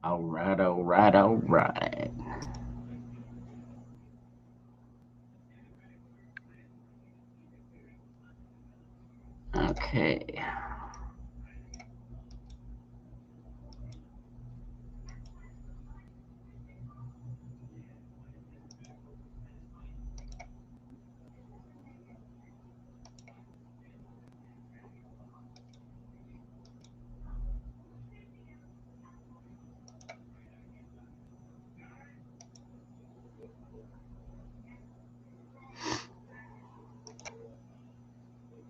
All right, all right, all right. Okay.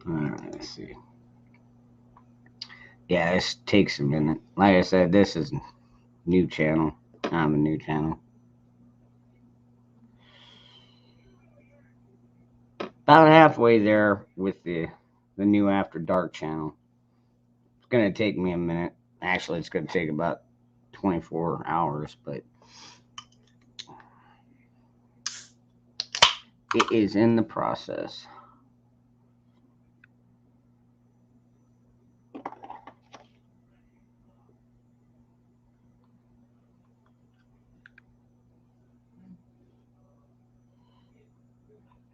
All right, let's see. Yeah, this takes a minute. Like I said, this is new channel. I'm a new channel. About halfway there with the new After Dark channel. It's gonna take me a minute. Actually, it's gonna take about 24 hours, but it is in the process.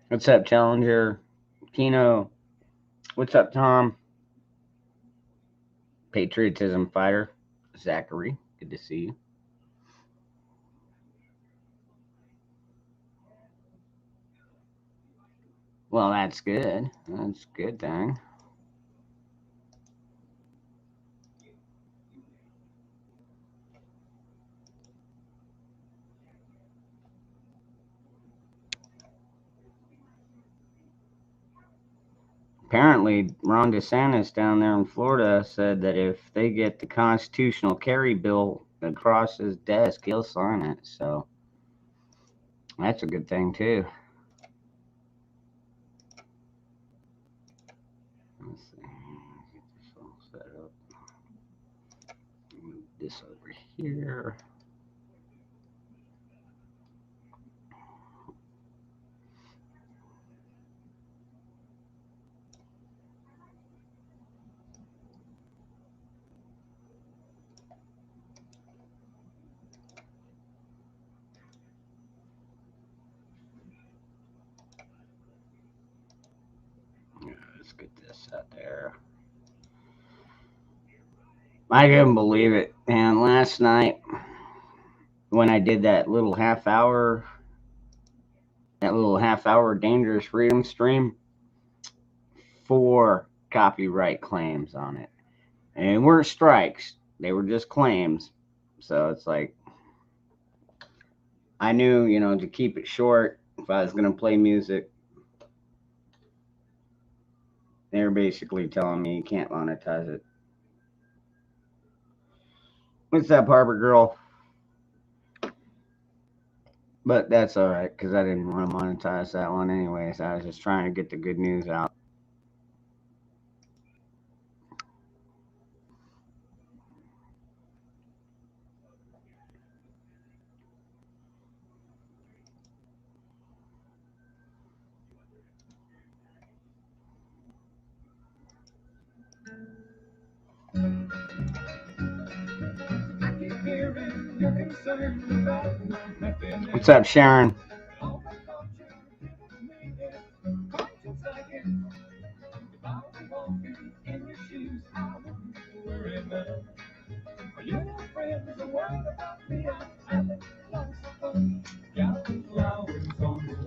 What's up, Challenger? Kino. What's up, Tom? Patriotism Fighter. Zachary. Good to see you. Well, that's good. That's a good thing. Apparently, Ron DeSantis down there in Florida said that if they get the constitutional carry bill across his desk, he'll sign it. So that's a good thing, too. Let's see. Get this all set up. Move this over here. Let's get this out there. I couldn't believe it. And last night, when I did that little half hour Dangerous Freedom stream, 4 copyright claims on it. And it weren't strikes, they were just claims. So it's like, I knew, to keep it short, if I was going to play music, they were basically telling me you can't monetize it. What's up, Harbor Girl? But that's all right, because I didn't want to monetize that one anyways. I was just trying to get the good news out. What's up, Sharon?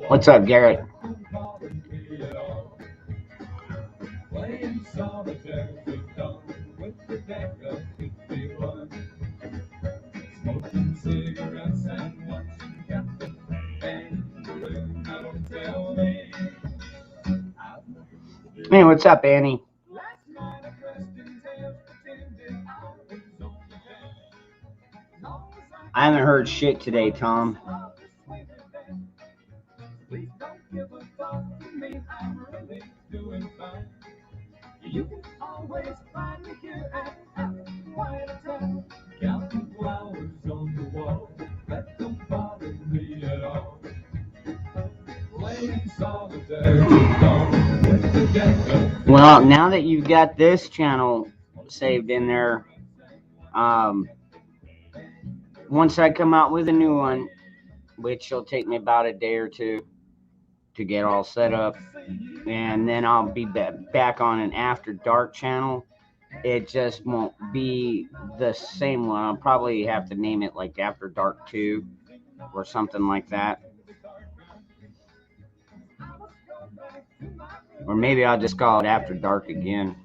What's up, Garrett? Hey, what's up, Annie? I haven't heard shit today, Tom. You can always find me here at Quiet Hotel, counting flowers on the wall that don't bother me at all. Playing solitaire. Well, now that you've got this channel saved in there, once I come out with a new one, which will take me about a day or two to get all set up, and then I'll be back on an After Dark channel. It just won't be the same one. I'll probably have to name it like After Dark 2 or something like that. Or maybe I'll just call it After Dark again.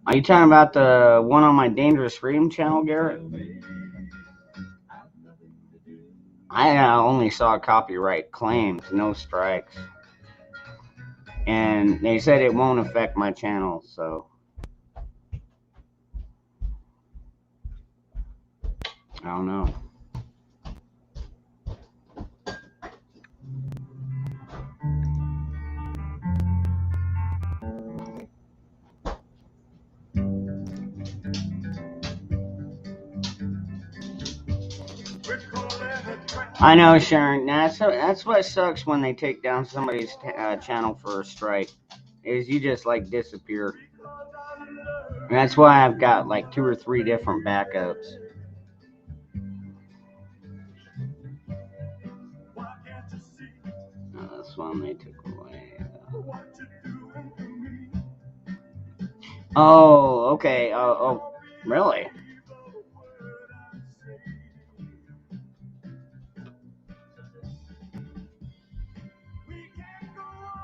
Are you talking about the one on my Dangerous Freedom channel, Garrett? I only saw copyright claims, no strikes. And they said it won't affect my channel, so I don't know. I know, Sharon. That's what sucks when they take down somebody's channel for a strike. Is you just like disappear. And that's why I've got like 2 or 3 different backups. Oh, this one they took away. Oh, okay. Oh, really?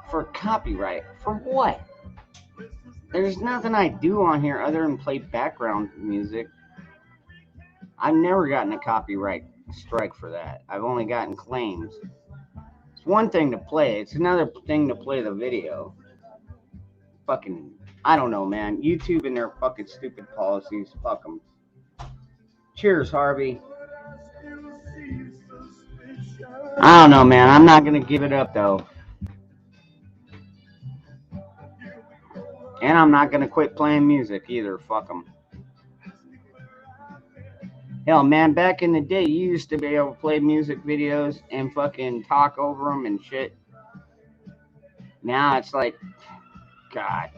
For copyright? For what? There's nothing I do on here other than play background music. I've never gotten a copyright strike for that. I've only gotten claims. It's one thing to play. It's another thing to play the video. Fucking, I don't know, man. YouTube and their fucking stupid policies. Fuck them. Cheers, Harvey. I don't know, man. I'm not going to give it up, though. And I'm not going to quit playing music either. Fuck them. Hell, man, back in the day, you used to be able to play music videos and fucking talk over them and shit. Now it's like, God,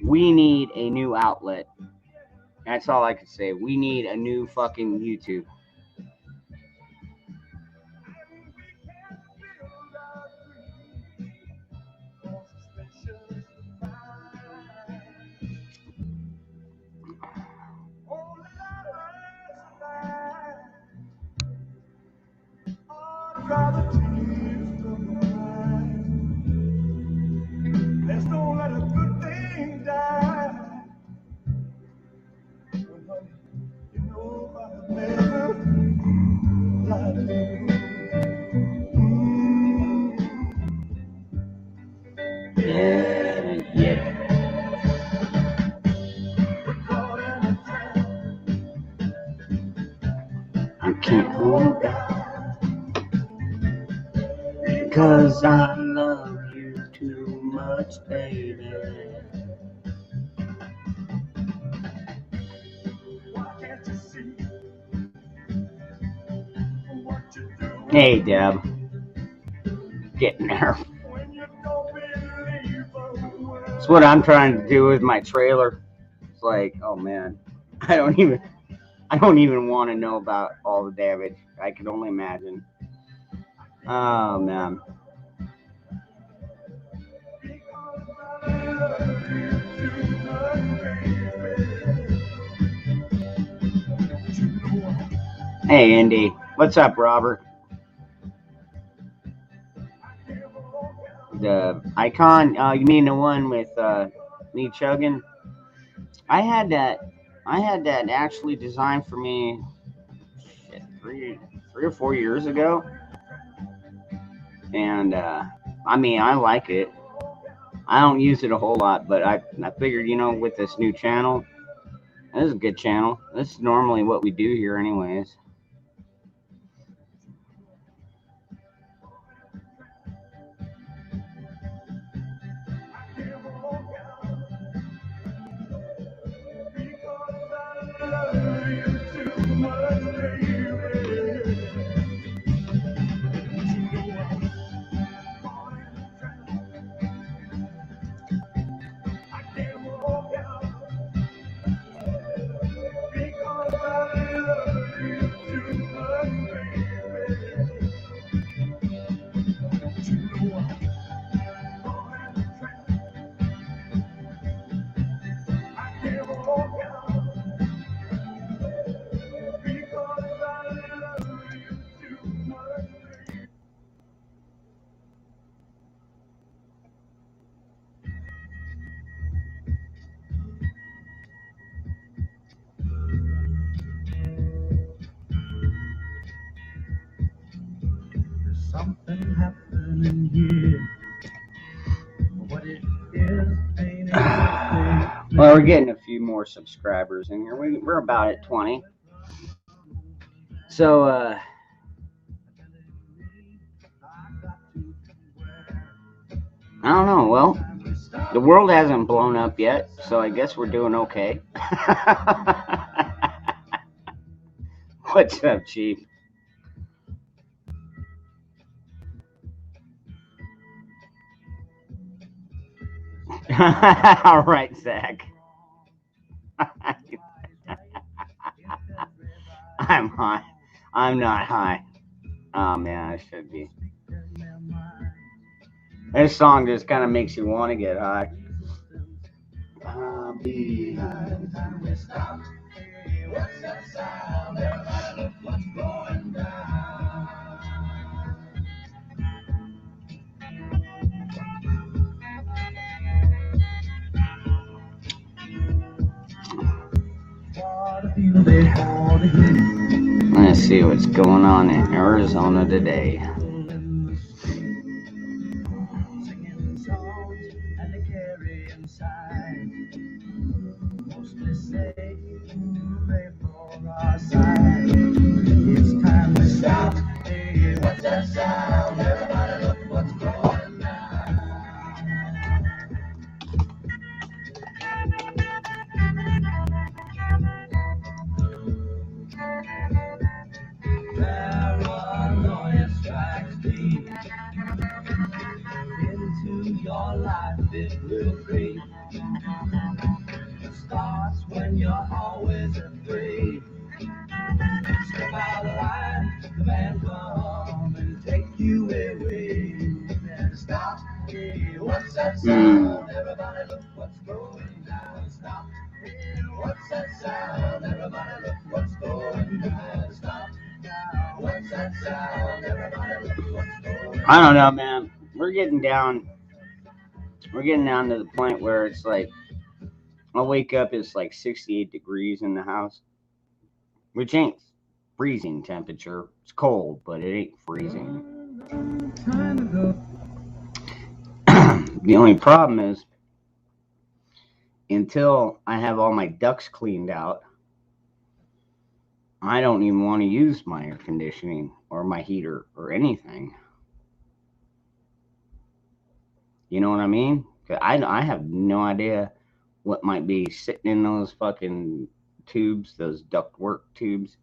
we need a new outlet. That's all I can say. We need a new fucking YouTube. Yeah. I can't hold back because I love you too much, baby. Hey, Deb. Getting there. That's what I'm trying to do with my trailer. It's like, oh man, I don't even want to know about all the damage. I can only imagine. Oh man. Hey, Andy. What's up, Robert? The icon? You mean the one with me chugging? I had that actually designed for me shit, three or 4 years ago, and I mean, I like it. I don't use it a whole lot, but I figured, with this new channel, this is a good channel. This is normally what we do here anyways. something happening here. What it is ain't exactly. Well, we're getting a few more subscribers in here. We're about at 20. So, I don't know. Well, the world hasn't blown up yet, so I guess we're doing okay. What's up, Chief? All right, Zach. I'm high. I'm not high. Oh man, I should be. This song just kind of makes you want to get high. Let's see what's going on in Arizona today. It's time to stop. Hey, what's that sound? Everybody look what's going down. Paranoia strikes deep into your life. It will creep. It starts when you're always afraid. Step out of line, the man come and take you away. And stop. Hey, what's that sound? Everybody look what's going down. Stop. Hey, what's that sound? Everybody look what's going down. Stop. What's that sound? Everybody look what's going down. I don't know, man. We're getting down to the point where it's like I'll wake up, it's like 68 degrees in the house, which ain't freezing temperature. It's cold, but it ain't freezing. The only problem is until I have all my ducts cleaned out, I don't even want to use my air conditioning or my heater or anything. You know what I mean? 'Cause I have no idea what might be sitting in those fucking tubes, those ductwork tubes.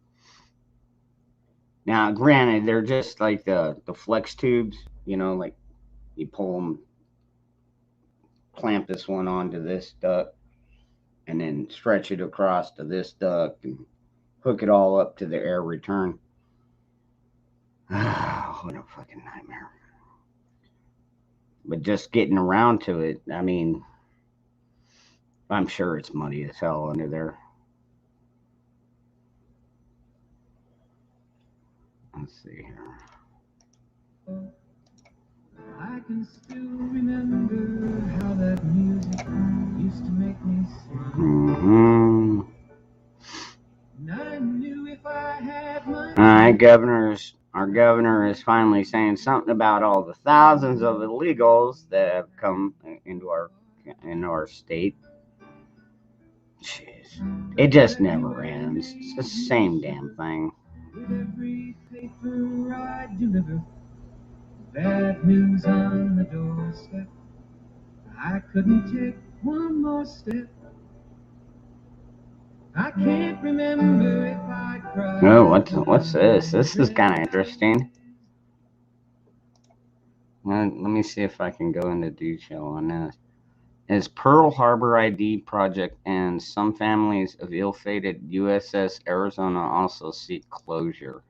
Now, granted, they're just like the flex tubes, you know, like you pull them, clamp this one onto this duct, and then stretch it across to this duct and hook it all up to the air return. What a fucking nightmare. But just getting around to it, I mean, I'm sure it's muddy as hell under there. Let's see here. I can still remember how that music used to make me sing. Mm-hmm. And I knew if I had my All right, our governor is finally saying something about all the thousands of illegals that have come into our state. Jeez, it just never ends. It's the same damn thing. with every paper I deliver, bad news on the doorstep. I couldn't take one more step. I can't remember if I cried. Oh, what's this? This is kind of interesting. Let me see if I can go into detail on this. As Pearl Harbor ID project ends, some families of ill-fated USS Arizona also seek closure.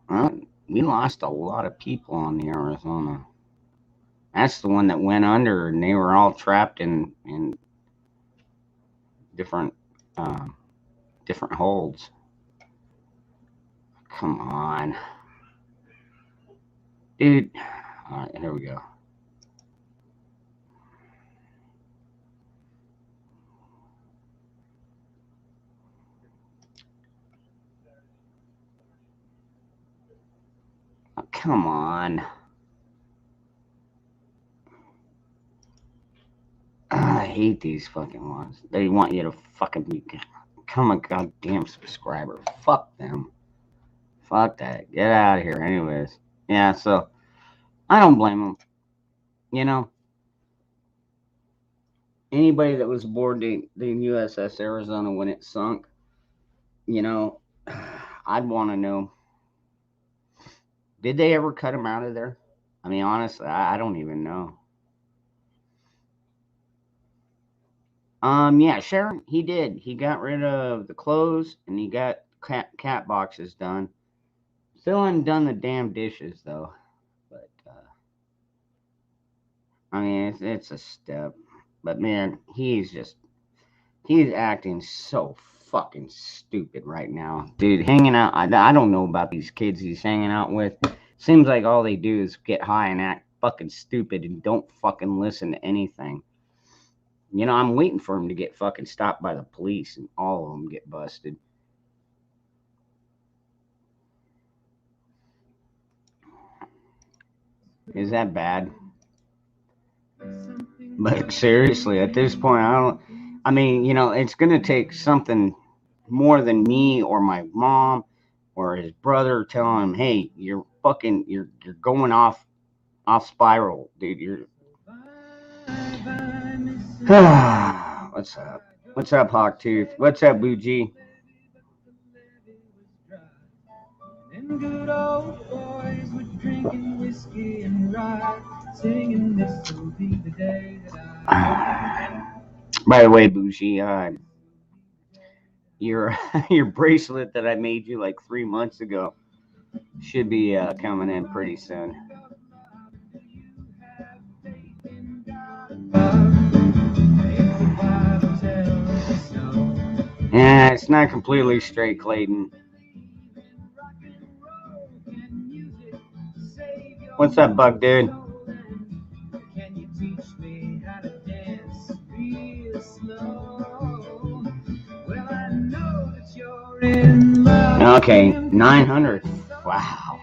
Well, we lost a lot of people on the Arizona. That's the one that went under, and they were all trapped in different different holds. Come on, dude. All right, here we go. come on. I hate these fucking ones. They want you to fucking become a goddamn subscriber. Fuck them. Fuck that. Get out of here. Anyways. Yeah, so I don't blame them. You know, anybody that was aboard the USS Arizona when it sunk, you know, I'd want to know, did they ever cut him out of there? I mean, honestly, I don't even know. Yeah, Sharon, he did. He got rid of the clothes and he got cat boxes done. Still hadn't done the damn dishes though. But I mean, it's a step. But man, he's acting so fucking stupid right now, dude. Hanging out. I don't know about these kids he's hanging out with. Seems like all they do is get high and act fucking stupid and don't fucking listen to anything. You know, I'm waiting for him to get fucking stopped by the police and all of them get busted. Is that bad? But seriously, at this point, I mean, you know, it's going to take something more than me or my mom or his brother telling him, hey, you're going off spiral, dude. You're. What's up? What's up, Hawktooth? What's up, Bougie? And good old boys were drinking whiskey and rye, singing this will be the day that I. By the way, Bougie, your your bracelet that I made you like 3 months ago should be coming in pretty soon. Yeah, it's not completely straight, Clayton. What's up, Buck, dude? Okay, 900. Wow.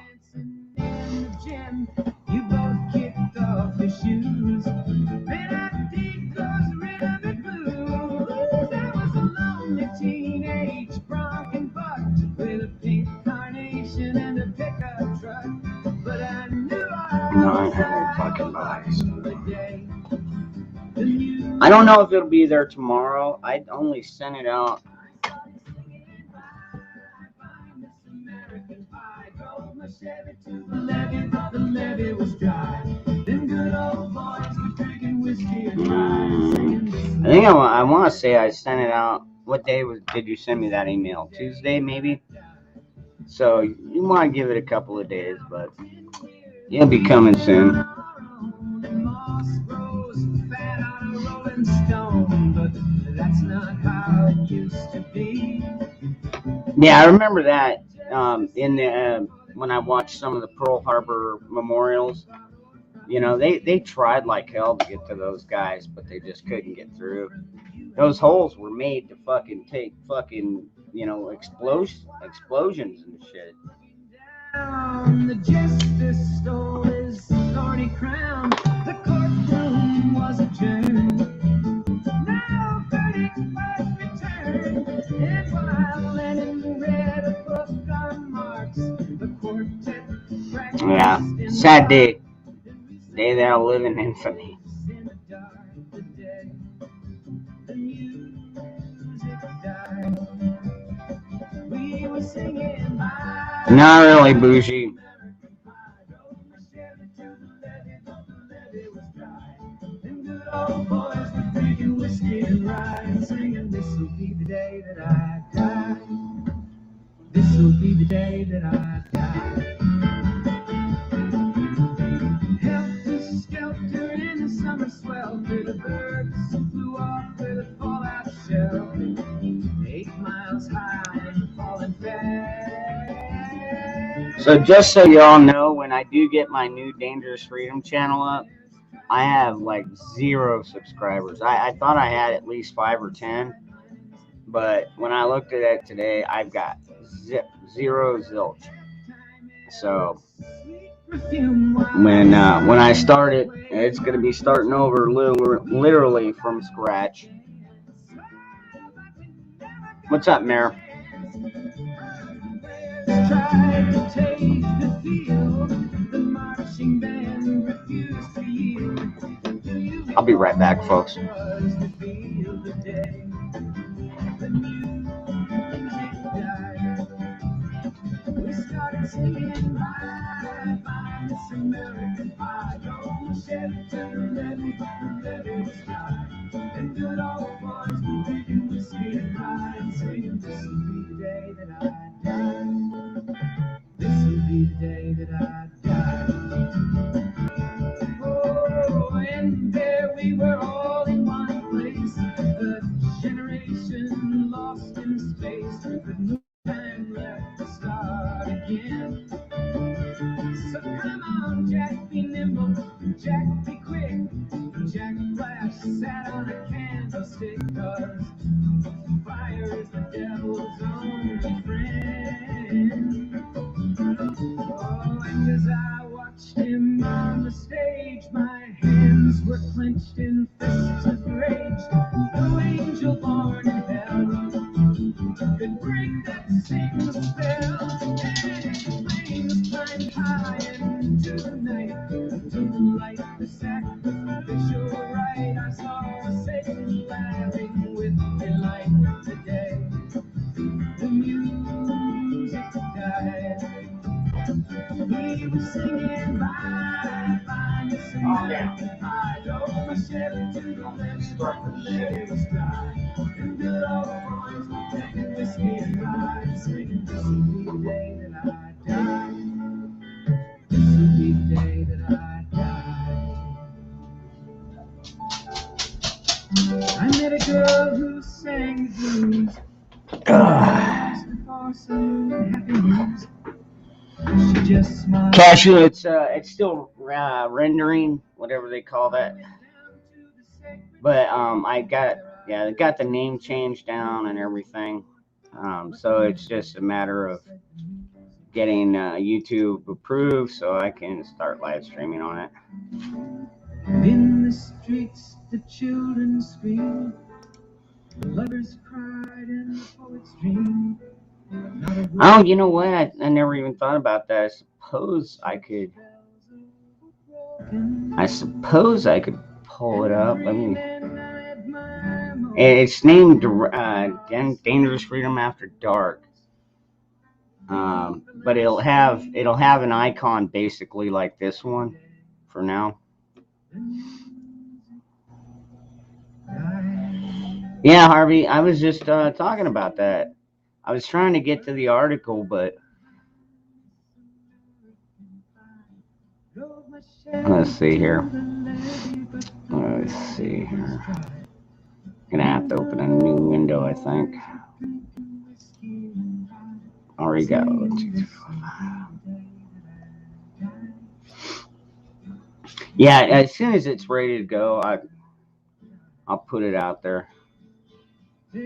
I don't know if it'll be there tomorrow. I only sent it out. I think I want to say I sent it out. What day did you send me that email? Tuesday, maybe? So you want to give it a couple of days, but it'll be coming soon. Yeah, I remember that in the when I watched some of the Pearl Harbor memorials. You know, they tried like hell to get to those guys, but they just couldn't get through. Those holes were made to fucking take fucking, you know, explosions and shit. The justice stole his thorny crown. The courtroom was adjourned. Now verdict was returned. And while Lenin read a book on Marx, the quartet. Yeah, sad day. Day that I'll live in infamy. Not really, Bougie. This'll be the day that I die. This'll be the day that I die. Helter skelter in the summer swelter, the birds flew off with a fallout shell. 8 miles high and falling fast. So just so y'all know, when I do get my new Dangerous Freedom channel up, I have like 0 subscribers. I thought I had at least 5 or 10, but when I looked at it today, I've got 0 zilch. So when I start it, it's going to be starting over literally from scratch. What's up, Mayor? I'll be right back, folks. We started singing bye, bye, this American pie. Don't shed to the levee was high. And good old boys were drinking whiskey and rye and saying, this will be the day that I die. This will be the day that I die. Oh, and there we were all in one place, a generation lost in space, with no time left to start again. So come on, Jack, be nimble, Jack, be quick. Jack Flash sat on a candlestick, 'cause fire is the devil's only friend. Oh, and as I watched him on the stage, my hands were clenched in fists of rage. No angel born in hell could break that same spell. And flames climbed high into the night to light the sacrificial rite. I saw Satan laughing with delight today. The music died. We were singing bye, bye, Miss American Pie. Drove my Chevy to the levee, but the levee was dry. And good old boys were drinking whiskey and rye, singing, this will be the day that I die. This will be the day that I die. I met a girl who sang the blues. For some happy news. Cashew, it's still rendering, whatever they call that. But I got the name changed down and everything. So it's just a matter of getting YouTube approved so I can start live streaming on it. In the streets, the children scream, the lovers cried, and the poets dream. Oh, you know what? I never even thought about that. I suppose I could pull it up. Let me. It's named Dangerous Freedom After Dark. But it'll have an icon basically like this one for now. Yeah, Harvey, I was just talking about that. I was trying to get to the article, but let's see here. I'm gonna have to open a new window, I think. Already got 1, 2, 3, 4, 5. Yeah, as soon as it's ready to go, I'll put it out there. Let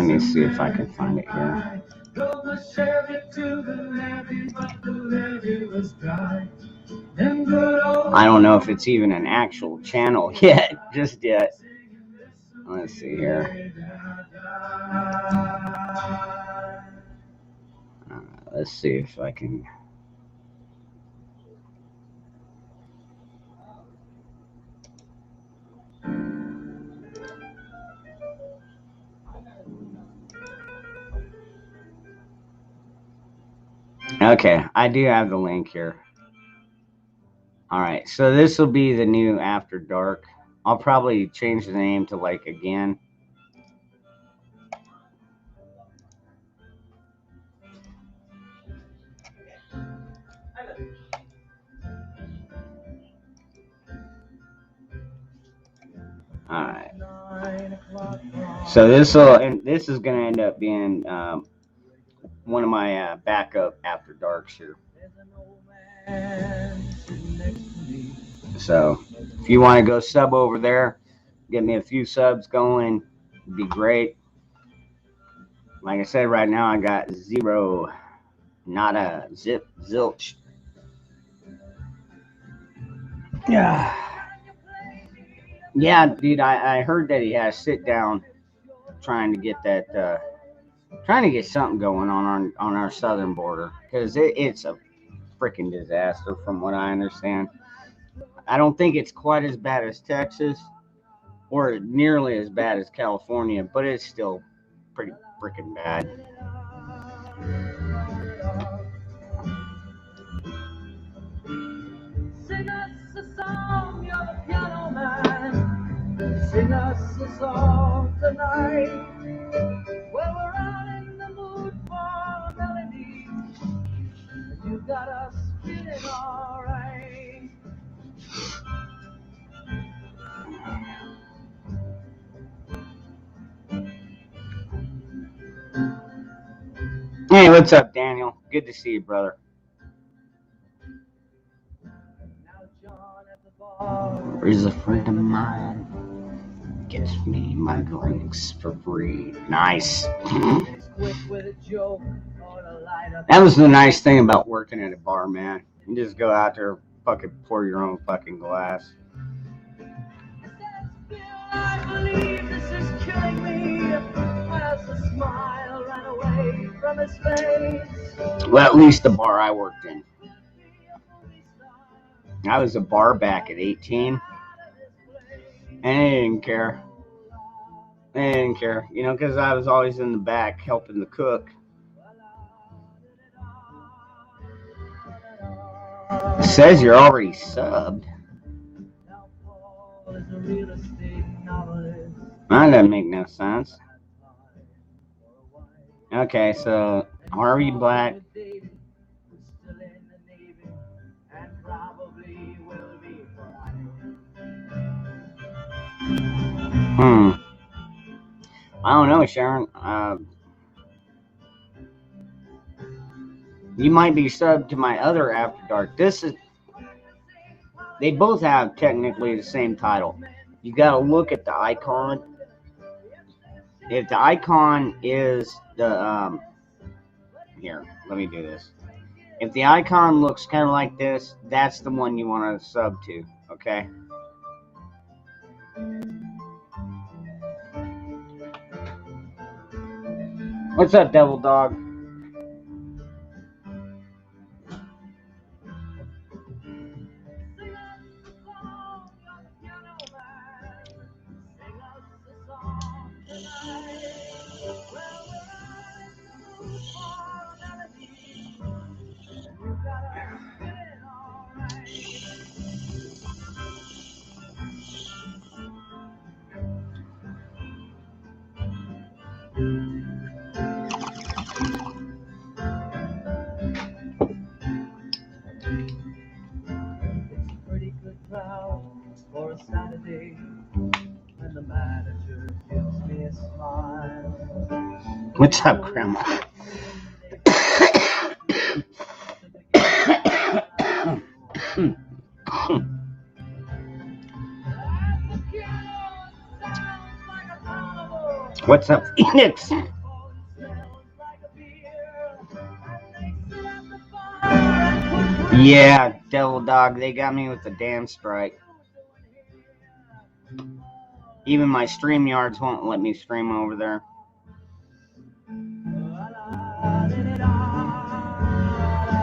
me see if I can find it here. I don't know if it's even an actual channel yet, just yet. Let's see here. Let's see if I can. Okay, I do have the link here. All right, so this will be the new After Dark. I'll probably change the name to like again. All right. So this is going to end up being one of my backup After Darks here. So if you want to go sub over there, get me a few subs going, it'd be great. Like I said, right now I got 0 Not a zilch. Yeah. Yeah, dude, I heard that he has sit down trying to get that, trying to get something going on our southern border because it's a freaking disaster from what I understand. I don't think it's quite as bad as Texas or nearly as bad as California, but it's still pretty freaking bad. Sing us a song, you're the piano man. Sing us a song tonight. Well, we're all in the mood for a melody. And you got us feeling alright. Hey, what's up, Daniel? Good to see you, brother. Now John at the bar Is a friend of mine. Gets me my drinks for free. Nice. is quick with a joke or to light up. That was the nice thing about working at a bar, man. You just go out there, fucking pour your own fucking glass. I believe this is killing me. As a smile ran away from his face. Well, at least the bar I worked in. I was a bar back at 18. And I didn't care. You know, because I was always in the back helping the cook. It says you're already subbed. That doesn't make no sense. Okay, so Harvey Black. I don't know, Sharon. You might be subbed to my other After Dark. They both have technically the same title. You gotta look at the icon. If the icon is the, here, let me do this. If the icon looks kind of like this, that's the one you want to sub to, okay? What's up, Devil Dog? For a Saturday, when the manager gives me a smile. What's up, Grandma? What's up, Phoenix? Yeah, Devil Dog, they got me with the damn strike. Even my StreamYards won't let me stream over there.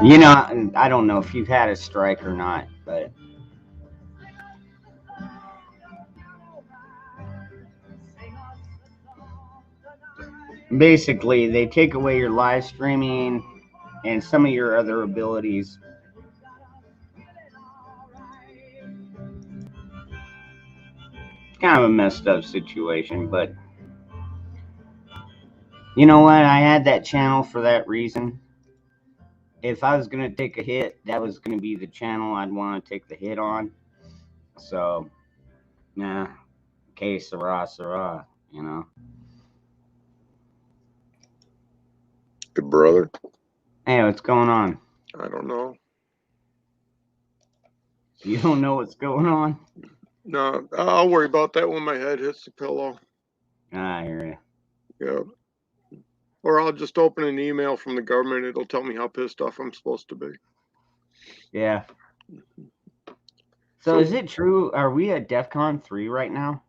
You know, I don't know if you've had a strike or not, but basically they take away your live streaming and some of your other abilities. Kind of a messed up situation, but you know what? I had that channel for that reason. If I was going to take a hit, that was going to be the channel I'd want to take the hit on. So, nah, que sera, you know. Good brother. Hey, what's going on? I don't know. You don't know what's going on? No, I'll worry about that when my head hits the pillow. I hear you. Yeah. Or I'll just open an email from the government. It'll tell me how pissed off I'm supposed to be. Yeah. So So- is it true? Are we at DEFCON 3 right now?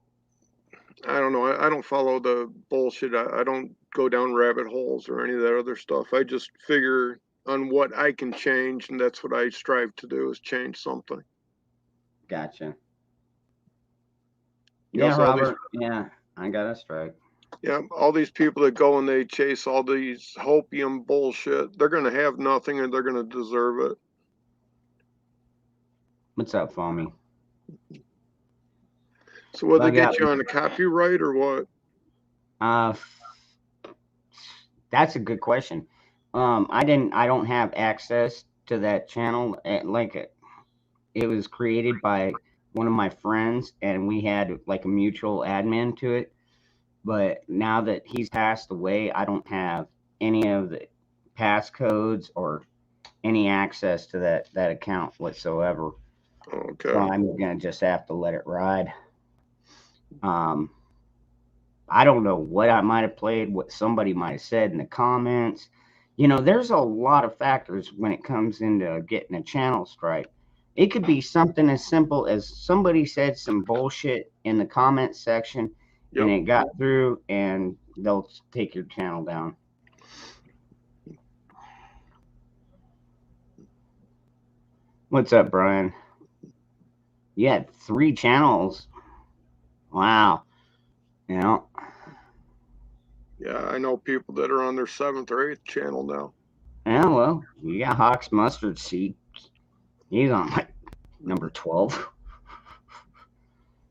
I don't know. I don't follow the bullshit. I don't go down rabbit holes or any of that other stuff. I just figure on what I can change, and that's what I strive to do, is change something. Gotcha. Yeah, Yeah, so all these- Robert. Yeah, I got a strike. Yeah, all these people that go and they chase all these hopium bullshit, they're going to have nothing and they're going to deserve it. What's up, Foamy? So will they Bug get out. you on a copyright or what? That's a good question. I don't have access to that channel. It was created by one of my friends, and we had like a mutual admin to it. But now that he's passed away, I don't have any of the passcodes or any access to that account whatsoever. Okay. So I'm gonna just have to let it ride. I don't know what I might have played, what somebody might have said in the comments. You know, there's a lot of factors when it comes into getting a channel strike. It could be something as simple as somebody said some bullshit in the comment section and Yep. it got through and they'll take your channel down. What's up, Brian? You had 3 channels. Wow. You know, Yeah, I know people that are on their 7th or 8th channel now. yeah, well, you got Hawk's Mustard Seed. He's on like number 12.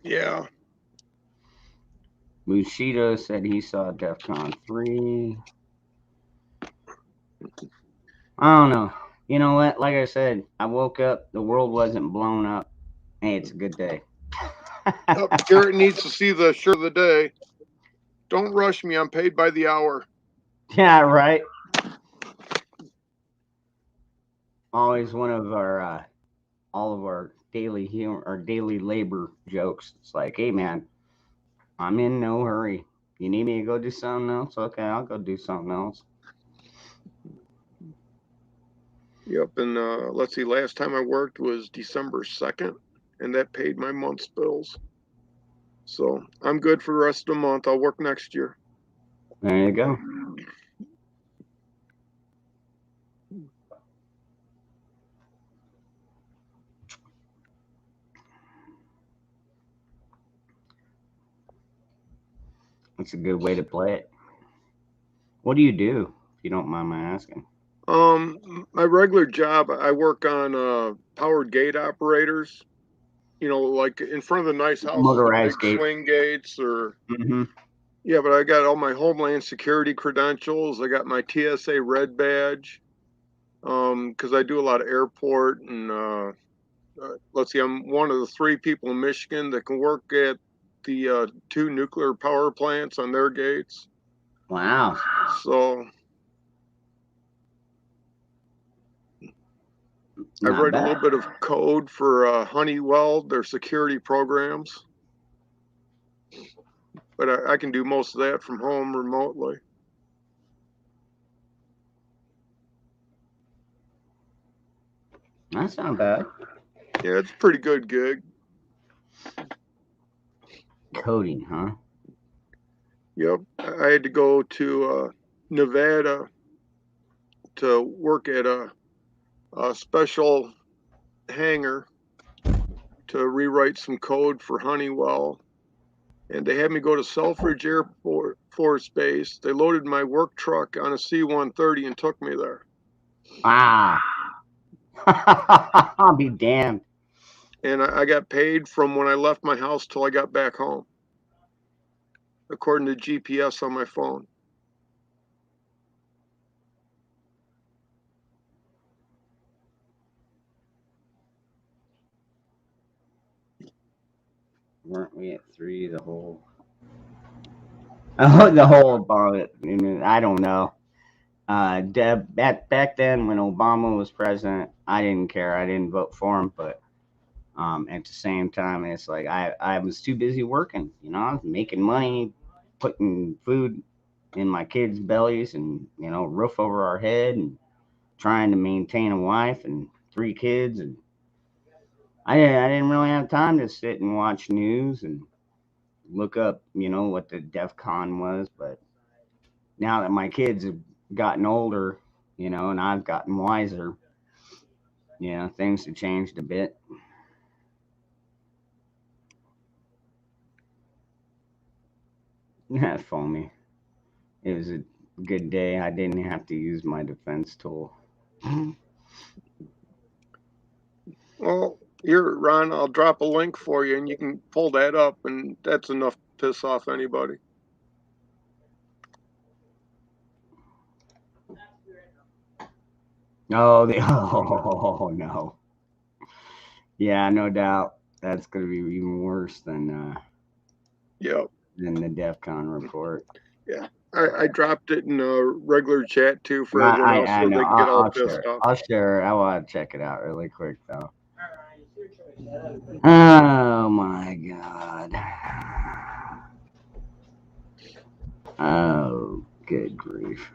Yeah. Bushido said he saw DEFCON 3. I don't know. You know what? Like I said, I woke up, the world wasn't blown up. Hey, it's a good day. Garrett needs to see the shirt of the day. Don't rush me. I'm paid by the hour. Yeah, right. Always one of our all of our daily humor, our daily labor jokes. It's like, hey man, I'm in no hurry. You need me to go do something else? Okay, I'll go do something else. Yep. And let's see, last time I worked was December 2nd, and that paid my month's bills. So I'm good for the rest of the month. I'll work next year. There you go. That's a good way to play it. What do you do, if you don't mind my asking? My regular job, I work on powered gate operators. You know, like in front of the nice houses, Motorized big gate. swing gates, or Mm-hmm. yeah. But I got all my Homeland Security credentials. I got my TSA red badge. Because I do a lot of airport and let's see, I'm one of the 3 people in Michigan that can work at the 2 nuclear power plants on their gates. Wow. So I Not write bad. a little bit of code for Honeywell, their security programs. But I can do most of that from home remotely. That's not bad. Yeah, it's a pretty good gig. Coding, huh? Yep. I had to go to Nevada to work at a special hangar to rewrite some code for Honeywell. And they had me go to Selfridge Airport Force Base. They loaded my work truck on a C-130 and took me there. Wow. I'll be damned. And I got paid from when I left my house till I got back home, according to GPS on my phone. Weren't we at 3 the whole? Oh, the whole about it. I don't know. Deb, back then when Obama was president, I didn't care. I didn't vote for him, but at the same time, it's like I was too busy working. You know, I was making money, putting food in my kids' bellies, and roof over our head, and trying to maintain a wife and 3 kids, and I didn't really have time to sit and watch news and look up, what the DEF CON was. But now that my kids have gotten older, and I've gotten wiser, things have changed a bit. Yeah, foamy. It was a good day. I didn't have to use my defense tool. Well, here, Ron, I'll drop a link for you and you can pull that up, and that's enough to piss off anybody. Oh, oh no. Yeah, no doubt. That's gonna be even worse Yep. than the DEF CON report. Yeah. I dropped it in a regular chat too for everyone else so know. they can get all I'll pissed share. off. I'll share. I want to check it out really quick though. Oh my god. Oh, good grief.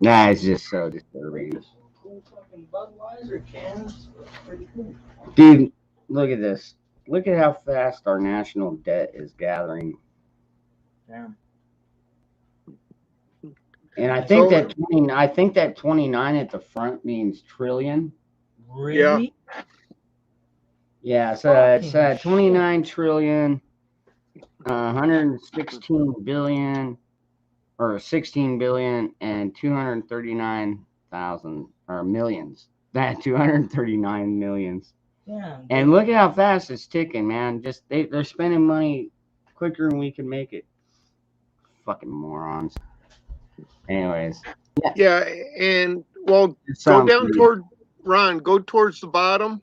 It's just so disturbing. Dude, look at this. Look at how fast our national debt is gathering. Damn. And I think that 29 at the front means trillion. Really? Yeah, so it's 29 trillion, 116 billion, or 16 billion, and 239,000 or millions. That 239 millions. Yeah. And look at how fast it's ticking, man. Just they're spending money quicker than we can make it. Fucking morons. Anyways. Yeah, and well, go sounds down pretty- toward Ron. Go towards the bottom.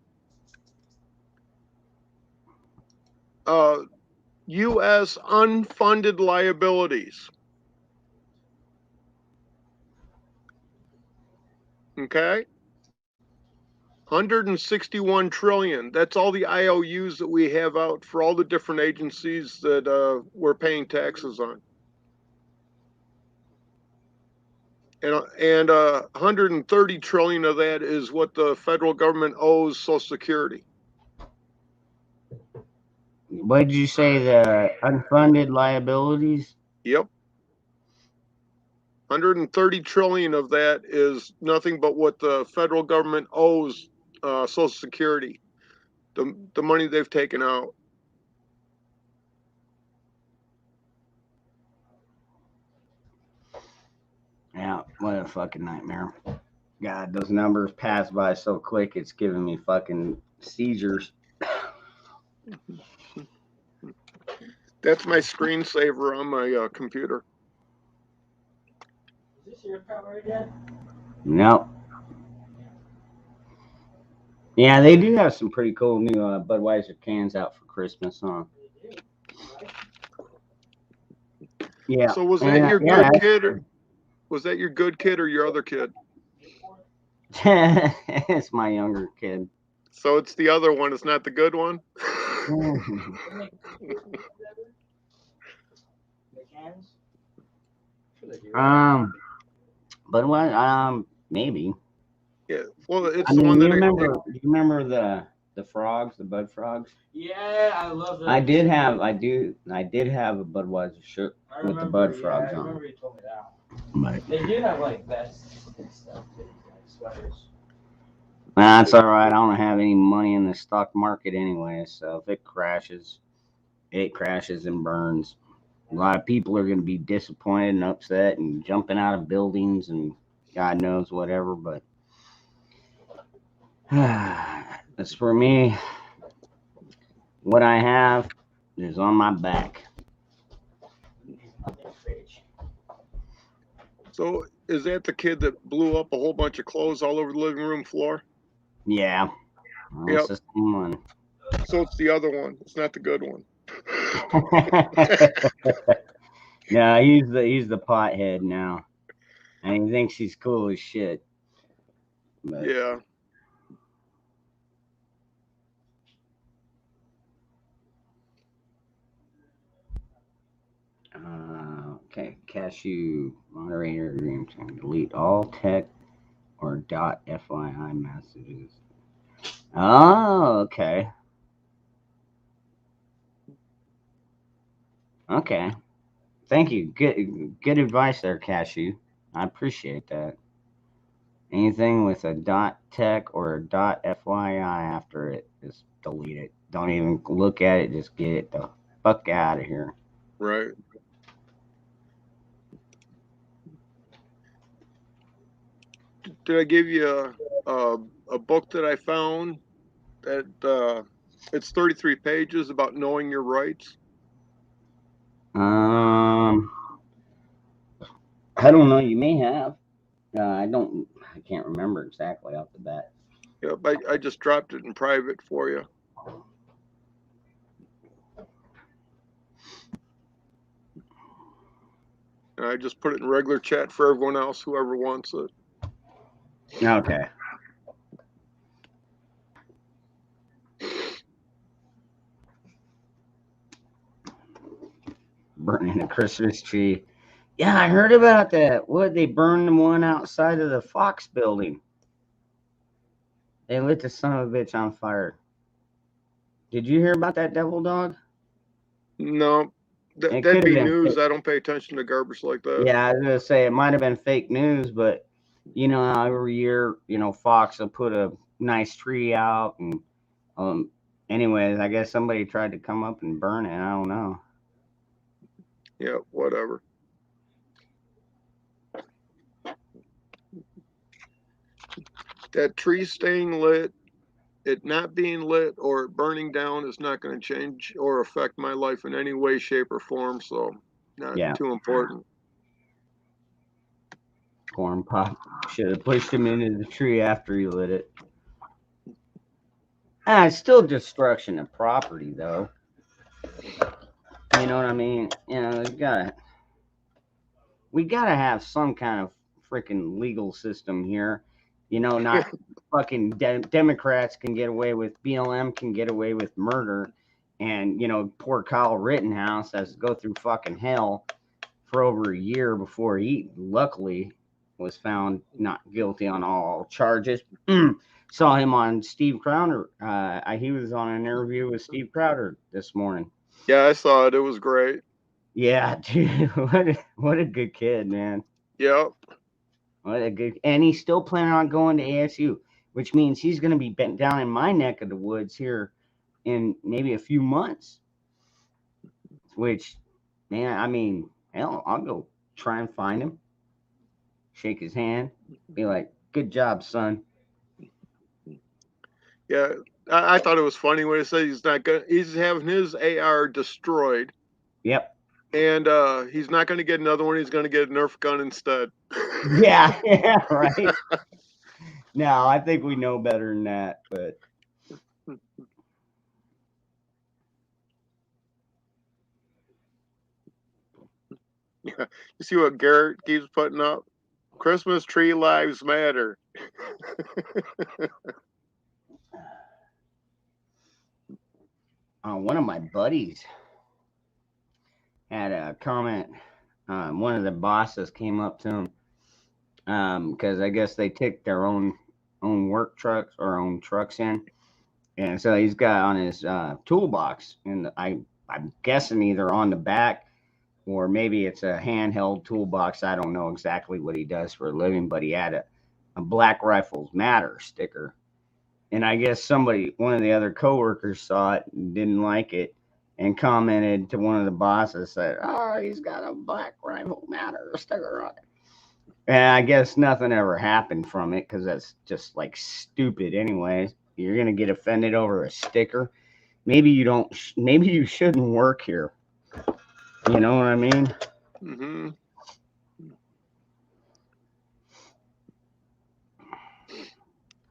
U.S. unfunded liabilities. Okay. 161 trillion. That's all the IOUs that we have out for all the different agencies that we're paying taxes on. And 130 trillion of that is what the federal government owes Social Security. What did you say? The unfunded liabilities? Yep. 130 trillion of that is nothing but what the federal government owes Social Security, the money they've taken out. Yeah, what a fucking nightmare. God, those numbers pass by so quick, it's giving me fucking seizures. That's my screensaver on my computer. Is this your car right yet? Nope. Yeah, they do have some pretty cool new Budweiser cans out for Christmas, huh? Yeah. So was that your good kid? Or, was that your good kid or your other kid? It's my younger kid. So it's the other one. It's not the good one. But what? Maybe. Yeah. Well, it's I the mean, one do that you remember the frogs, the Bud frogs? Yeah, I love that. I did have a Budweiser shirt with the Bud frogs I on. remember you told me that. But They do have like vests and stuff too, like sweaters. that's all right. I don't have any money in the stock market anyway, so if it crashes and burns. A lot of people are going to be disappointed and upset and jumping out of buildings and God knows whatever. But as for me, what I have is on my back. So is that the kid that blew up a whole bunch of clothes all over the living room floor? Yeah. Yep. That's the same one. So it's the other one. It's not the good one. No, he's the pothead now, and he thinks he's cool as shit. But yeah. Okay, cashew moderator agreement. Delete all tech or .fyi messages. Oh, okay. Okay. Thank you. Good advice there, Cashew. I appreciate that. Anything with a .tech or a .fyi after it, just delete it. Don't even look at it. Just get it the fuck out of here. Right. Did I give you a book that I found that it's 33 pages about knowing your rights? Um, I don't know. You may have. I don't. I can't remember exactly off the bat. Yep, I just dropped it in private for you. And I just put it in regular chat for everyone else, whoever wants it. Okay. Burning a Christmas tree. Yeah, I heard about that. What, they burned the one outside of the Fox building? They lit the son of a bitch on fire. Did you hear about that, Devil Dog? No, It that'd could have be been news. fake. I don't pay attention to garbage like that. Yeah, I was gonna say it might have been fake news, but you know how every year, Fox will put a nice tree out, and um, anyways, I guess somebody tried to come up and burn it. I don't know. Yeah, whatever. That tree staying lit, it not being lit, or it burning down is not going to change or affect my life in any way, shape, or form. So, not Yeah, too important. corn pop should have pushed him into the tree after he lit it. Ah, it's still destruction of property, though. You know what I mean? We gotta have some kind of freaking legal system here. Not fucking Democrats can get away with BLM can get away with murder, and poor Kyle Rittenhouse has to go through fucking hell for over a year before he luckily was found not guilty on all charges. Saw him on Steve Crowder. He was on an interview with Steve Crowder this morning. Yeah, I saw it. It was great. Yeah, dude, what a good kid, man. Yep. What a good, and he's still planning on going to ASU, which means he's going to be bent down in my neck of the woods here in maybe a few months. Which, man, I mean, hell, I'll go try and find him, shake his hand, be like, "Good job, son." Yeah, I thought it was funny when it said he's not going. He's having his AR destroyed, Yep. and he's not going to get another one. He's going to get a Nerf gun instead. Yeah. Yeah. Right. No, I think we know better than that, but. Yeah. You see what Garrett keeps putting up? Christmas tree lives matter. One of my buddies had a comment. One of the bosses came up to him because I guess they take their own work trucks or own trucks in, and so he's got on his toolbox, and I'm guessing either on the back or maybe it's a handheld toolbox. I don't know exactly what he does for a living, but he had a Black Rifles Matter sticker. And I guess one of the other coworkers saw it and didn't like it and commented to one of the bosses, said, "Oh, he's got a Black Rifle Matter sticker on it." And I guess nothing ever happened from it because that's just like stupid, anyways. You're going to get offended over a sticker. Maybe you don't, maybe you shouldn't work here. You know what I mean? Mm-hmm.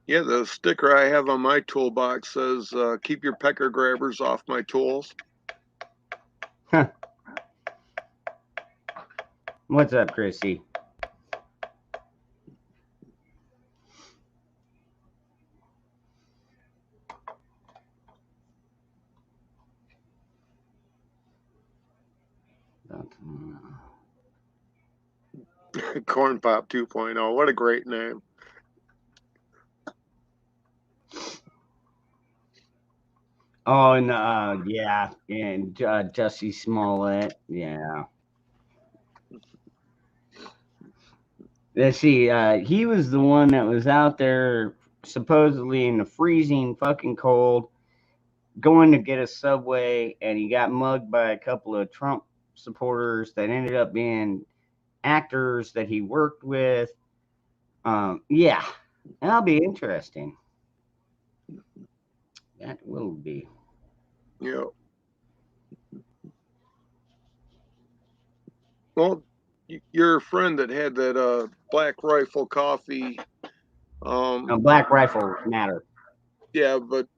Yeah, the sticker I have on my toolbox says, keep your pecker grabbers off my tools. Huh. What's up, Chrissy? Corn Pop 2.0. What a great name. Oh, and yeah, and Jussie Smollett, yeah. Let's see, he was the one that was out there supposedly in the freezing fucking cold, going to get a Subway, and he got mugged by a couple of Trump supporters that ended up being actors that he worked with. Yeah, that'll be interesting. That will be. Yeah. Well, your friend that had that Black Rifle coffee. Black Rifle Matter. Yeah, but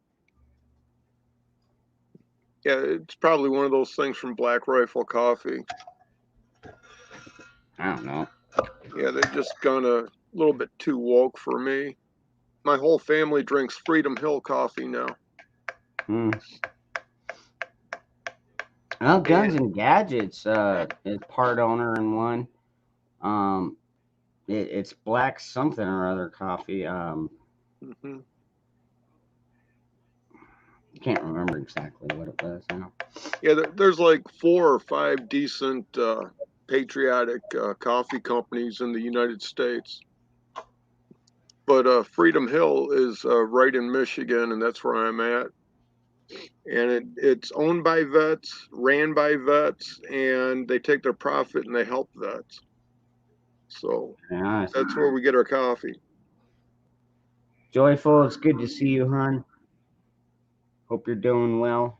yeah, it's probably one of those things from Black Rifle Coffee. I don't know. Yeah, they've just gone a little bit too woke for me. My whole family drinks Freedom Hill coffee now. Well, Guns and Gadgets is part owner in one. It's Black something or other coffee. Mm-hmm. Can't remember exactly what it was now. Yeah, there's like 4 or 5 decent patriotic coffee companies in the United States. But Freedom Hill is right in Michigan, and that's where I'm at. And it's owned by vets, ran by vets, and they take their profit and they help vets. So Yeah, that's where we get our coffee. Joyful, it's good to see you, hon. Hope you're doing well.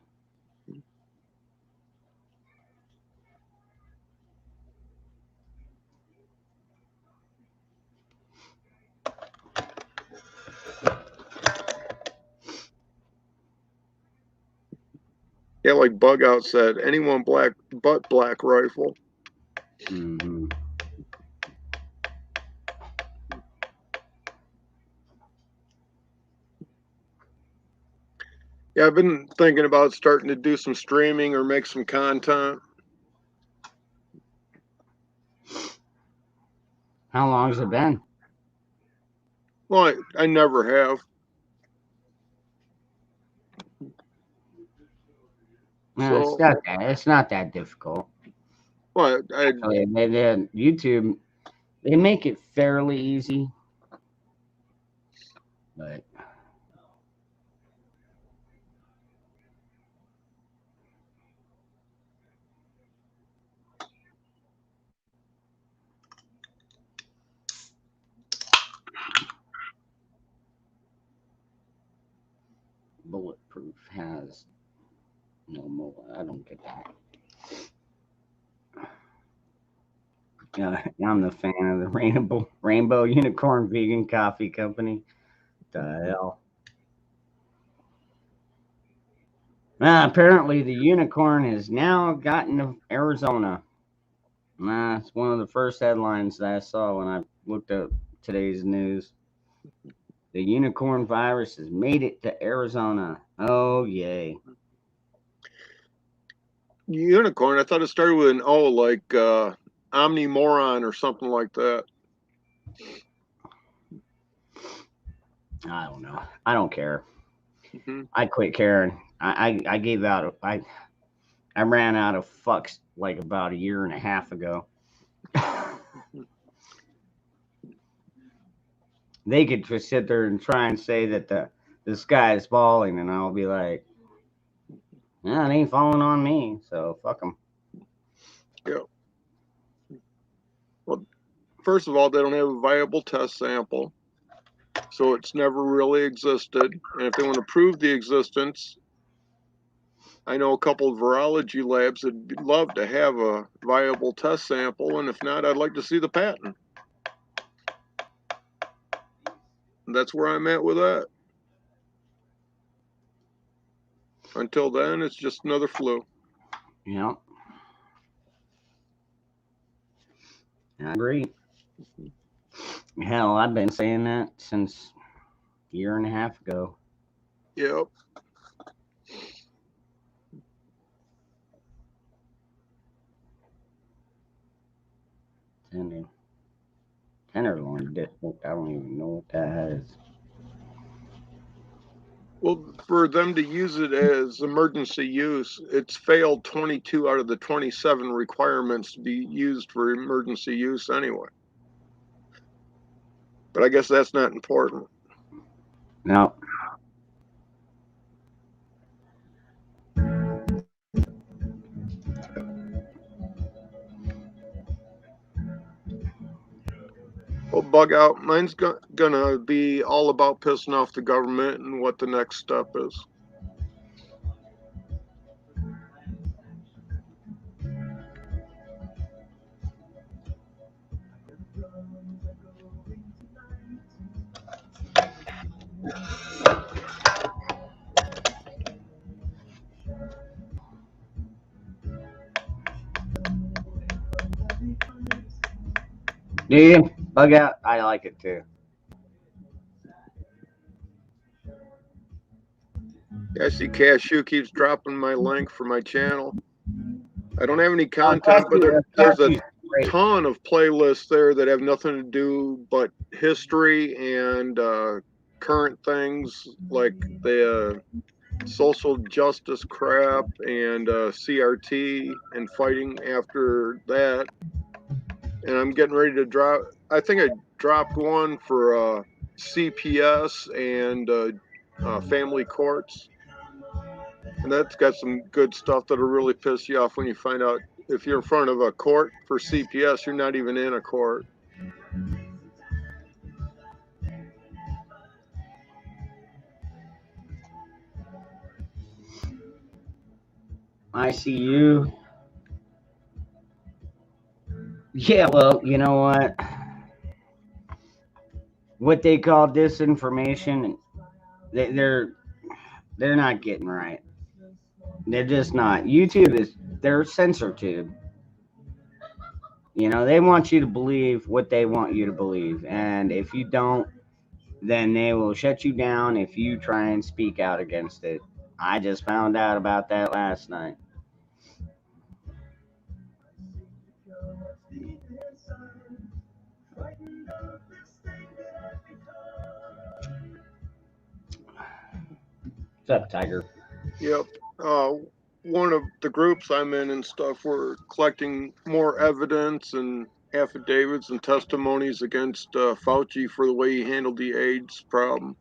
Yeah, like Bug Out said, anyone black but Black Rifle. Mm-hmm. Yeah, I've been thinking about starting to do some streaming or make some content. How long has it been? Well, I never have. So, It's not that difficult. well, Actually, YouTube, they make it fairly easy, but Bulletproof has no more. I don't get that. I'm the fan of the Rainbow Unicorn Vegan Coffee Company. The hell. Apparently, the unicorn has now gotten to Arizona. It's one of the first headlines that I saw when I looked up today's news. The unicorn virus has made it to Arizona. Oh, yay. unicorn. I thought it started with an O, like omnimoron or something like that. I don't know. I don't care. Mm-hmm. I quit caring. I gave out. I ran out of fucks like about a year and a half ago. They could just sit there and try and say that the sky is falling, and I'll be like, yeah, it ain't falling on me, so fuck them. Yeah. Well, first of all, they don't have a viable test sample, so it's never really existed. And if they want to prove the existence, I know a couple of virology labs that'd love to have a viable test sample, and if not, I'd like to see the patent. And that's where I'm at with that. Until then, it's just another flu. Yeah, I agree. Hell, I've been saying that since a year and a half ago. Yep. Sending. Tenderloin district. I don't even know what that is. Well, for them to use it as emergency use, it's failed 22 out of the 27 requirements to be used for emergency use anyway. But I guess that's not important. No. Well, bug out. Mine's gonna be all about pissing off the government and what the next step is. Do you? Bug out? I like it too. Yeah, I see Cashew keeps dropping my link for my channel. I don't have any Oh, content, but there's a Cashew's great. ton of playlists there that have nothing to do but history and current things like the social justice crap and CRT and fighting after that. And I'm getting ready to drop. I think I dropped one for CPS and family courts, and that's got some good stuff that'll really piss you off when you find out if you're in front of a court for CPS, you're not even in a court. ICU. Yeah, well, you know what? What they call disinformation, they're not getting right. They're just not. YouTube is their censor tube. You know, they want you to believe what they want you to believe, and if you don't, then they will shut you down if you try and speak out against it. I just found out about that last night. What's up, Tiger? Yep. One of the groups I'm in and stuff, we're collecting more evidence and affidavits and testimonies against Fauci for the way he handled the AIDS problem.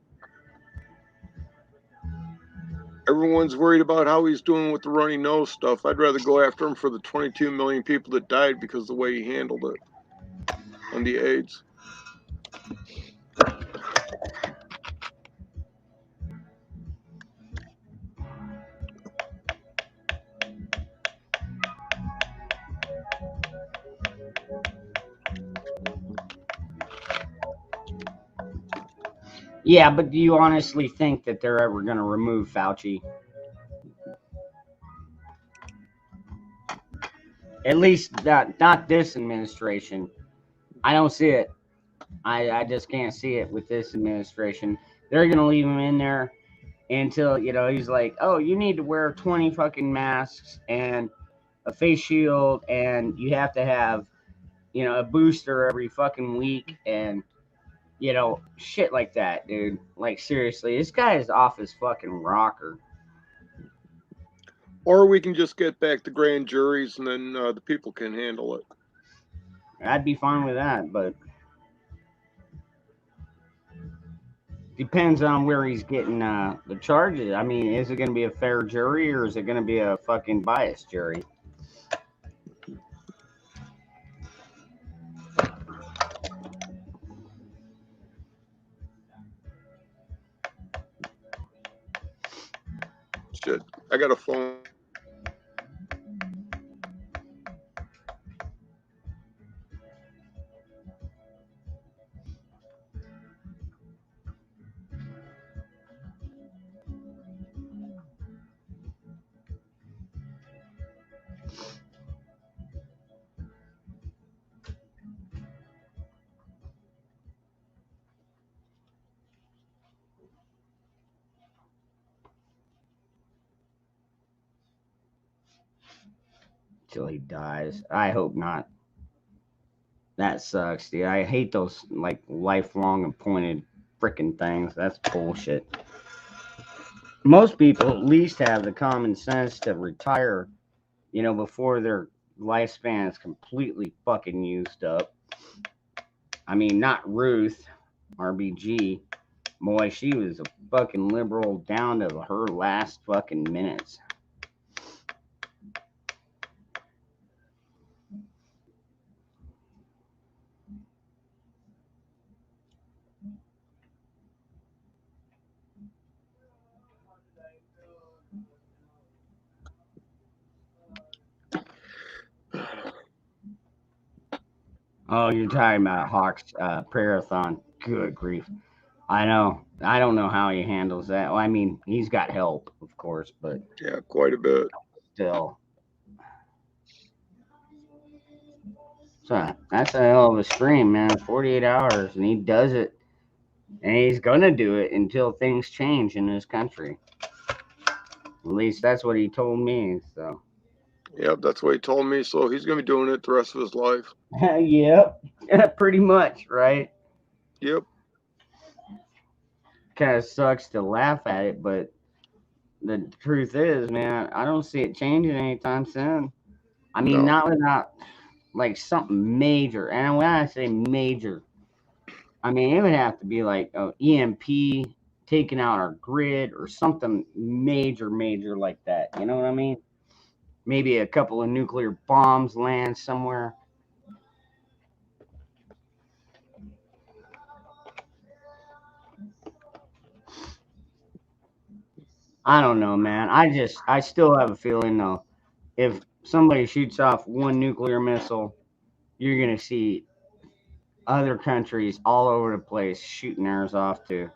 Everyone's worried about how he's doing with the runny nose stuff. I'd rather go after him for the 22 million people that died because of the way he handled it on the AIDS. Yeah, but do you honestly think that they're ever going to remove Fauci? At least not this administration. I don't see it. I just can't see it with this administration. They're going to leave him in there until, you know, he's like, oh, you need to wear 20 fucking masks and a face shield, and you have to have, you know, a booster every fucking week, and, you know, shit like that, dude. Like, seriously, this guy is off his fucking rocker. Or we can just get back to grand juries and then the people can handle it. I'd be fine with that, but depends on where he's getting the charges. I mean, is it going to be a fair jury or is it going to be a fucking biased jury? Shit, I got a phone. Till he dies. I hope not. That sucks, dude. I hate those like lifelong appointed freaking things. That's bullshit. Most people at least have the common sense to retire, before their lifespan is completely fucking used up. I mean, not Ruth, RBG. Boy, she was a fucking liberal down to her last fucking minutes. Oh, you're talking about Hawk's prayer-a-thon. Good grief. I know. I don't know how he handles that. Well, I mean, he's got help, of course, but Yeah, quite a bit. still. So that's a hell of a stream, man. 48 hours, and he does it, and he's gonna do it until things change in this country. At least that's what he told me. So. Yep, that's what he told me. So he's gonna be doing it the rest of his life. Yep. Pretty much, right? Yep. Kind of sucks to laugh at it, but the truth is, man, I don't see it changing anytime soon. I mean, No. not without like something major. And when I say major, I mean it would have to be like EMP taking out our grid or something major like that. You know what I mean? Maybe a couple of nuclear bombs land somewhere. I don't know, man. I still have a feeling though, if somebody shoots off one nuclear missile, you're gonna see other countries all over the place shooting theirs off too.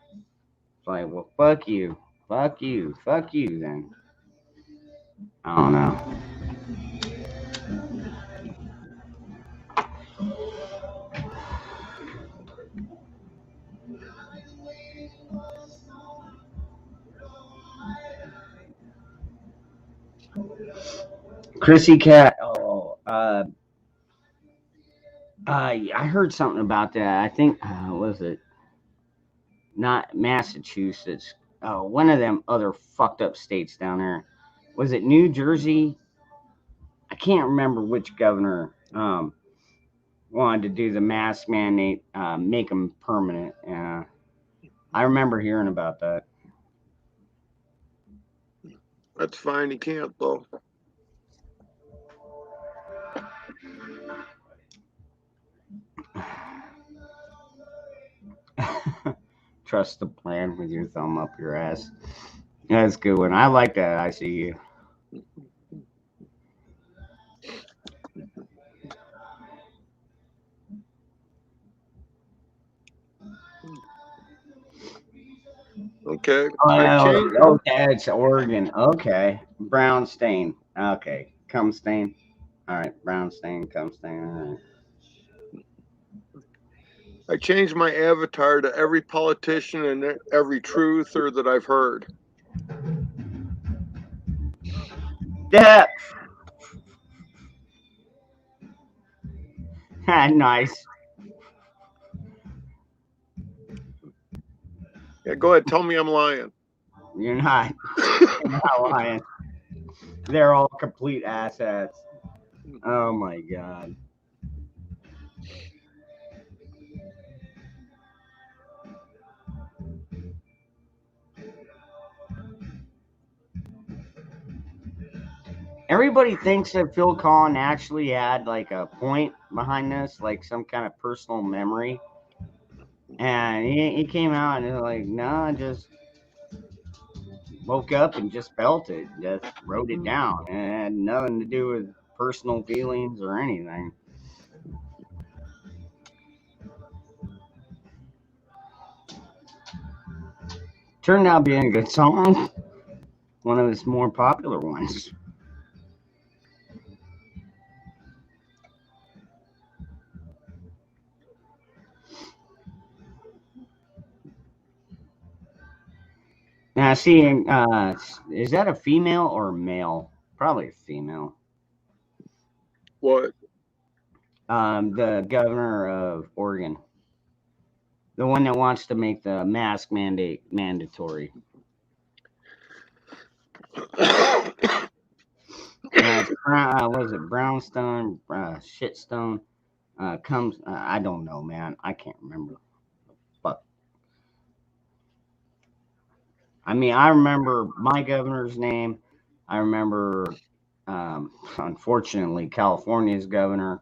It's like, well, fuck you, then. I don't know. Chrissy Cat. Oh, I heard something about that. I think was it not Massachusetts? Oh, one of them other fucked up states down there. Was it New Jersey? I can't remember which governor wanted to do the mask mandate, make them permanent. I remember hearing about that. That's fine. He can't though. Trust the plan with your thumb up your ass. That's a good one. I like that. I see you. Okay. Oh, okay, it's Oregon. Okay, brown stain. Okay, cum stain. All right, brown stain, cum stain. All right. I changed my avatar to every politician and every truther that I've heard. Yeah. Nice. Yeah, go ahead. Tell me I'm lying. You're not. You're not lying. They're all complete assets. Oh my god. Everybody thinks that Phil Collin actually had like a point behind this, like some kind of personal memory. And he came out and he was like, no, I just woke up and just felt it, just wrote it down. And it had nothing to do with personal feelings or anything. Turned out being a good song, one of his more popular ones. Now, seeing, is that a female or a male? Probably a female. What? The governor of Oregon, the one that wants to make the mask mandate mandatory. Was it Brownstone, Shitstone? Comes, I don't know, man. I can't remember. But I mean, I remember my governor's name. I remember, unfortunately, California's governor,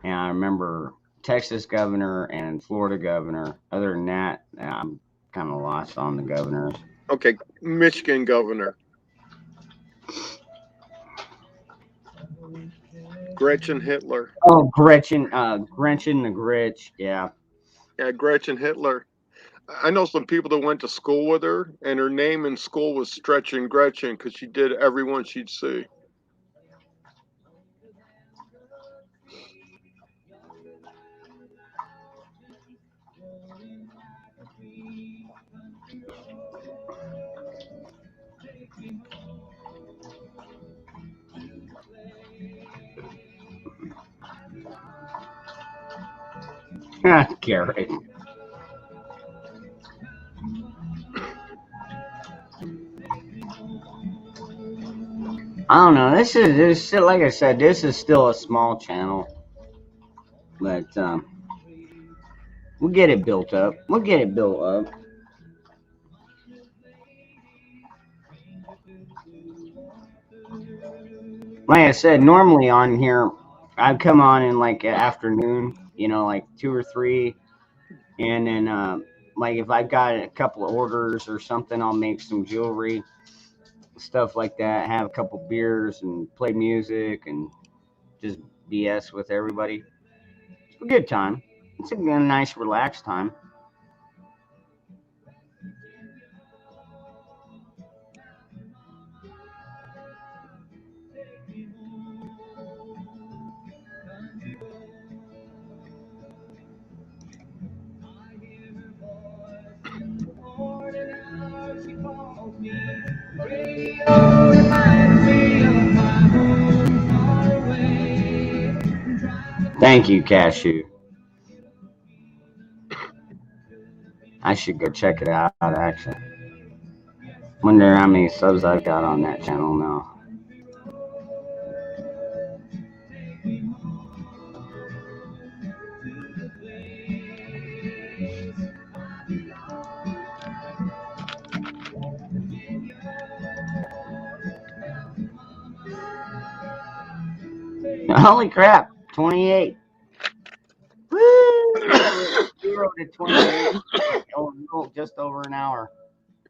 and I remember Texas governor and Florida governor. Other than that, I'm kind of lost on the governors. Okay, Michigan governor. Gretchen Hitler. Oh, Gretchen the Gritch, yeah. Yeah, Gretchen Hitler. I know some people that went to school with her, and her name in school was Stretching Gretchen because she did everyone she'd see. Garrett. I don't know. This like I said, this is still a small channel, but we'll get it built up. We'll get it built up. Like I said, normally on here, I'd come on in like afternoon, like 2 or 3, and then like if I've got a couple of orders or something, I'll make some jewelry, stuff like that. Have a couple beers and play music and just BS with everybody. It's a good time. It's a nice, relaxed time. Thank you, Cashew. I should go check it out, actually. Wonder how many subs I've got on that channel now. Holy crap, 28. Woo! 0 to 28. Oh, just over an hour.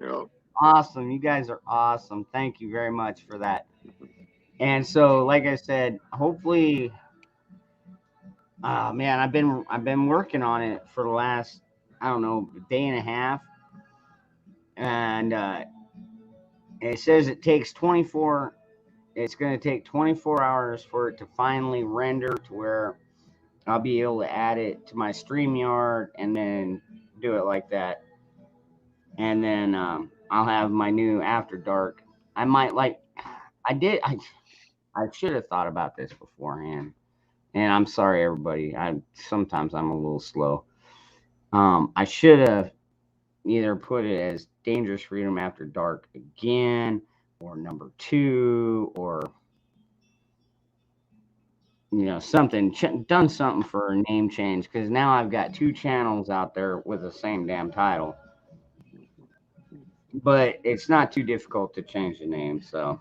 Yeah. Awesome. You guys are awesome. Thank you very much for that. And so, like I said, hopefully, man, I've been working on it for the last, I don't know, day and a half, and it says it takes 24. It's going to take 24 hours for it to finally render to where I'll be able to add it to my StreamYard and then do it like that. And then I'll have my new After Dark. I might I should have thought about this beforehand. And I'm sorry, everybody. Sometimes I'm a little slow. I should have either put it as Dangerous Freedom After Dark again, or number 2, or something, done something for a name change, because now I've got 2 channels out there with the same damn title. But it's not too difficult to change the name, so.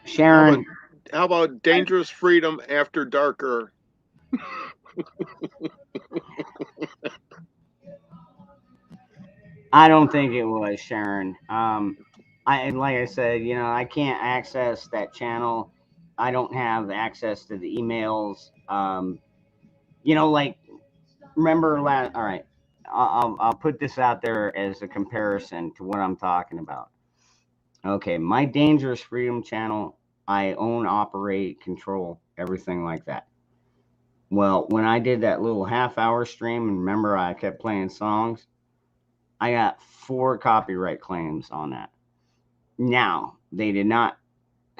Sharon. How about Dangerous Freedom After Darker? I don't think it was, Sharon. Like I said, I can't access that channel. I don't have access to the emails. Like, remember last. All right, I'll put this out there as a comparison to what I'm talking about. Okay, my Dangerous Freedom channel, I own, operate, control, everything like that. Well, when I did that little half-hour stream, and remember I kept playing songs, I got 4 copyright claims on that. Now, they did not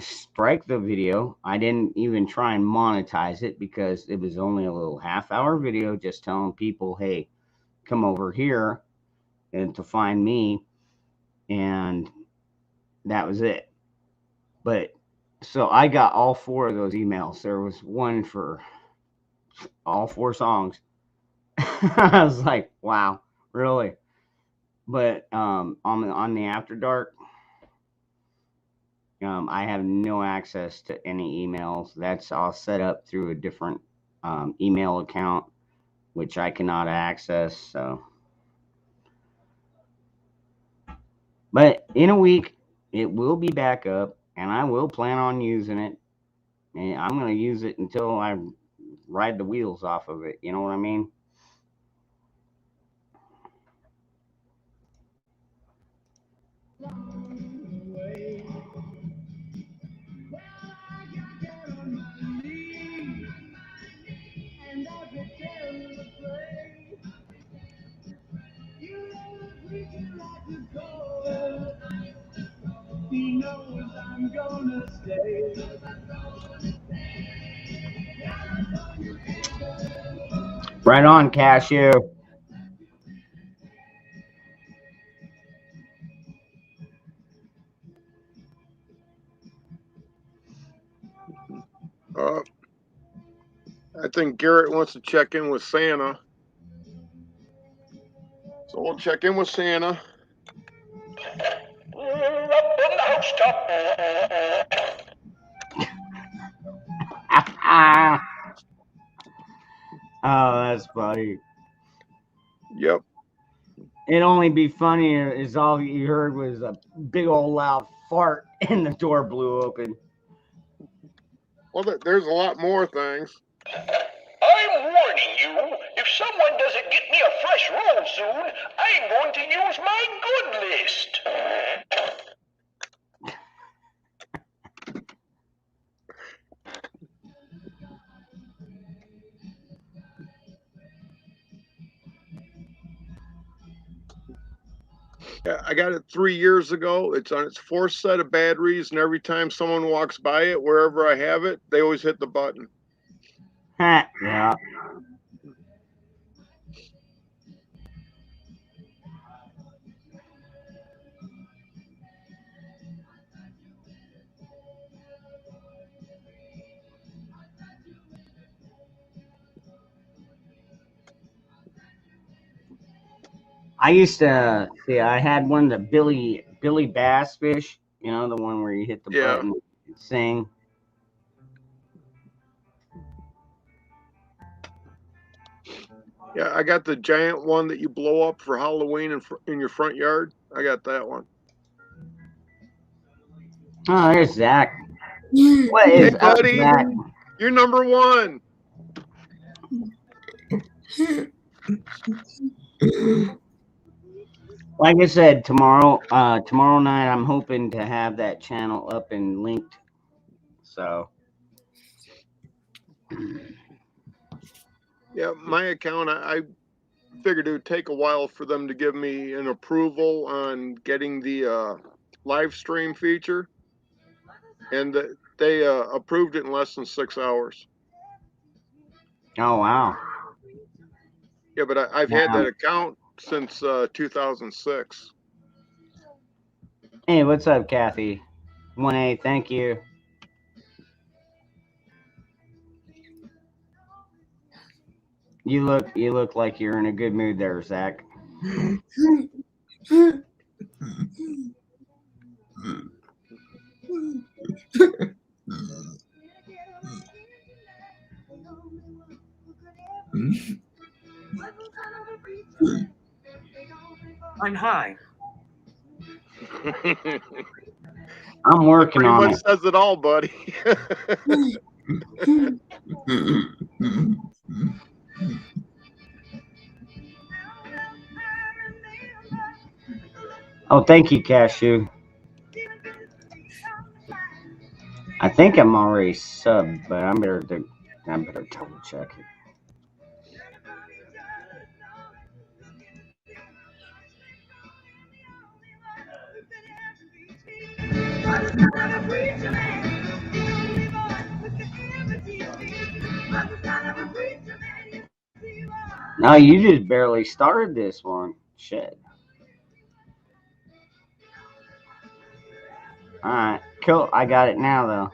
strike the video. I didn't even try and monetize it because it was only a little half-hour video just telling people, hey, come over here and to find me, and that was it. But so I got all 4 of those emails. There was one for all 4 songs. I was like, wow, really? But on the After Dark, I have no access to any emails. That's all set up through a different email account, which I cannot access. So, but in a week, it will be back up, and I will plan on using it. And I'm going to use it until I ride the wheels off of it. You know what I mean? He knows I'm gonna stay. Right on, Cashew. I think Garrett wants to check in with Santa. So we'll check in with Santa. Up on the housetop. Oh, that's funny. Yep. It'd only be funny as all you heard was a big old loud fart and the door blew open. Well, there's a lot more things. I'm warning you, if someone doesn't get me a fresh roll soon, I'm going to use my good list. Yeah, I got it 3 years ago. It's on its 4th set of batteries, and every time someone walks by it, wherever I have it, they always hit the button. Yeah. I used to see. I had one of the Billy Bass fish. You know, the one where you hit the Yeah. button and sing. Yeah, I got the giant one that you blow up for Halloween in your front yard. I got that one. Oh, there's Zach. What is Hey, up, buddy. Zach? You're number 1. Like I said, tomorrow night, I'm hoping to have that channel up and linked. So. Yeah, my account, I figured it would take a while for them to give me an approval on getting the live stream feature, and they approved it in less than 6 hours. Oh wow. Yeah, but I've had that account since 2006. Hey, what's up, Kathy? 1A, thank you. You look like you're in a good mood there, Zach. I'm high. I'm working Pretty on much it. says it all, buddy. Oh, thank you, Cashew. I think I'm already subbed, but I better double check it. No, you just barely started this one. Shit. Alright, cool. I got it now, though.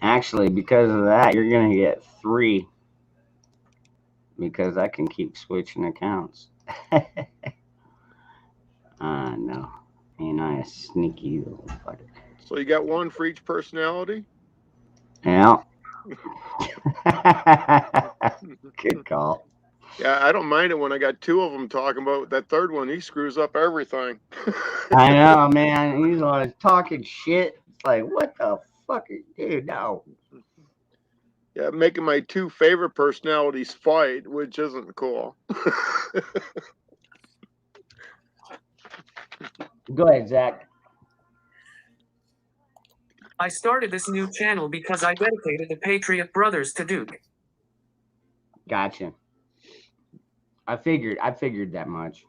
Actually, because of that, you're going to get 3. Because I can keep switching accounts. No. Ain't I a sneaky little fucker? So you got 1 for each personality? Yeah. Good call. Yeah, I don't mind it when I got 2 of them talking about that third one. He screws up everything. I know, man. He's always talking shit. It's like, what the fuck, dude? No. Yeah, making my 2 favorite personalities fight, which isn't cool. Go ahead, Zach. I started this new channel because I dedicated the Patriot Brothers to Duke. Gotcha. I figured that much.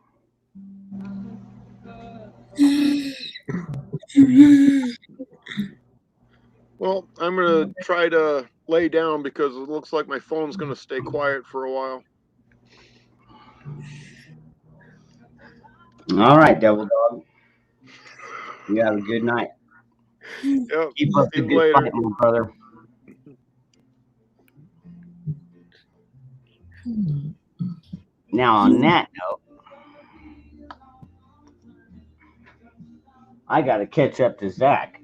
Well, I'm going to try to lay down because it looks like my phone's going to stay quiet for a while. All right, Devil Dog. You have a good night. Yep. Keep up the good fight, my brother. Now, on that note, I got to catch up to Zach.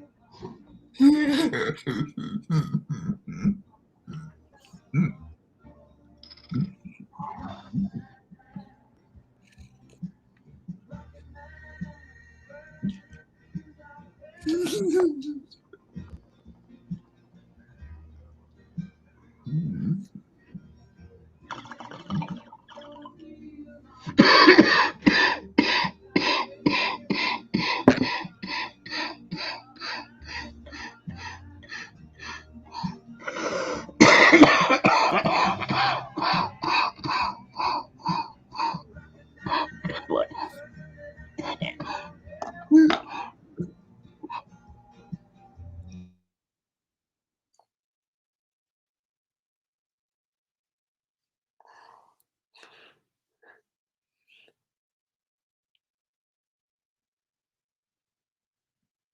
What?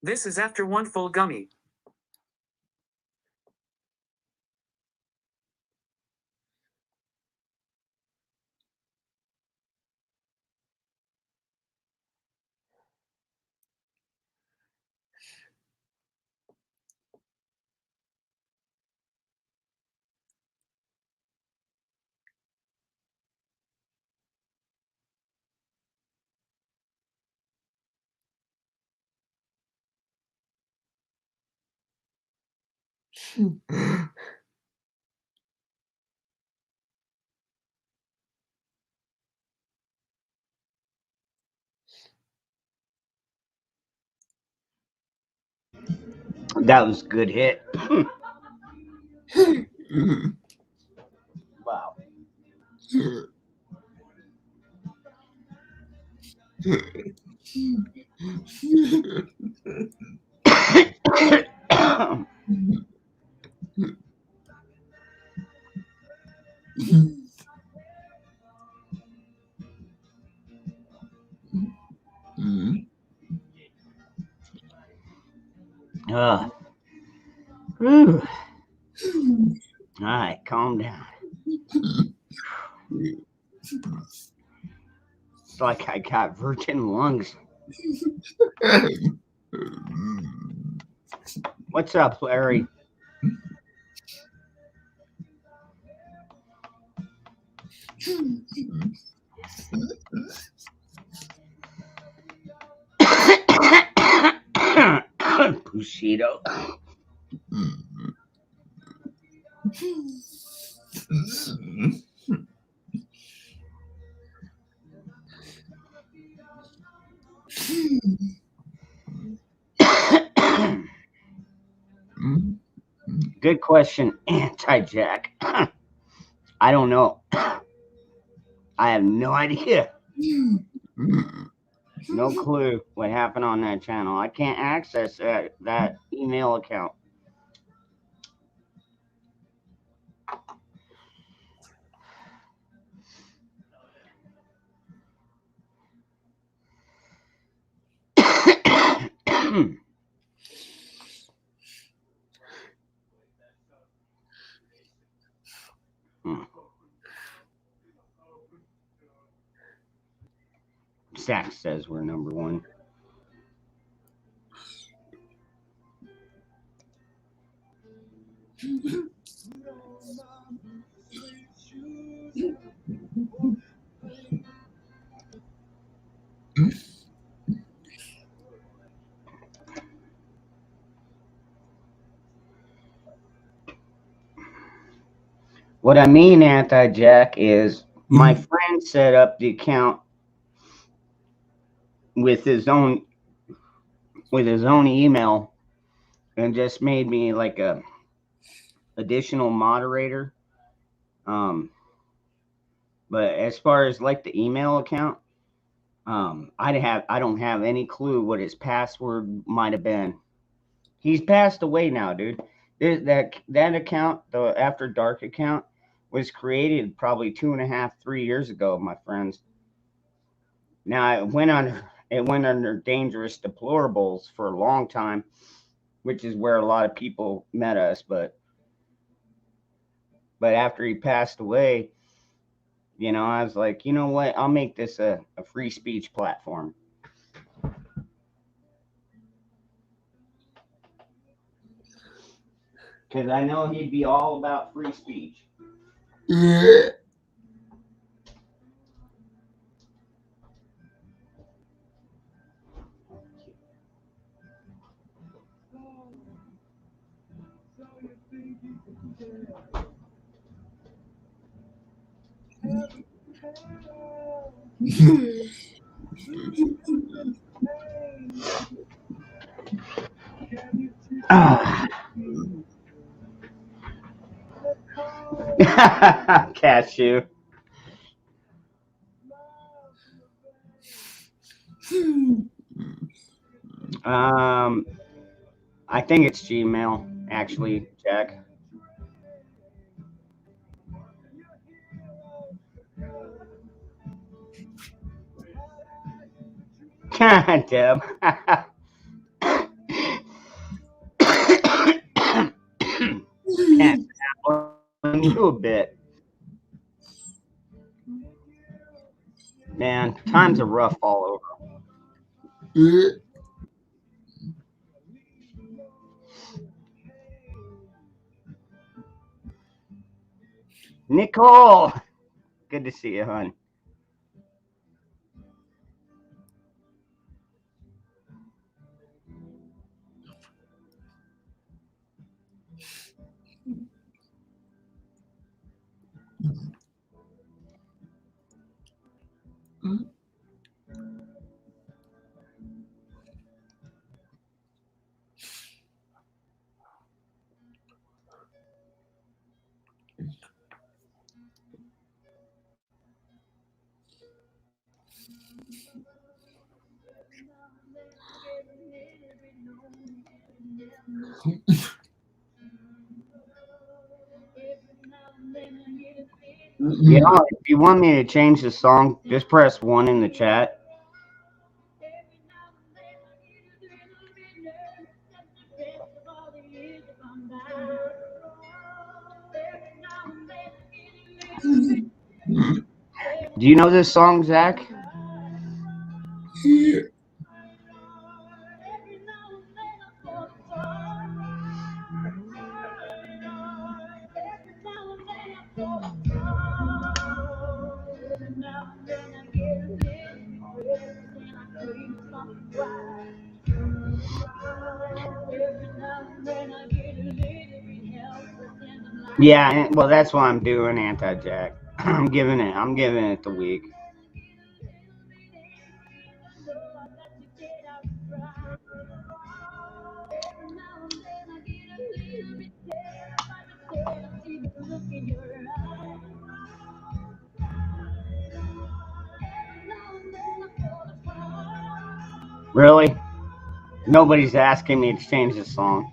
This is after 1 full gummy. That was a good hit. Wow. Whew. All right, calm down. It's like I got virgin lungs. What's up, Larry? Bushido. Good question, Anti-Jack. I don't know. I have no idea. No clue what happened on that channel. I can't access that email account. Zach says we're number one. What I mean, Anti-Jack, is my friend set up the account with his own email and just made me like a additional moderator. But as far as like the email account, I don't have any clue what his password might have been. He's passed away now, dude. That account, the After Dark account, was created probably 2.5, 3 years ago, my friends. Now it went under Dangerous Deplorables for a long time, which is where a lot of people met us. But after he passed away, I was like, you know what? I'll make this a free speech platform. Because I know he'd be all about free speech. Cashew. I think it's Gmail, actually, Jack. Deb. Can't on you a bit. Man, times are rough all over. Nicole, good to see you, hon. If you want me to change the song, just press 1 in the chat. Do you know this song, Zach? Yeah, well, that's what I'm doing, Anti-Jack. I'm giving it the week. Really? Nobody's asking me to change the song.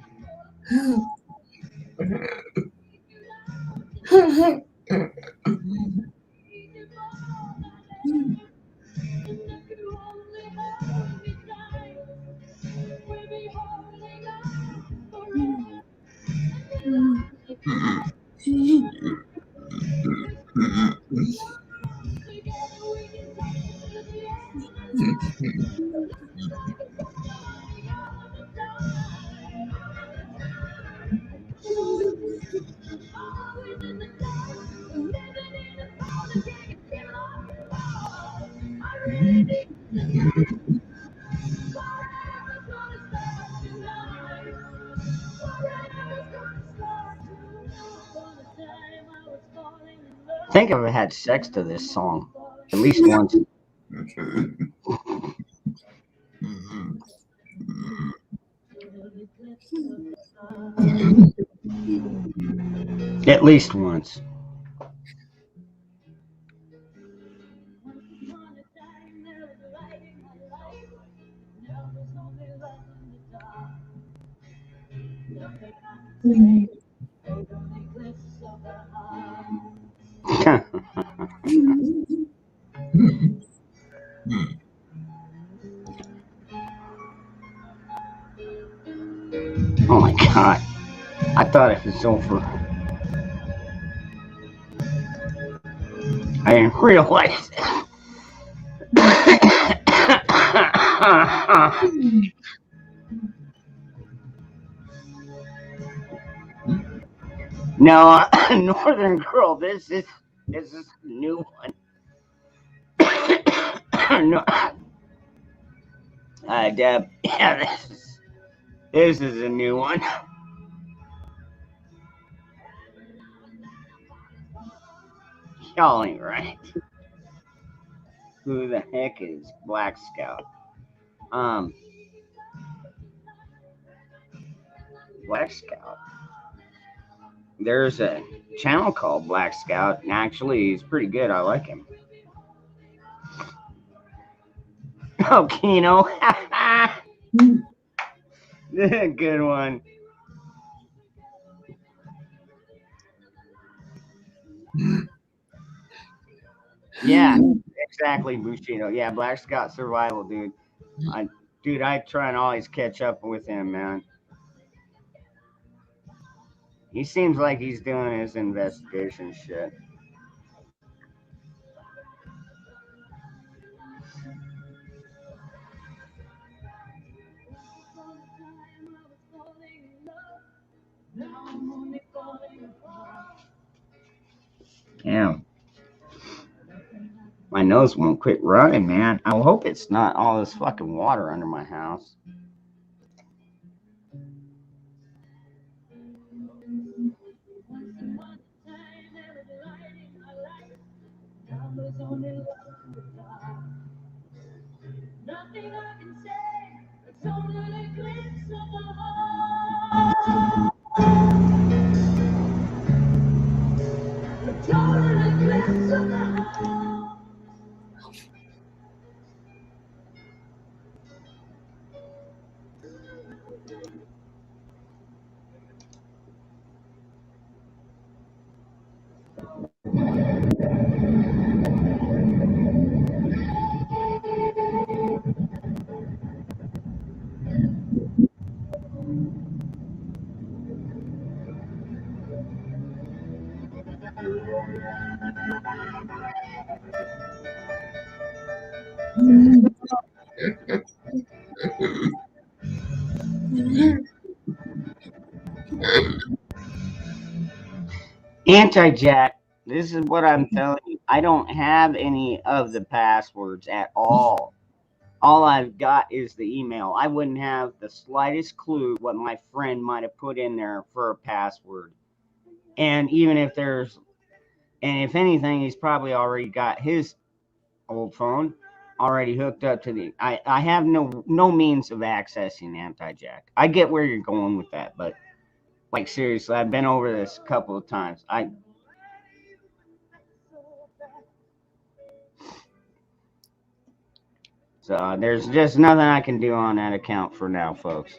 I think I've had sex to this song at least once. At least once. Oh my god. I thought it was over. I didn't realize it. No, Northern Girl, this is a new one. No, Deb, yeah, this is a new one. Y'all ain't right. Who the heck is Black Scout? Black Scout. There's a channel called Black Scout, and actually, he's pretty good. I like him. Oh, Kino. Good one. Yeah, exactly, Bushido. Yeah, Black Scout Survival, dude. I try and always catch up with him, man. He seems like he's doing his investigation shit. Damn. My nose won't quit running, man. I hope it's not all this fucking water under my house. Anti-Jack, this is what I'm telling you. I don't have any of the passwords at all. All I've got is the email. I wouldn't have the slightest clue what my friend might have put in there for a password. And even if if anything, he's probably already got his old phone already hooked up to the. I have no means of accessing Anti-Jack. I get where you're going with that, but like seriously, I've been over this a couple of times. So there's just nothing I can do on that account for now, folks.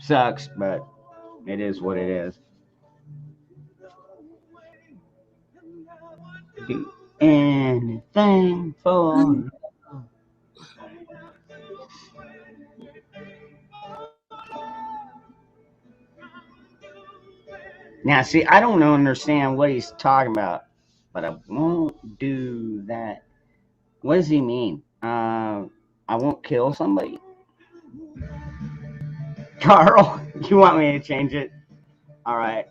Sucks, but it is what it is. Do anything for. Now, see, I don't understand what he's talking about, but I won't do that. What does he mean? I won't kill somebody. Carl, you want me to change it? All right.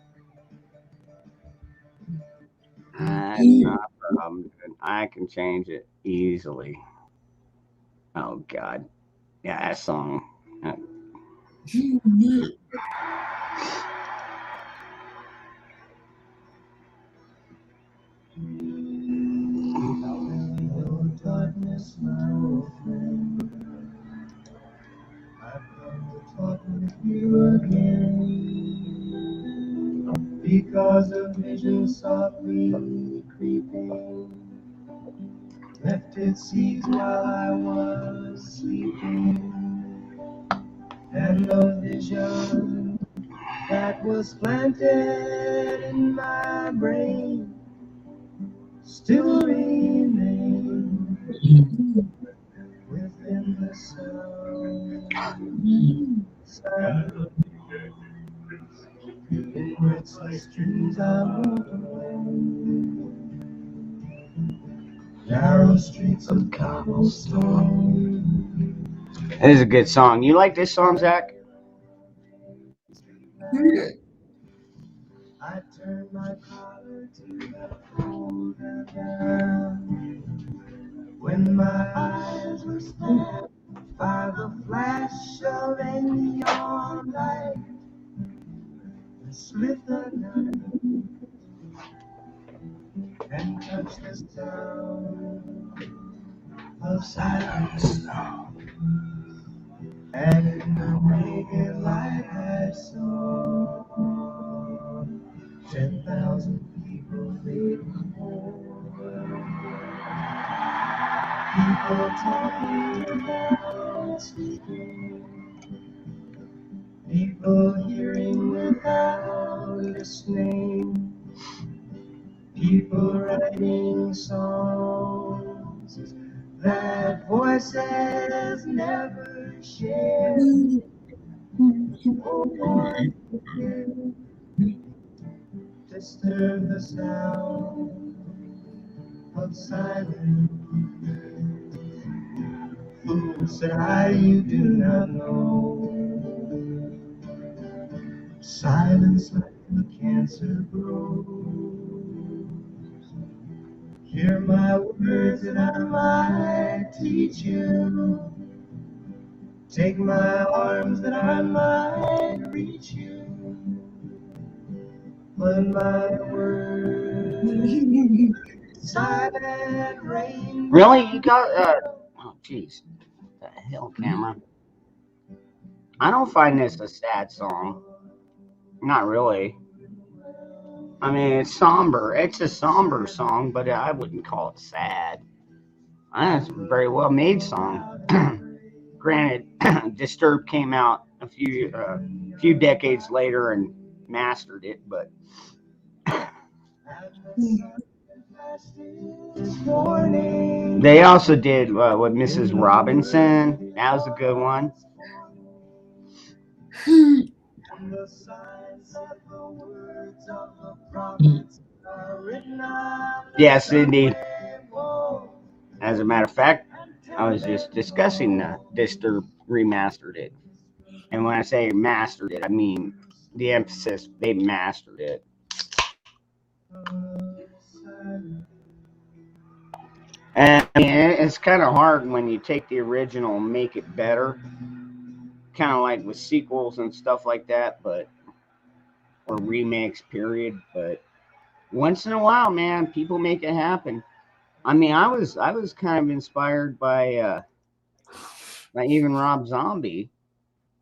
That's not a problem. I can change it easily. Oh, God. Yeah, that song. Darkness, my old friend. I've come to talk with you again, because a vision softly creeping left its seeds while I was sleeping, and the vision that was planted in my brain still remains within the sound. In restless dreams I walk alone, narrow streets of cobblestone. It is a good song. You like this song, Zach? I turn my collar to the cold and down. When my eyes were stabbed by the flash of a neon light, I slit the night and touched the sound of silence. And in the naked light I saw 10,000 people waiting for people talking without speaking, people hearing without listening, people writing songs that voices never shared. Oh, one disturb the sound of silence. Fool said you do not know. Silence like the cancer grows. Hear my words that I might teach you. Take my arms that I might reach you. But my words, silent rain. Really? You got. Oh, jeez. What the hell, camera? I don't find this a sad song. Not really. I mean, it's somber. It's a somber song, but I wouldn't call it sad. It's a very well made song. Granted, Disturbed came out a few decades later and mastered it, but they also did with Mrs. Robinson. That was a good one. Yes, Cindy. As a matter of fact, I was just discussing Disturbed remastered it. And when I say mastered it, I mean the emphasis, they mastered it. And I mean, it's kind of hard when you take the original and make it better. Kind of like with sequels and stuff like that, or remakes, period. But once in a while, man, people make it happen. I mean, I was kind of inspired by even Rob Zombie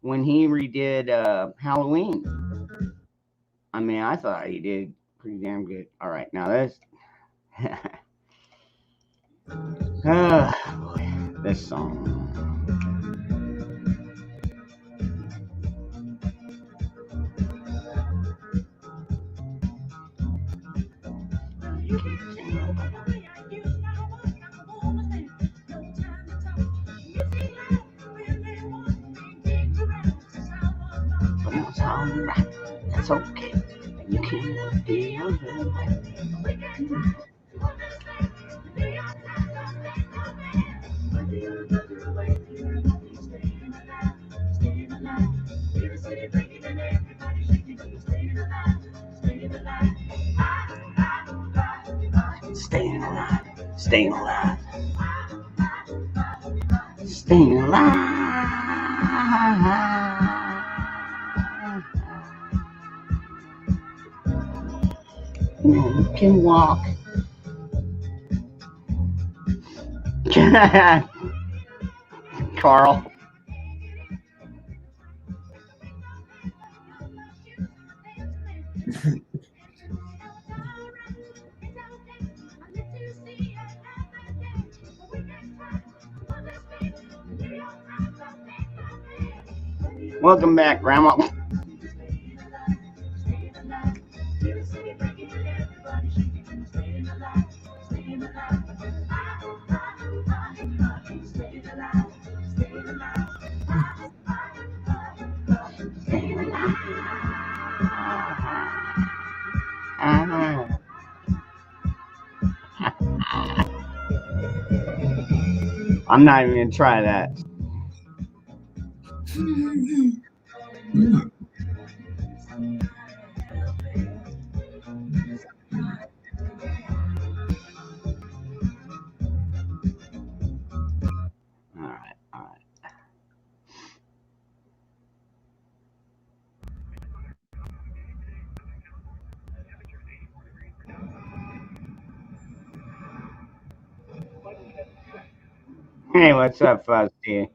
when he redid Halloween. I mean, I thought he did pretty damn good. All right, now that's. this song. But it's alright. That's okay. You can't be alright. Staying alive. Staying alive. Staying alive. You can walk. Carl. Welcome back, Grandma. I'm not even gonna try that. All right. Hey, what's up, Fuzzy?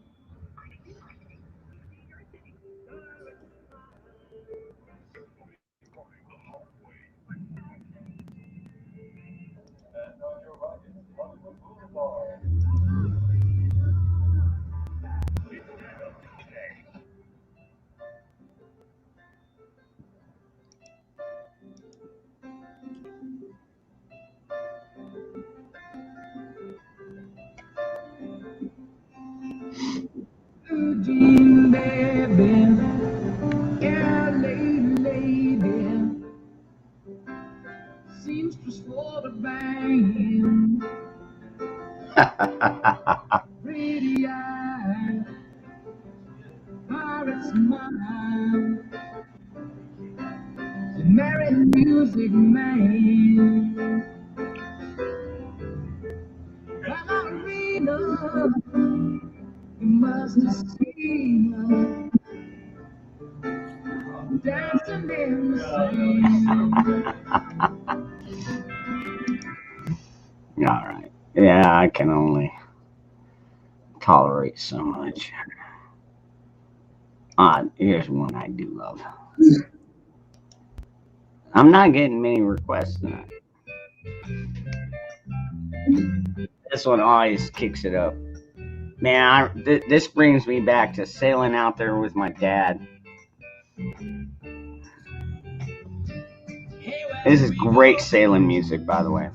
Seamstress for the band, pretty eyes, pirate smile, married music man, ballerina, you must have seen her dancing in the sand. All right. Yeah, I can only tolerate so much. Here's one I do love. I'm not getting many requests tonight. This one always kicks it up. Man, this brings me back to sailing out there with my dad. This is great sailing music, by the way.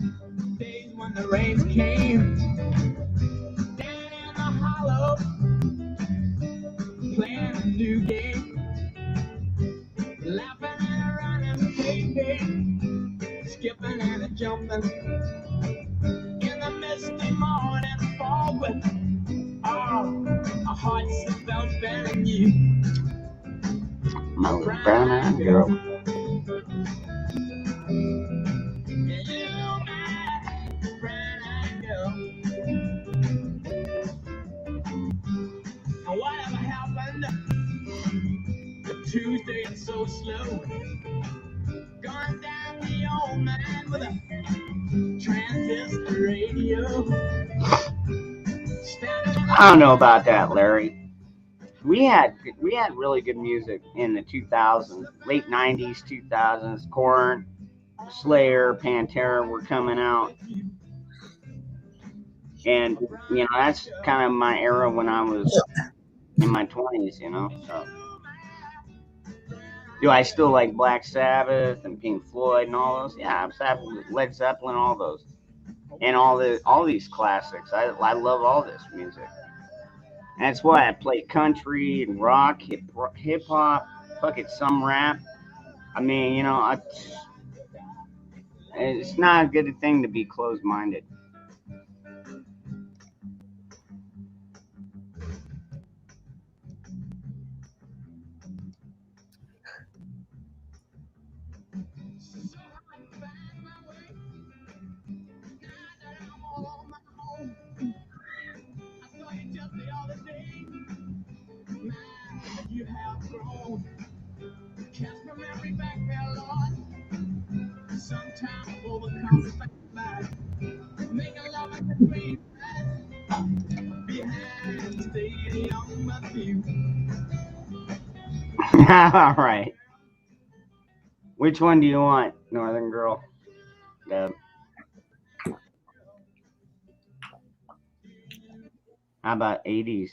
Days when the rains came down in the hollow, playing a new game, laughing and running, baby, skipping and jumping in the misty morning fog with our hearts that felt better than you. My little brown-eyed girl. Whatever happened to Tuesday and so slow? Going down the old man with a transistor radio. I don't know about that, Larry. We had really good music in the 2000s, late 90s, 2000s. Korn, Slayer, Pantera were coming out. And that's kind of my era when I was in my 20s. So do I still like Black Sabbath and Pink Floyd and all those? Yeah, Led Zeppelin, all those, and all these classics. I love all this music. And that's why I play country and rock, hip hop, fuck it, some rap. I mean, it's not a good thing to be closed minded. All right. Which one do you want, Northern Girl? Deb? How about 80s?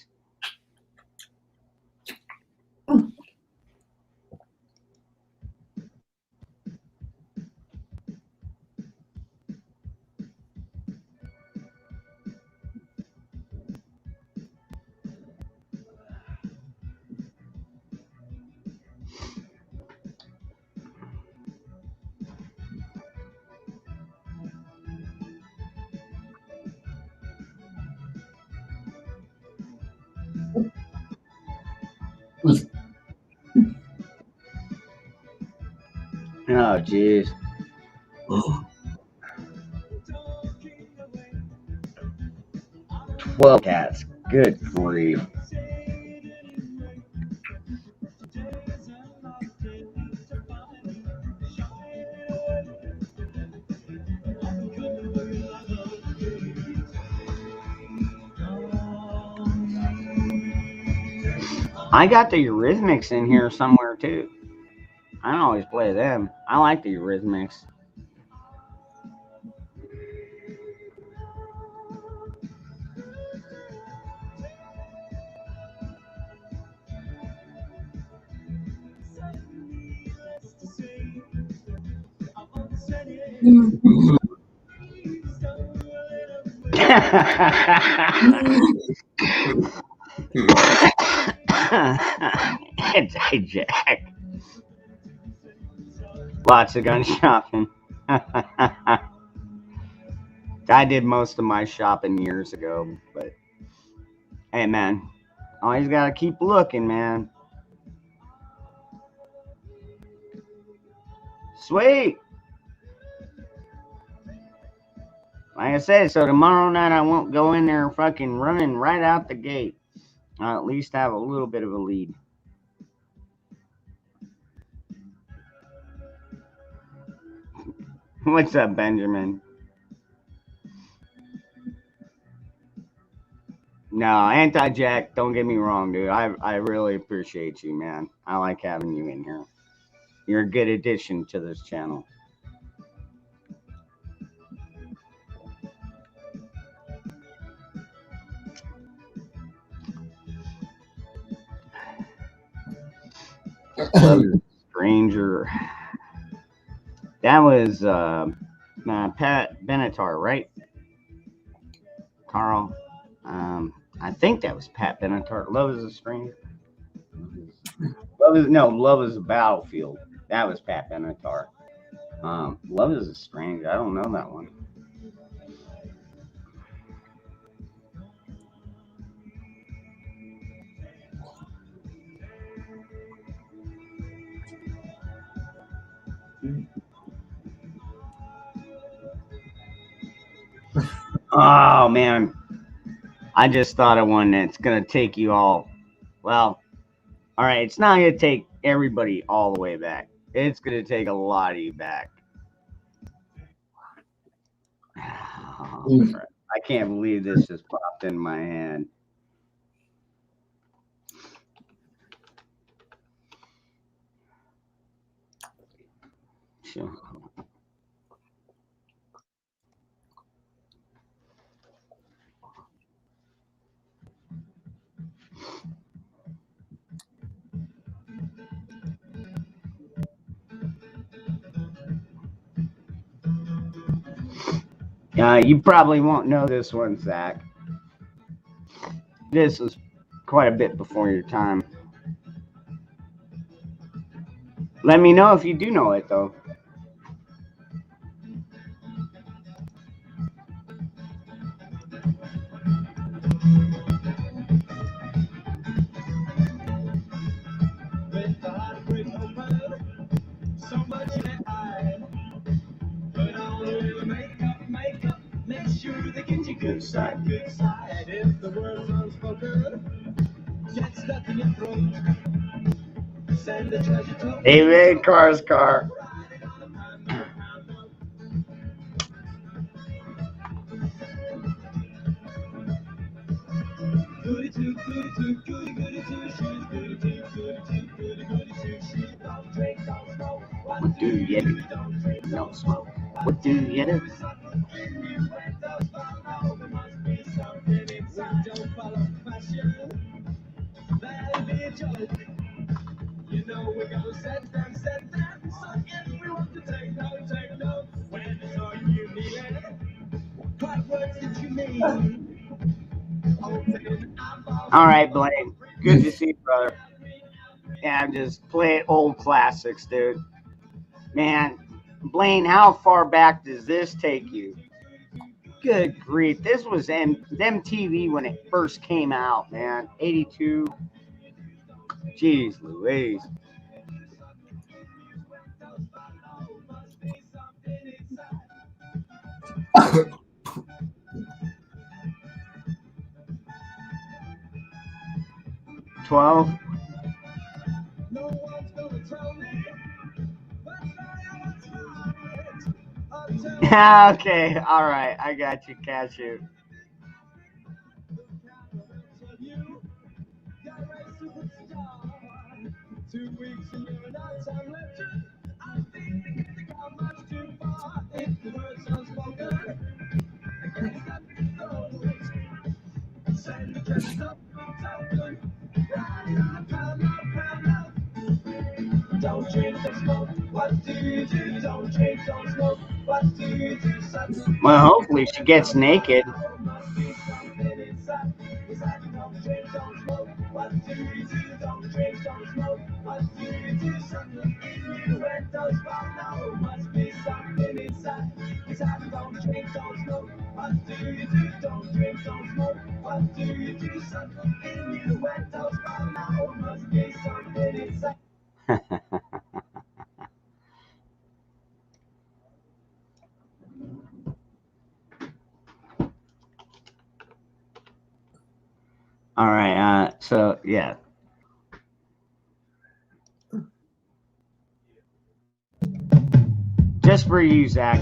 Oh, jeez. 12 cats. Good grief. I got the Eurythmics in here somewhere too. I don't always play them. I like the Eurythmics. It's hijack. Lots of gun shopping. I did most of my shopping years ago, but hey, man, always gotta keep looking, man. Sweet. Like I said, so tomorrow night I won't go in there fucking running right out the gate. I'll at least have a little bit of a lead. What's up, Benjamin? No, Anti-Jack, don't get me wrong, dude. I really appreciate you, man. I like having you in here. You're a good addition to this channel. Love is Stranger. That was Pat Benatar, right? Carl. I think that was Pat Benatar. Love is a Stranger. Love is a Battlefield. That was Pat Benatar. Love is a Stranger. I don't know that one. Oh man, I just thought of one that's gonna take you all. Well, all right, it's not gonna take everybody all the way back. It's gonna take a lot of you back. Oh, I can't believe this just popped in my hand. Sure. You probably won't know this one, Zach. This is quite a bit before your time. Let me know if you do know it, though. Good side. If the words unspoken, get stuck in your throat. Send the treasure to David Carr's car. goody two, goody two, goody goody two shoes, goody two, goody two, goody goody two shoes. Don't drink, don't smoke. What do you do? Don't drink, Don't smoke. What do you do? there must be something inside. Don't follow fashion. That'll be a joke. You know we're gonna set them. So everyone to take note. When it's on you need it. What words did you mean? All right, Blaine. Good to see you, brother. Yeah, I'm just playing old classics, dude. Man, Blaine, how far back does this take you? Good grief. This was MTV when it first came out, man. 82. Jeez Louise. $12. Okay, all right. I got you, Cashew. Don't drink, don't smoke. What do you do? Don't drink, don't smoke. What do you do? Well, hopefully she gets naked. Must be something inside. Don't drink, don't smoke. What do you do? Don't drink, don't smoke. What do you do? Something in you went those no. Must be something inside. Don't drink, don't smoke. What do you do? Don't drink, don't smoke. What do you do? Something in you went those no. Must be something inside. All right. So yeah. Just for you, Zach.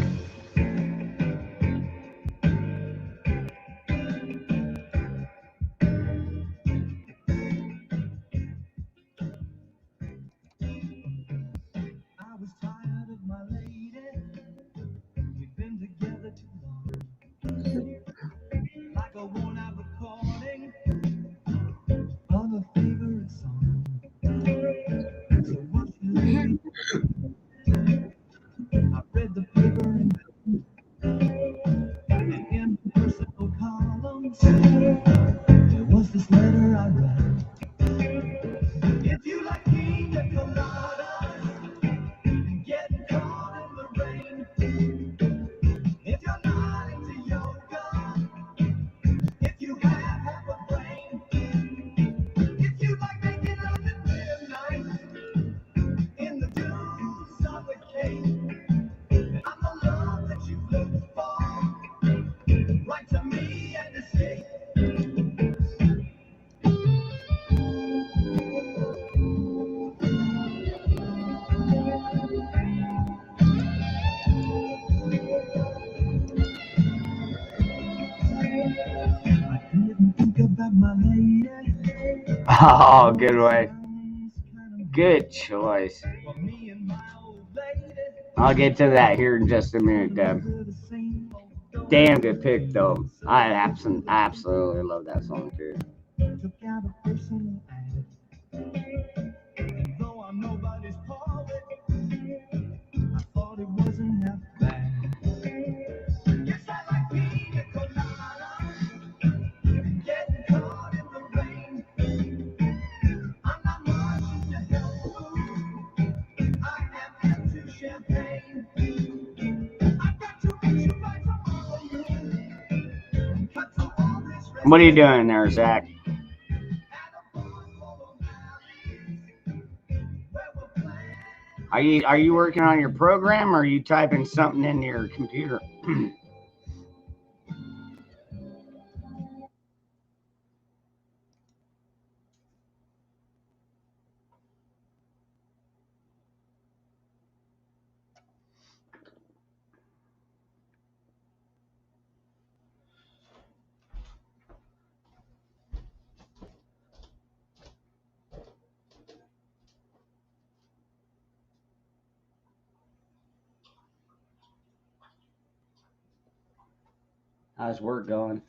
I was tired of my lady. We've been together too long. Like a worn out recording of a favorite song. So what you read? I read the paper and in the personal columns there was this letter I read. If you like pina coladas and getting caught in the rain, if you're not into yoga, if you have half a brain, if you like making love at midnight in the dunes of the cave, I'm the love that you look for. Write to me and escape. I didn't think about my lady. Oh, good way. Good choice. Me and my old lady. I'll get to that here in just a minute, Deb. Damn good pick, though. I absolutely love that song, too. Took out a personal addict. And though I'm nobody's poet, I thought it wasn't half bad. Yes, I like champagne. I've got to meet you by tomorrow noon. Cut to all this What are you doing there, Zach? Are you working on your program, or are you typing something into your computer? How's work going?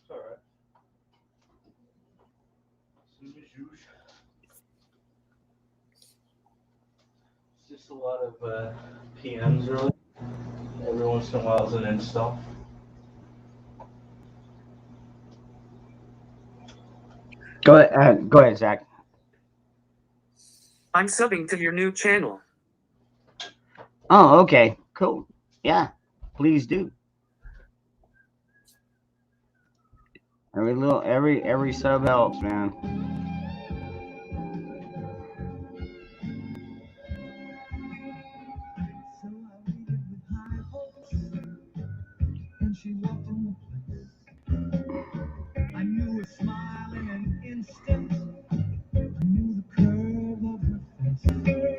It's all right. Same as usual. It's just a lot of PMs really. Every once in a while is an install. Go ahead, Zach. I'm subbing to your new channel. Oh, okay, cool. Yeah, please do. Every sub helps, man. So I waited with high hopes, and she walked in the place. I knew her smile in an instant. I knew the curve of her face.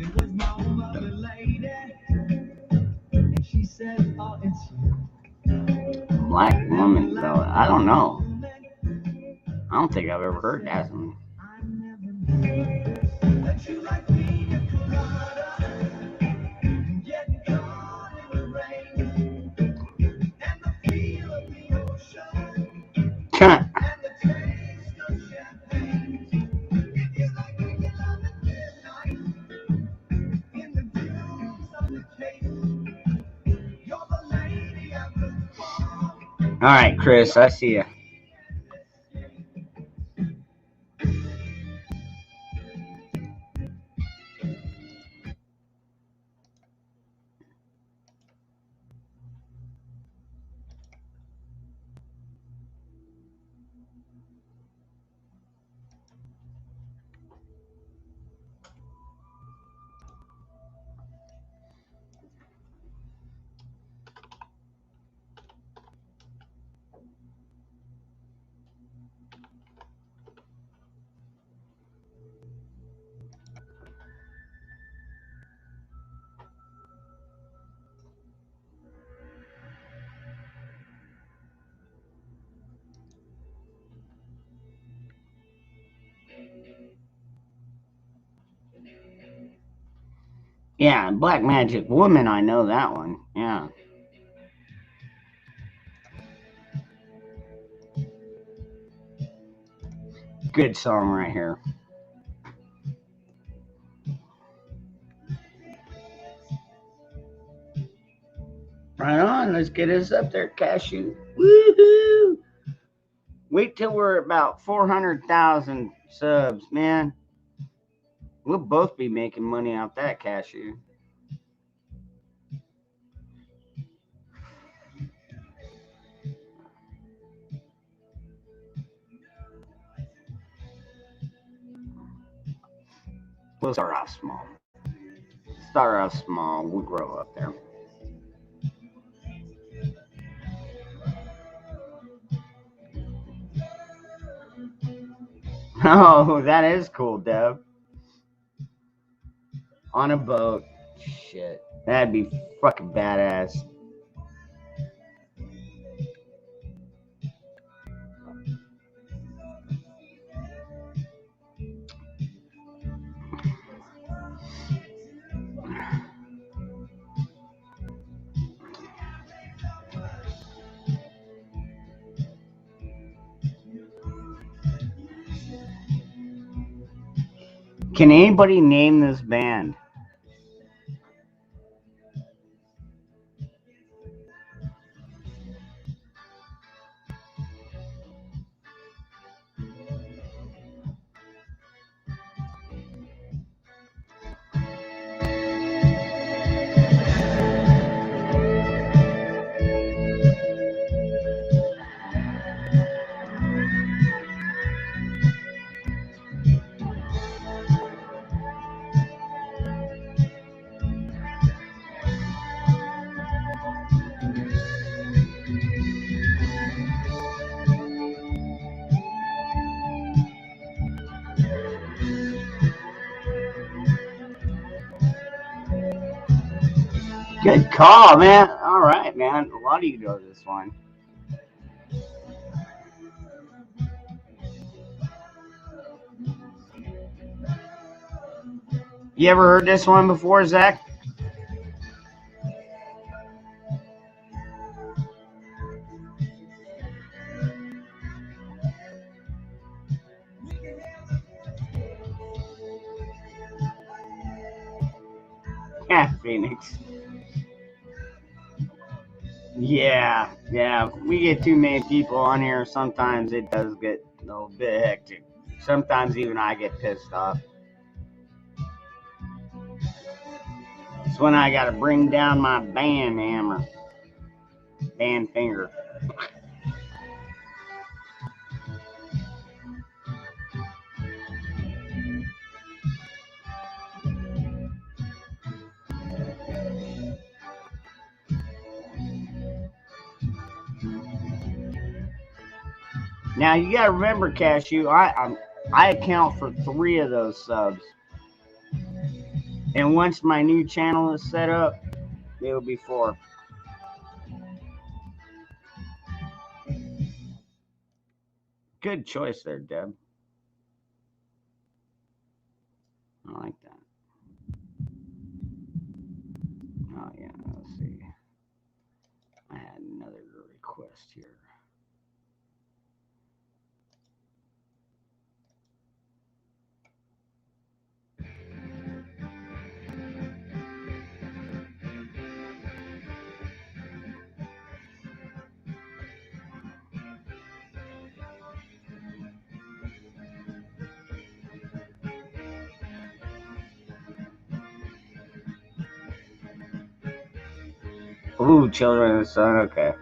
It was my own lovely lady, and she said, "Oh, it's you." Black woman, though. I don't know. I don't think I've ever heard that one. I never knew that you like pina colada and getting caught in the rain and the feel of the ocean and the taste of champagne. If you like making love at midnight in the dunes of the Cape, you're the lady I've looked for. All right, Chris, I see you. Yeah, Black Magic Woman, I know that one. Yeah. Good song right here. Right on, let's get us up there, Cashew. Woohoo! Wait till we're about 400,000 subs, man. We'll both be making money off that, Cashew. We'll start off small. We'll grow up there. Oh, that is cool, Deb. On a boat. Shit. That'd be fucking badass. Can anybody name this band? Good call, man. All right, man. A lot of you know this one. You ever heard this one before, Zach? Yeah, Phoenix. Yeah. We get too many people on here. Sometimes it does get a little bit hectic. Sometimes even I get pissed off. It's when I gotta bring down my band hammer. Band finger. Now you gotta remember, Cashew, I account for 3 of those subs. And once my new channel is set up, it'll be 4. Good choice there, Deb. I like that. Oh yeah, let's see. I had another request here. Ooh, Children of the Sun, okay.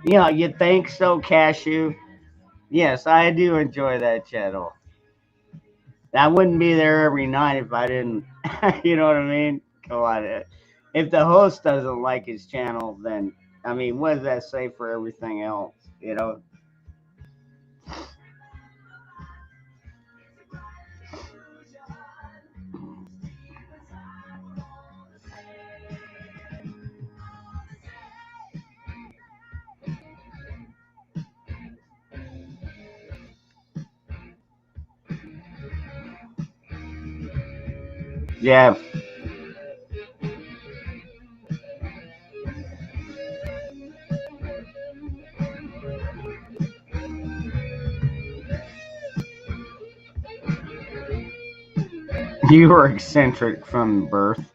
Yeah, you think so, Cashew? Yes, I do enjoy that channel. I wouldn't be there every night if I didn't. You know what I mean? Come on. If the host doesn't like his channel, then, I mean, what does that say for everything else? You know? Yeah. You were eccentric from birth.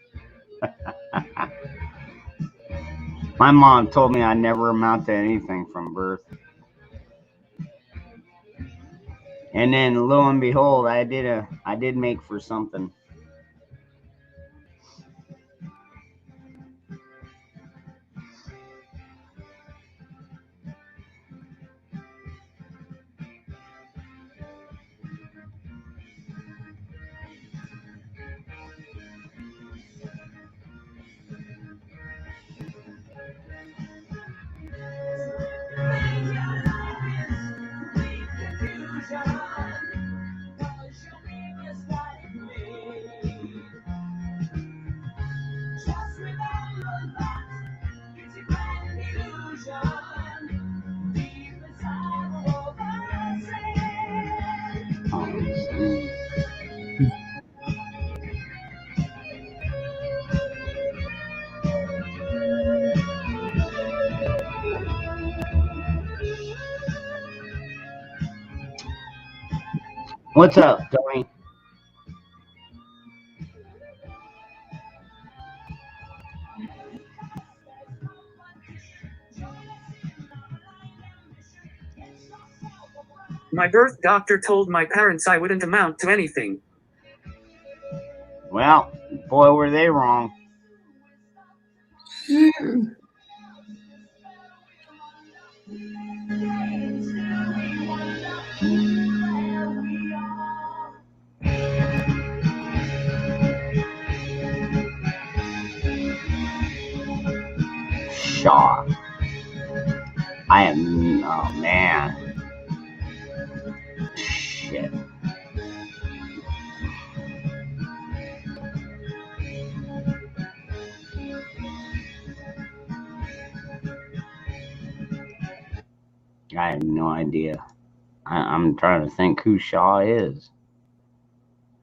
My mom told me I never amount to anything from birth. And then lo and behold, I did make for something. What's up, Tony? My birth doctor told my parents I wouldn't amount to anything. Well, boy, were they wrong. Shaw. I am, oh man. Shit. I have no idea. I'm trying to think who Shaw is.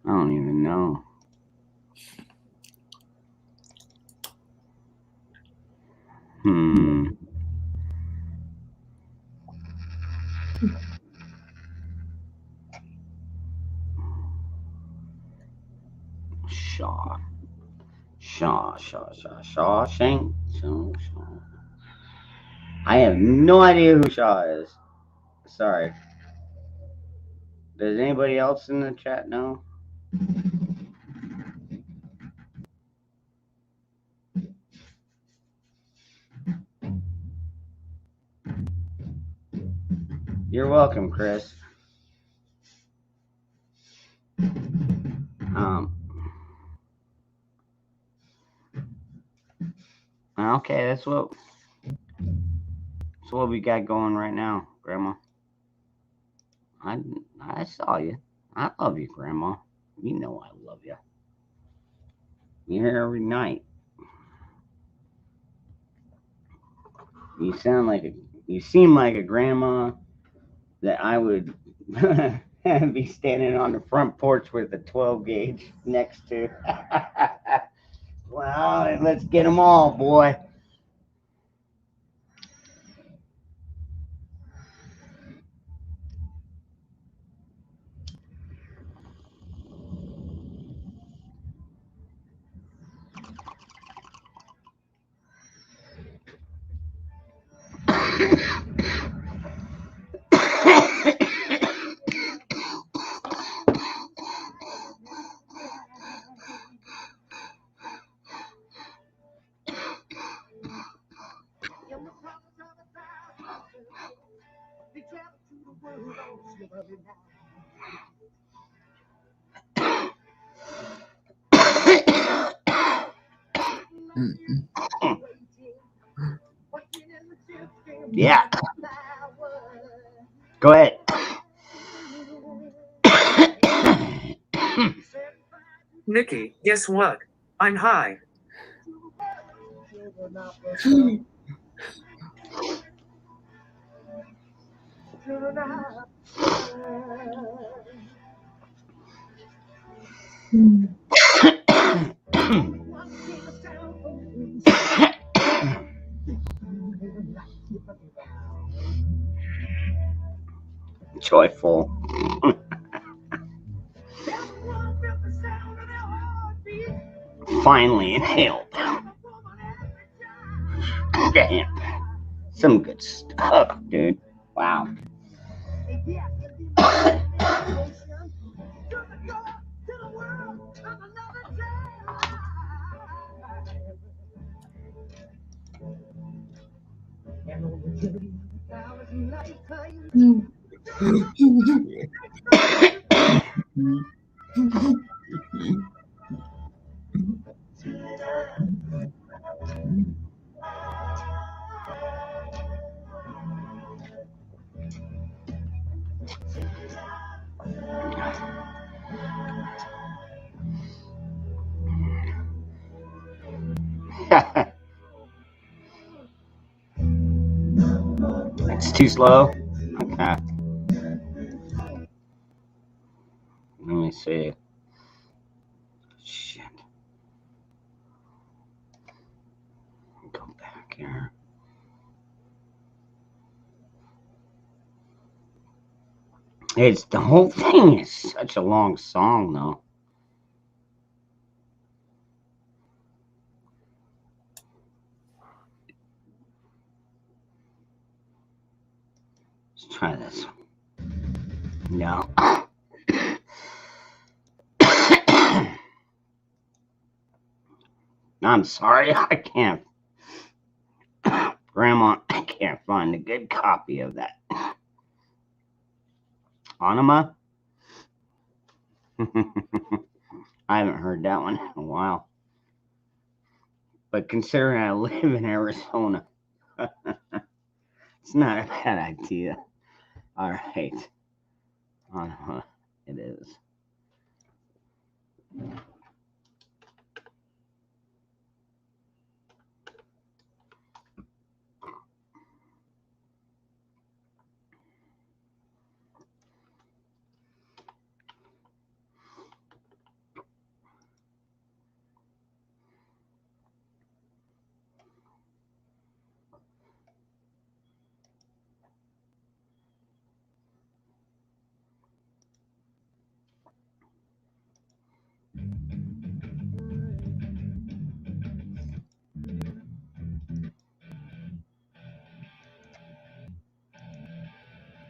I don't even know. Shawshank. Shaw. I have no idea who Shaw is. Sorry. Does anybody else in the chat know? You're welcome, Chris. Okay, that's what we got going right now, Grandma. I saw you. I love you, Grandma. You know I love you. You're here every night. You seem like a grandma that I would be standing on the front porch with a 12 gauge next to. Well, let's get them all, boy. Yeah. Go ahead. Nikki, guess what? I'm high. Joyful. Finally inhaled. Damn. Some good stuff, dude. Wow. It's too slow. Okay. Let me see. Shit. Go back here. It's the whole thing is such a long song, though. Let's try this one. No. I'm sorry, I can't. Grandma, I can't find a good copy of that. Anima? I haven't heard that one in a while. But considering I live in Arizona, it's not a bad idea. All right. It is.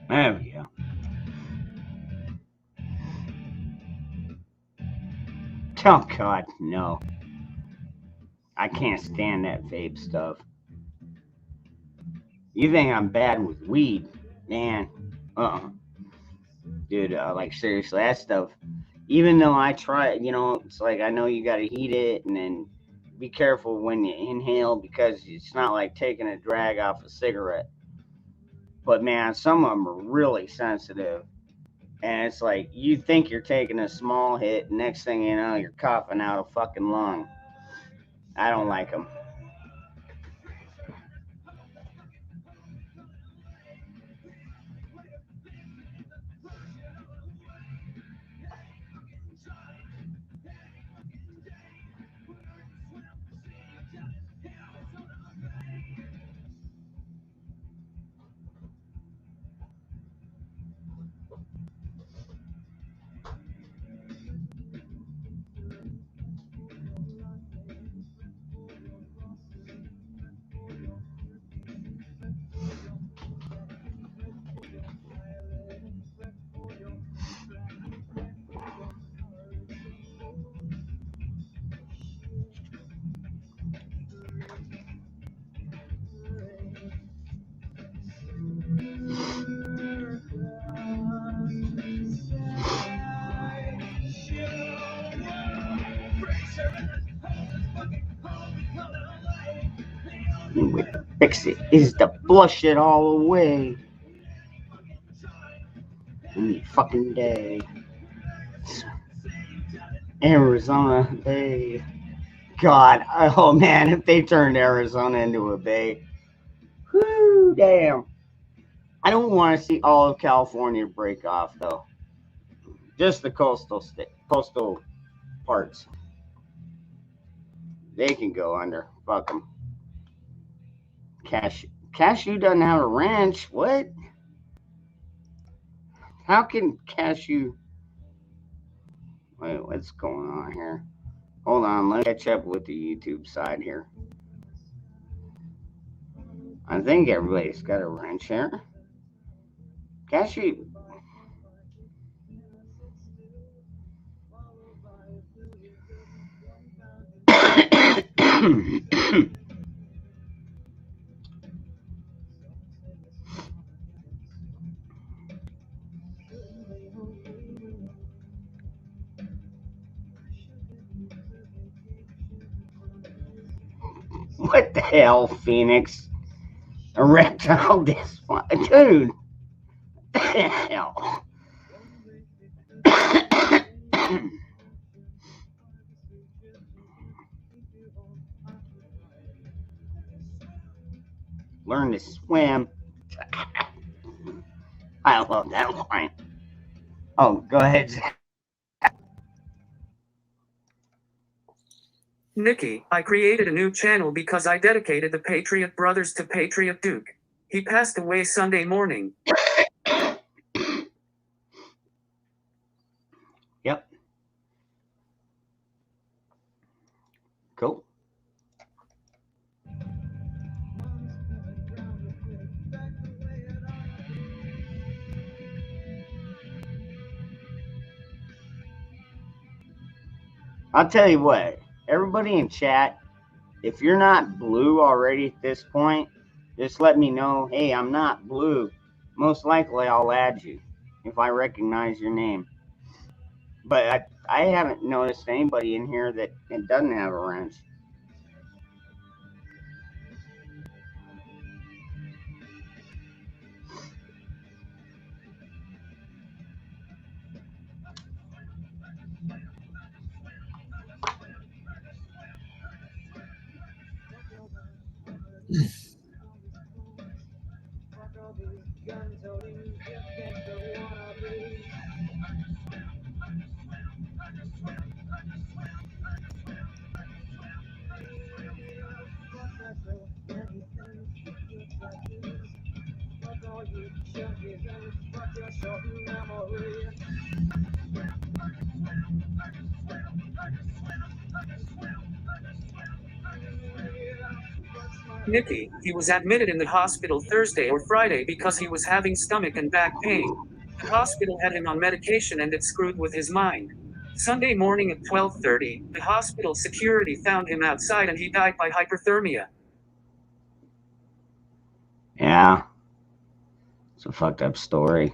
There we go. Oh, God, no. I can't stand that vape stuff. You think I'm bad with weed? Man, dude, like, seriously, that stuff, even though I try it, it's like I know you got to heat it and then be careful when you inhale because it's not like taking a drag off a cigarette. But, man, some of them are really sensitive. And it's like you think you're taking a small hit, next thing you know, you're coughing out a fucking lung. I don't like them. The way to fix it is to flush it all away. Any fucking day. Arizona Bay. God, oh man, if they turned Arizona into a bay. Whoo, damn. I don't want to see all of California break off though. Just the coastal parts. They can go under. Fuck them. Cashew doesn't have a ranch. What? How can Cashew? Wait, what's going on here? Hold on, let's catch up with the YouTube side here. I think everybody's got a ranch here. Cashew. What the hell, Phoenix? Erectile dysfunction. Dude. What the hell? Learn to swim. I love that line. Oh, go ahead, Zach. Nikki, I created a new channel because I dedicated the Patriot Brothers to Patriot Duke. He passed away Sunday morning. Yep. Cool. I'll tell you what, everybody in chat, if you're not blue already at this point, just let me know, hey, I'm not blue. Most likely I'll add you if I recognize your name. But I haven't noticed anybody in here that doesn't have a wrench. Nikki, he was admitted in the hospital Thursday or Friday because he was having stomach and back pain. The hospital had him on medication and it screwed with his mind. Sunday morning at 12:30, the hospital security found him outside and he died by hyperthermia. Yeah. It's a fucked up story.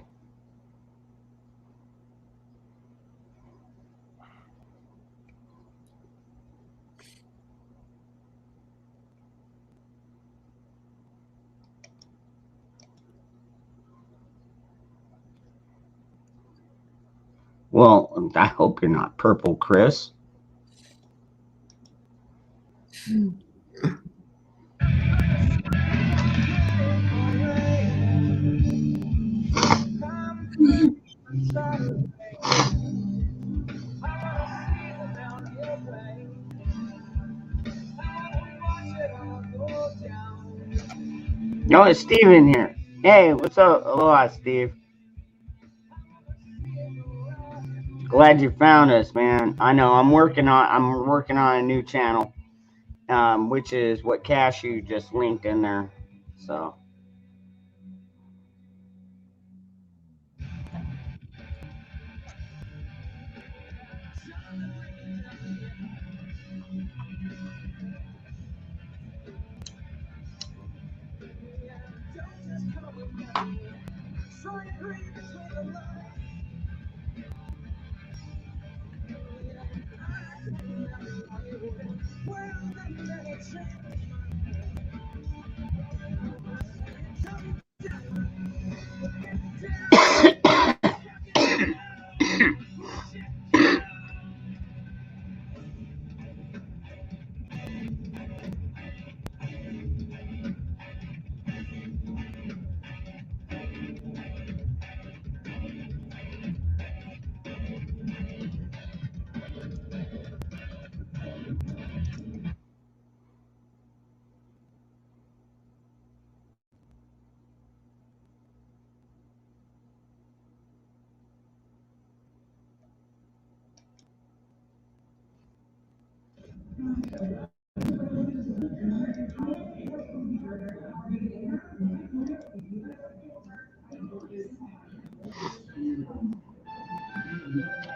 Well, I hope you're not purple, Chris. No, it's Steve in here. Hey, what's up? Aloha, Steve. Glad you found us, man. I know I'm working on a new channel, which is what Cashew just linked in there. So.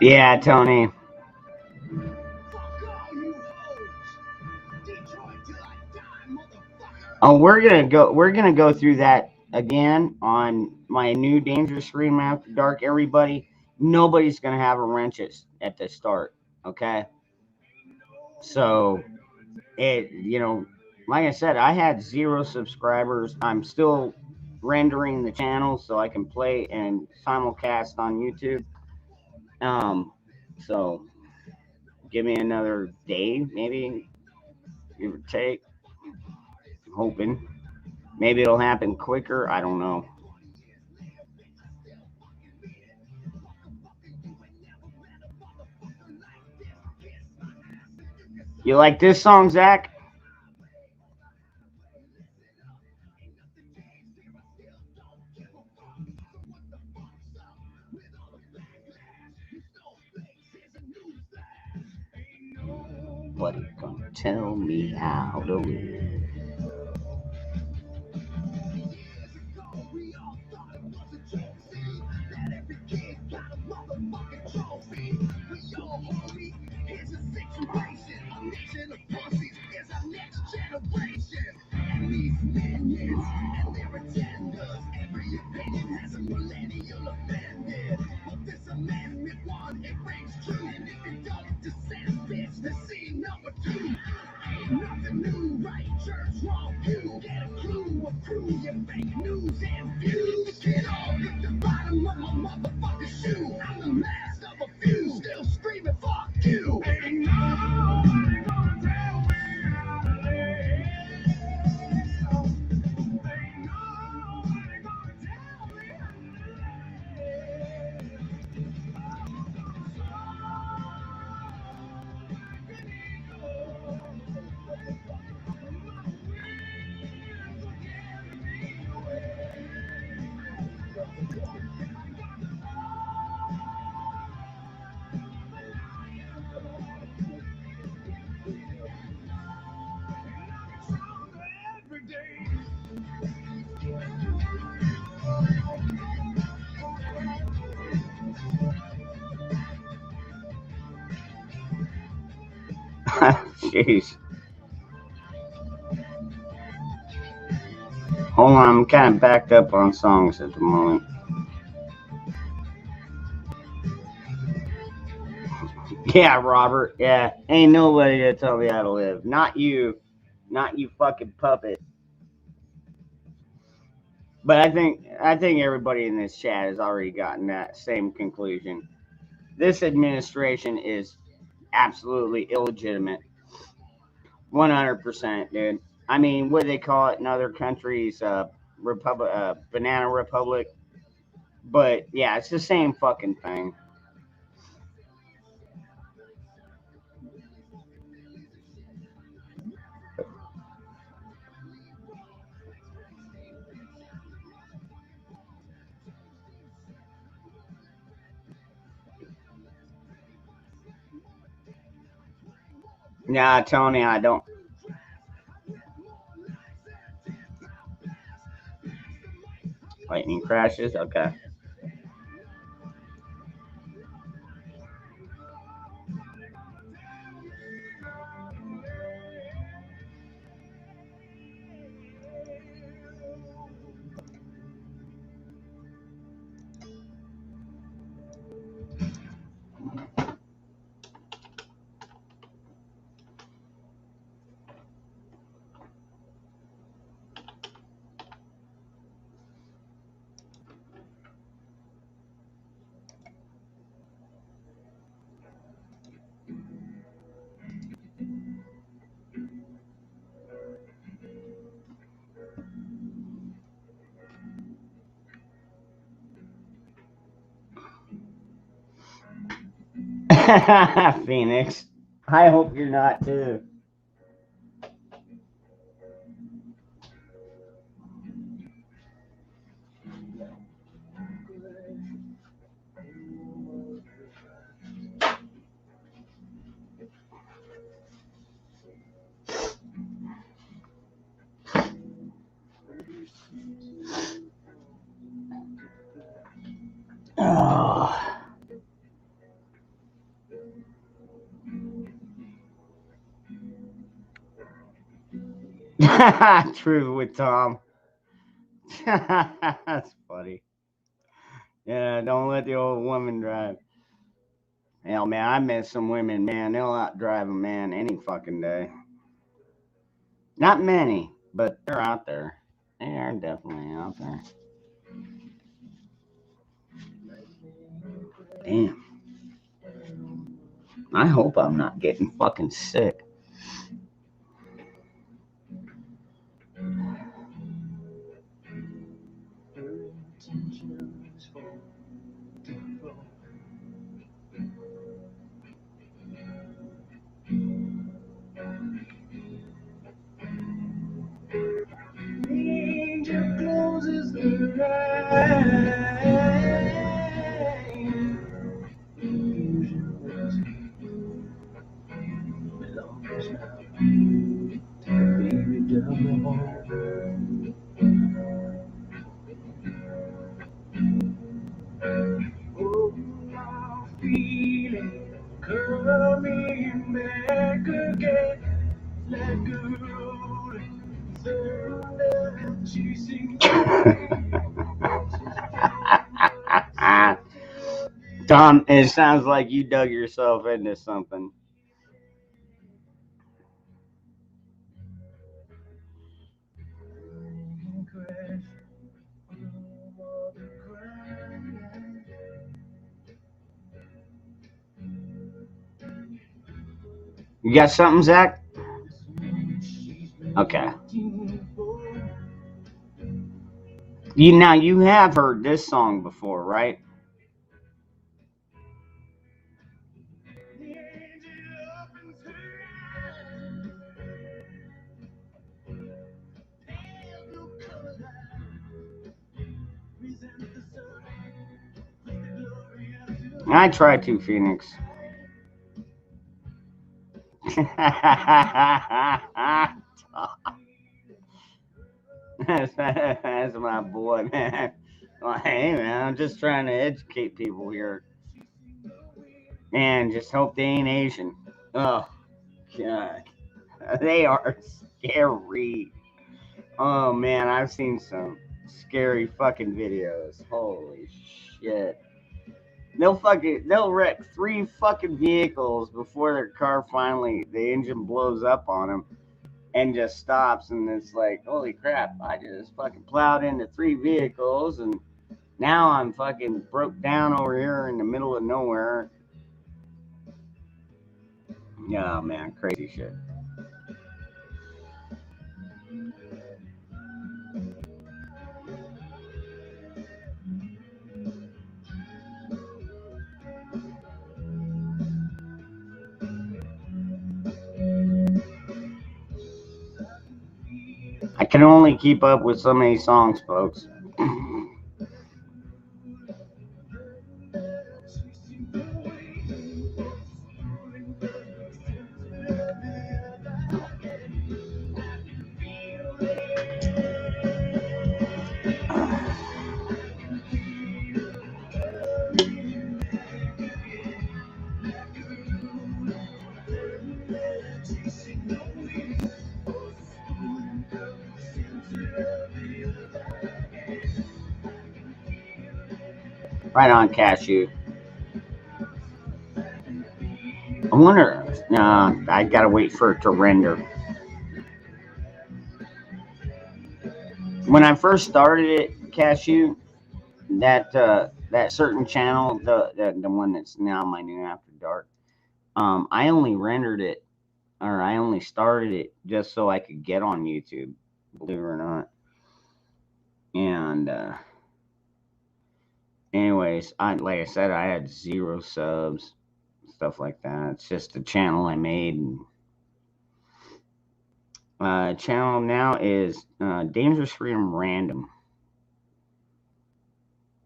Yeah, Tony. Oh, we're gonna go through that again on my new Dangerous Freedom After Dark. Everybody, nobody's gonna have a wrench at the start. Okay. So like I said, I had 0 subscribers. I'm still rendering the channel so I can play and simulcast on YouTube. So give me another day, maybe, give or take. I'm hoping. Maybe it'll happen quicker. I don't know. You like this song, Zach? Nobody gonna tell me how to live. Jeez. Hold on, I'm kind of backed up on songs at the moment. Yeah, Robert. Yeah, ain't nobody gonna tell me how to live. Not you. Not you fucking puppet. But I think everybody in this chat has already gotten that same conclusion. This administration is absolutely illegitimate. 100%, dude. I mean, what do they call it in other countries? Banana Republic. But yeah, it's the same fucking thing. Nah, Tony, I don't. Lightning crashes? Okay. Phoenix. I hope you're not too. Oh. True with Tom. That's funny. Yeah, don't let the old woman drive. Hell, man, I met some women, man. They'll outdrive a man any fucking day. Not many, but they're out there. They are definitely out there. Damn. I hope I'm not getting fucking sick. feeling, coming back again. Let go, surrender, chasing Tom, it sounds like you dug yourself into something. You got something, Zach? Okay. You have heard this song before, right? I try to, Phoenix. That's my boy, man. Like, hey, man, I'm just trying to educate people here. Man, just hope they ain't Asian. Oh, God. They are scary. Oh, man, I've seen some scary fucking videos. Holy shit. They'll wreck 3 fucking vehicles before their car the engine blows up on them and just stops, and it's like, holy crap, I just fucking plowed into 3 vehicles and now I'm fucking broke down over here in the middle of nowhere. Yeah, man, crazy shit. I can only keep up with so many songs, folks. Right on, Cashew. I wonder. I gotta wait for it to render. When I first started it, Cashew, that certain channel, the one that's now my new After Dark, I only rendered it, or I only started it just so I could get on YouTube, believe it or not. And anyways, like I said, I had 0 subs, stuff like that. It's just a channel I made. Channel now is Dangerous Freedom Random.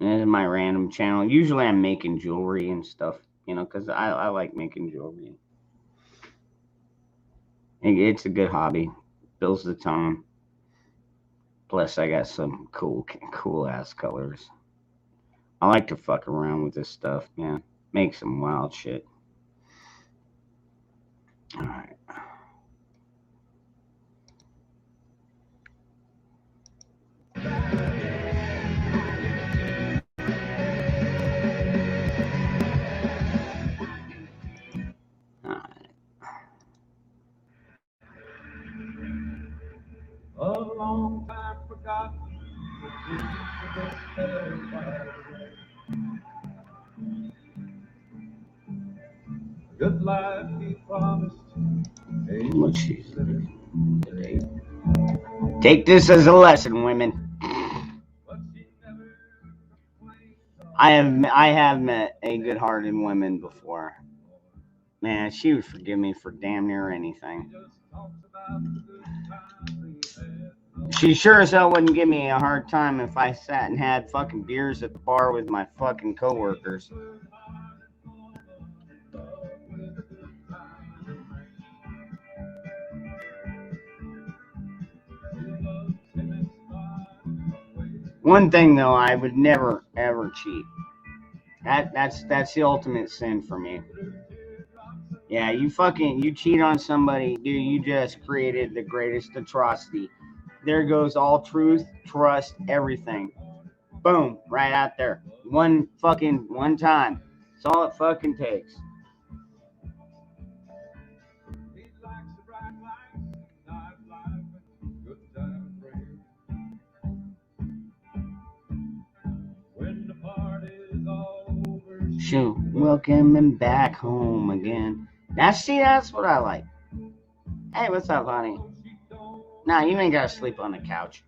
This is my random channel. Usually I'm making jewelry and stuff, because I like making jewelry. It's a good hobby. Fills the time. Plus, I got some cool ass colors. I like to fuck around with this stuff, man. Make some wild shit. All right. a long time forgotten. Good life he promised. Take this as a lesson, women. I have met a good-hearted woman before. Man, she would forgive me for damn near anything. She sure as hell wouldn't give me a hard time if I sat and had fucking beers at the bar with my fucking coworkers. One thing though, I would never ever cheat. That's the ultimate sin for me. Yeah, you cheat on somebody, dude. You just created the greatest atrocity. There goes all truth, trust, everything. Boom, right out there. One time. That's all it fucking takes. Shoot, welcome him back home again. That's what I like. Hey, what's up, honey? Nah, you ain't gotta sleep on the couch.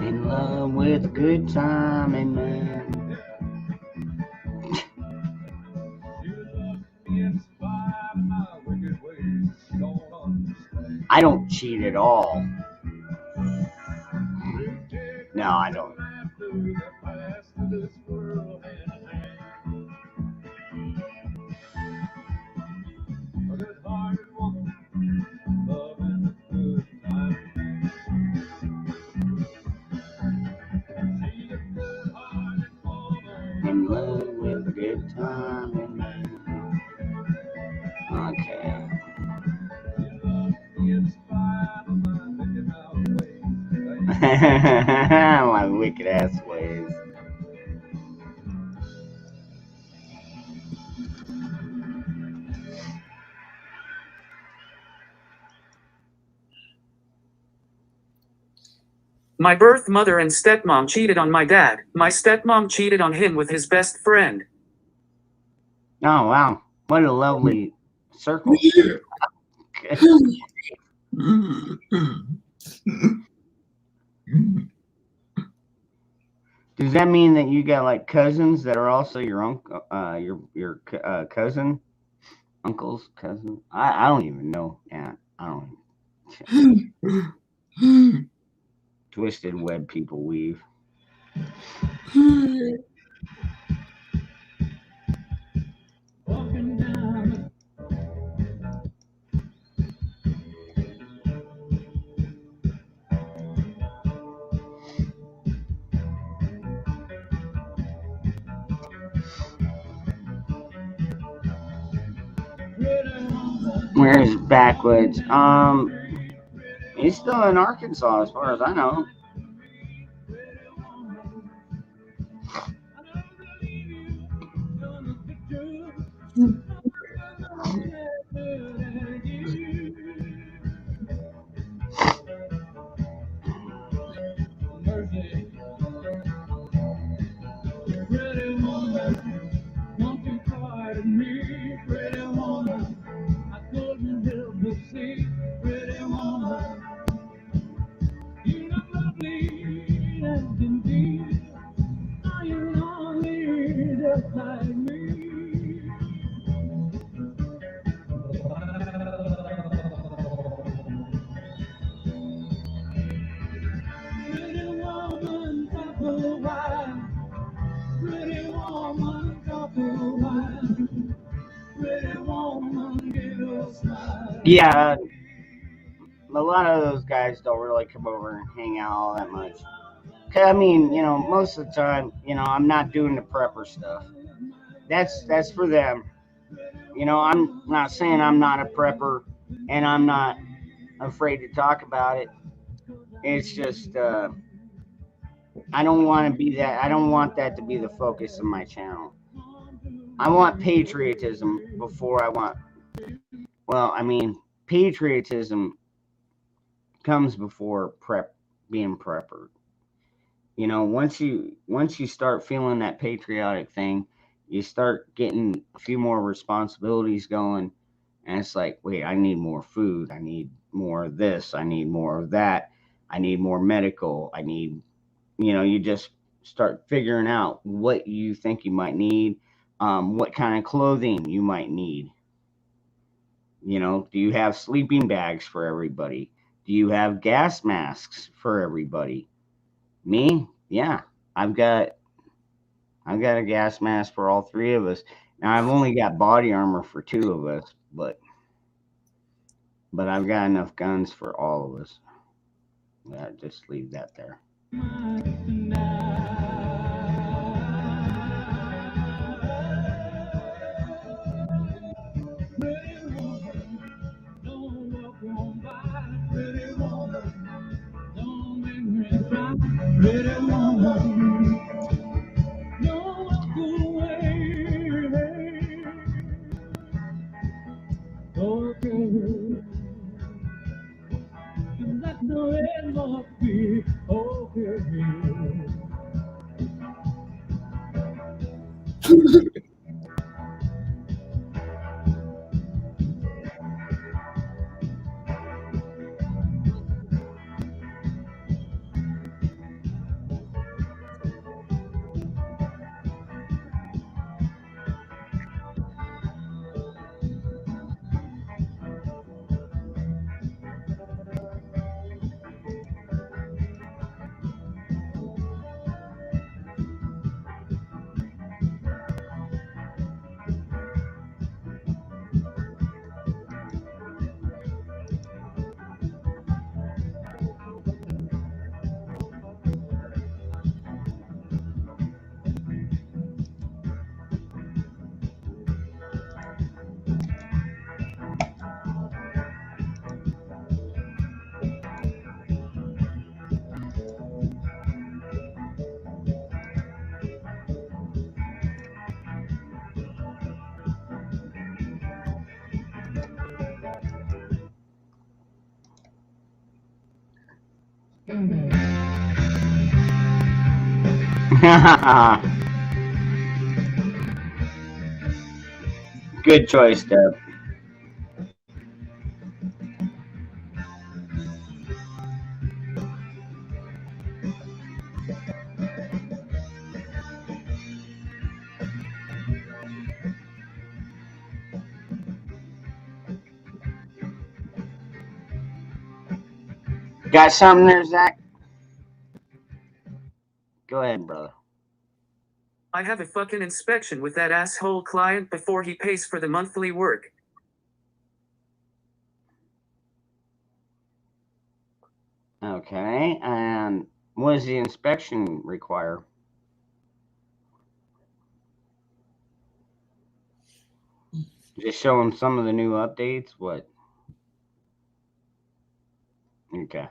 In love with good time and man. I don't cheat at all. No, I don't. In love with a good time and man. Okay. My wicked ass ways. My birth mother and stepmom cheated on my dad. My stepmom cheated on him with his best friend. Oh wow, what a lovely circle. Does that mean that you got like cousins that are also your uncle, your cousin, uncles, cousin? I don't even know. Yeah, I don't. Twisted web people weave. Where's Backwoods? He's still in Arkansas, as far as I know. Yeah, a lot of those guys don't really come over and hang out all that much. I mean, most of the time, I'm not doing the prepper stuff. That's for them. I'm not saying I'm not a prepper, and I'm not afraid to talk about it. It's just I don't want to be that. I don't want that to be the focus of my channel. I want patriotism before I want. Well, I mean, patriotism comes before being prepper. Once you start feeling that patriotic thing, you start getting a few more responsibilities going, and it's like, wait, I need more food, I need more of this, I need more of that, I need more medical, I need, you just start figuring out what you think you might need, what kind of clothing you might need. Do you have sleeping bags for everybody? Do you have gas masks for everybody? Me? Yeah. I've got I've got a gas mask for all three of us. Now I've only got body armor for two of us, but I've got enough guns for all of us. Yeah, just leave that there. Good choice, Deb. Got something there, Zach? Go ahead, brother. I have a fucking inspection with that asshole client before he pays for the monthly work. Okay, and what does the inspection require? Just show him some of the new updates? What? Okay.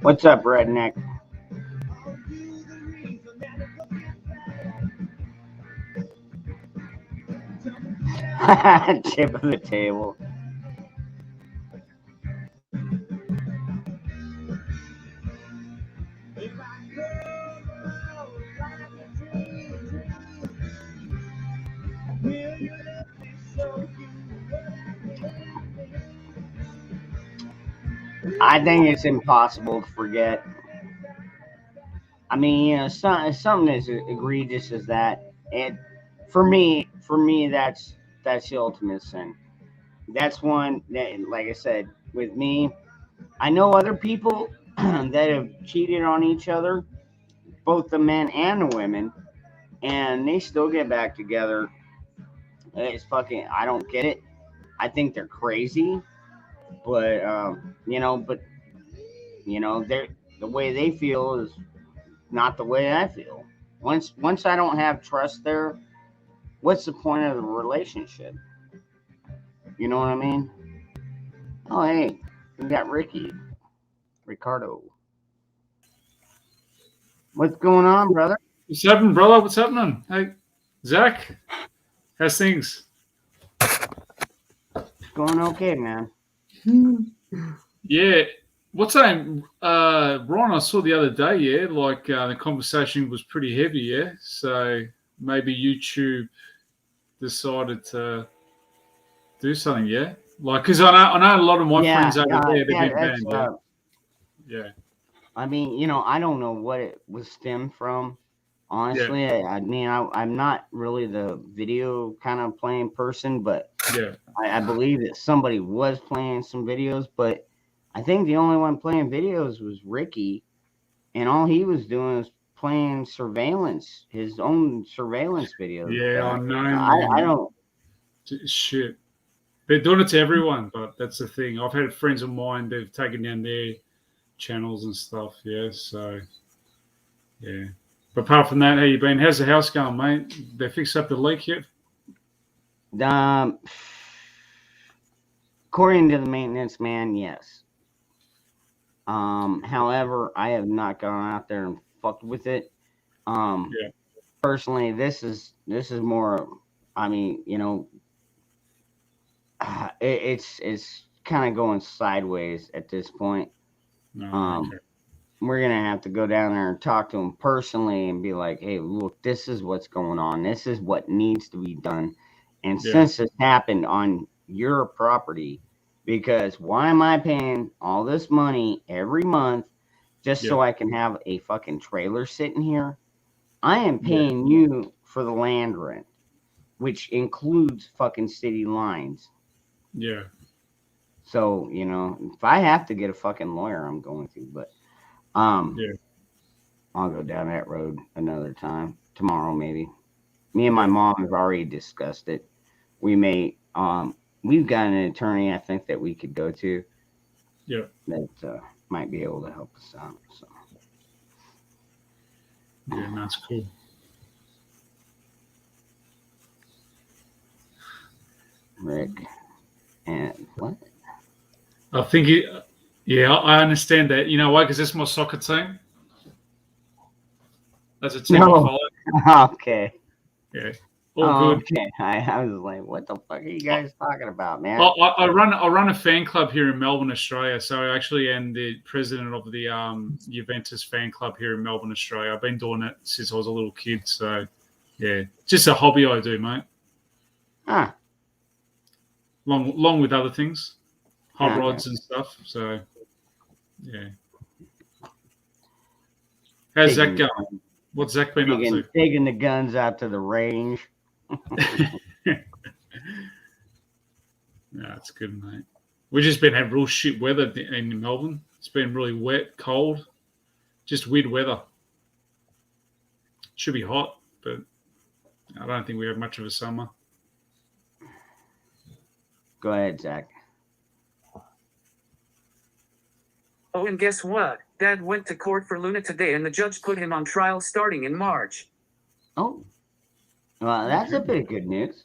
What's up, redneck? Tip of the table. I think it's impossible to forget. I mean, you know, something as egregious as that, and for me, that's the ultimate sin. That's one that, like I said, with me, I know other people that have cheated on each other, both the men and the women, and they still get back together. It's fucking. I don't get it. I think they're crazy, but they're the way they feel is not the way I feel. Once I don't have trust there, what's the point of the relationship? You know what I mean? Oh, hey, we got Ricardo. What's going on, brother? What's happening, brother? What's happening? Hey, Zach, how's things? It's going okay, man. Yeah. What's that? Ron, I saw the other day, yeah, like the conversation was pretty heavy, yeah? So maybe YouTube decided to do something, yeah? Like, because I know a lot of my friends over there, they've been banned, yeah. I mean, I don't know what it was stemmed from, Honestly, I mean, I'm not really the video kind of playing person, but Yeah. I believe that somebody was playing some videos. But I think the only one playing videos was Ricky, and all he was doing was playing surveillance, his own surveillance videos. Yeah, But I know, I man. don't. Shit. They're doing it to everyone, but that's the thing. I've had friends of mine, they've taken down their channels and stuff. Yeah, so, yeah. But apart from that, how you been? How's the house going, mate? They fixed up the leak yet? Um, according to the maintenance man, yes. However, I have not gone out there and fucked with it. Yeah. Personally, this is more. I mean, it's kind of going sideways at this point. No, Um, okay. we're gonna have to go down there and talk to him personally and be like, "Hey, look, this is what's going on. This is what needs to be done." And Yeah. since this happened on your property, because why am I paying all this money every month just Yeah. so I can have a fucking trailer sitting here? I am Yeah. paying you for the land rent, which includes fucking city lines. Yeah. So, if I have to get a fucking lawyer, I'm going to, but Yeah. I'll go down that road another time. Tomorrow maybe. Me and my Yeah. mom have already discussed it. We've got an attorney I think that we could go to Yeah. that might be able to help us out. So Yeah, that's cool. Rick and what? I think yeah, I understand that. You know why? Because that's my soccer team. That's a team I No. follow. Okay. Yeah. All good. Okay. I was like, what the fuck are you guys talking about, man? I run a fan club here in Melbourne, Australia. So I actually am the president of the Juventus fan club here in Melbourne, Australia. I've been doing it since I was a little kid. So yeah, just a hobby I do, mate. Huh. Along with other things, hot Okay. rods and stuff. So yeah. How's Zach going? What's Zach been up to? Taking the guns out to the range. Yeah, it's good, mate. We've just been having real shit weather in Melbourne. It's been really wet, cold, just weird weather. Should be hot, but I don't think we have much of a summer. Go ahead, Zach. Oh, and guess what? Dad went to court for Luna today and the judge put him on trial starting in March. Oh. Well, that's a bit of good news.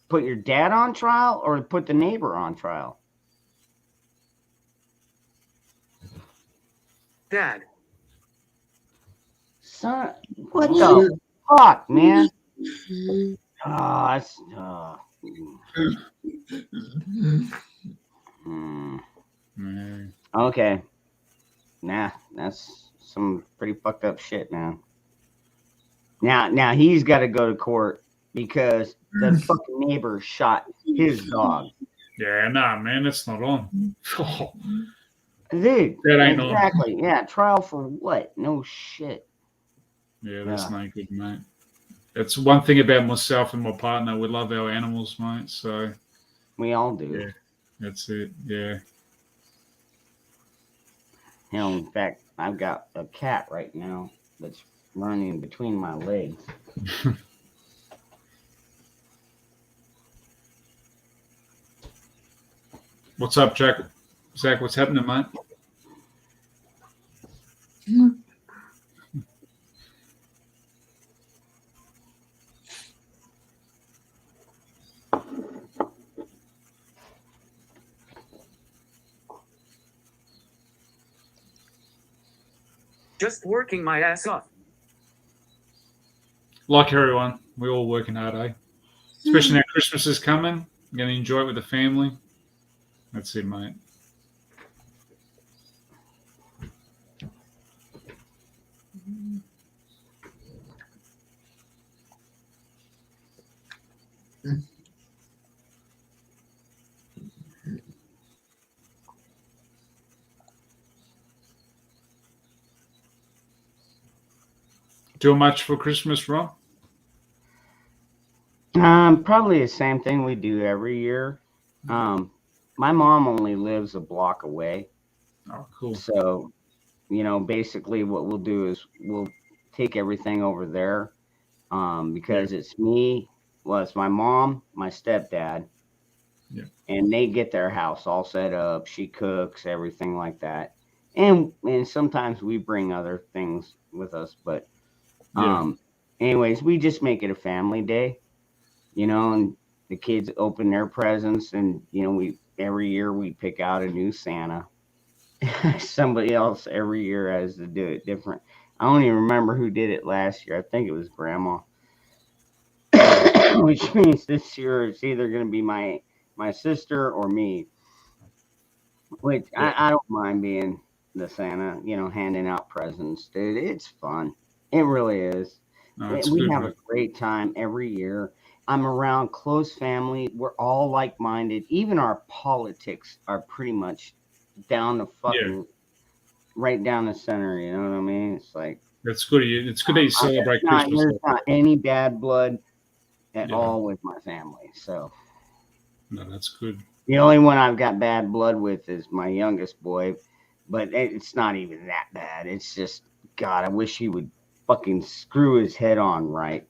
Put your dad on trial or put the neighbor on trial? Dad. Son, what the fuck, man? That's. Okay. Nah, that's some pretty fucked up shit, man. Now he's got to go to court because the fucking neighbor shot his dog. Yeah, nah, man, that's not on. Dude, that ain't exactly. on. Yeah, trial for what? No shit. Yeah, that's not good, mate. That's one thing about myself and my partner. We love our animals, mate. So we all do. Yeah, that's it. Yeah. In fact, I've got a cat right now that's running between my legs. What's up, Jack? Zach, what's happening, mate? Just working my ass off. Like everyone, we're all working hard, eh? Especially now Christmas is coming. I'm going to enjoy it with the family. That's it, mate. Do much for Christmas, Ron? Probably the same thing we do every year. My mom only lives a block away, Oh, cool. so basically what we'll do is we'll take everything over there. Because it's me, well, it's my mom, my stepdad, and they get their house all set up. She cooks, everything like that, and sometimes we bring other things with us, but anyways, we just make it a family day, and the kids open their presents, and we every year we pick out a new Santa. Somebody else every year has to do it different. I don't even remember who did it last year. I think it was Grandma. Which means this year it's either going to be my sister or me. Which I don't mind being the Santa, handing out presents, dude. It's fun. It really is. No, it's We good, have right? a great time every year. I'm around close family. We're all like-minded. Even our politics are pretty much down the fucking right down the center. You know what I mean? It's like That's good. It's good that you celebrate Christmas. there's not any bad blood at Yeah. all with my family. So No, that's good. the only one I've got bad blood with is my youngest boy, but it's not even that bad. It's just, God, I wish he would fucking screw his head on right.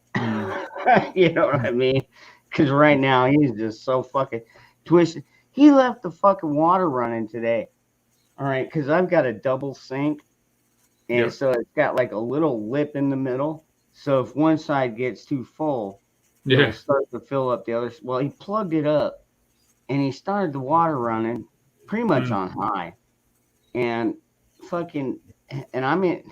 You know what I mean? Because right now he's just so fucking twisted. He left the fucking water running today. All right, because I've got a double sink, and so it's got like a little lip in the middle. So if one side gets too full, it'll start to fill up the other. Well, he plugged it up, and he started the water running pretty much on high, and fucking, and I'm in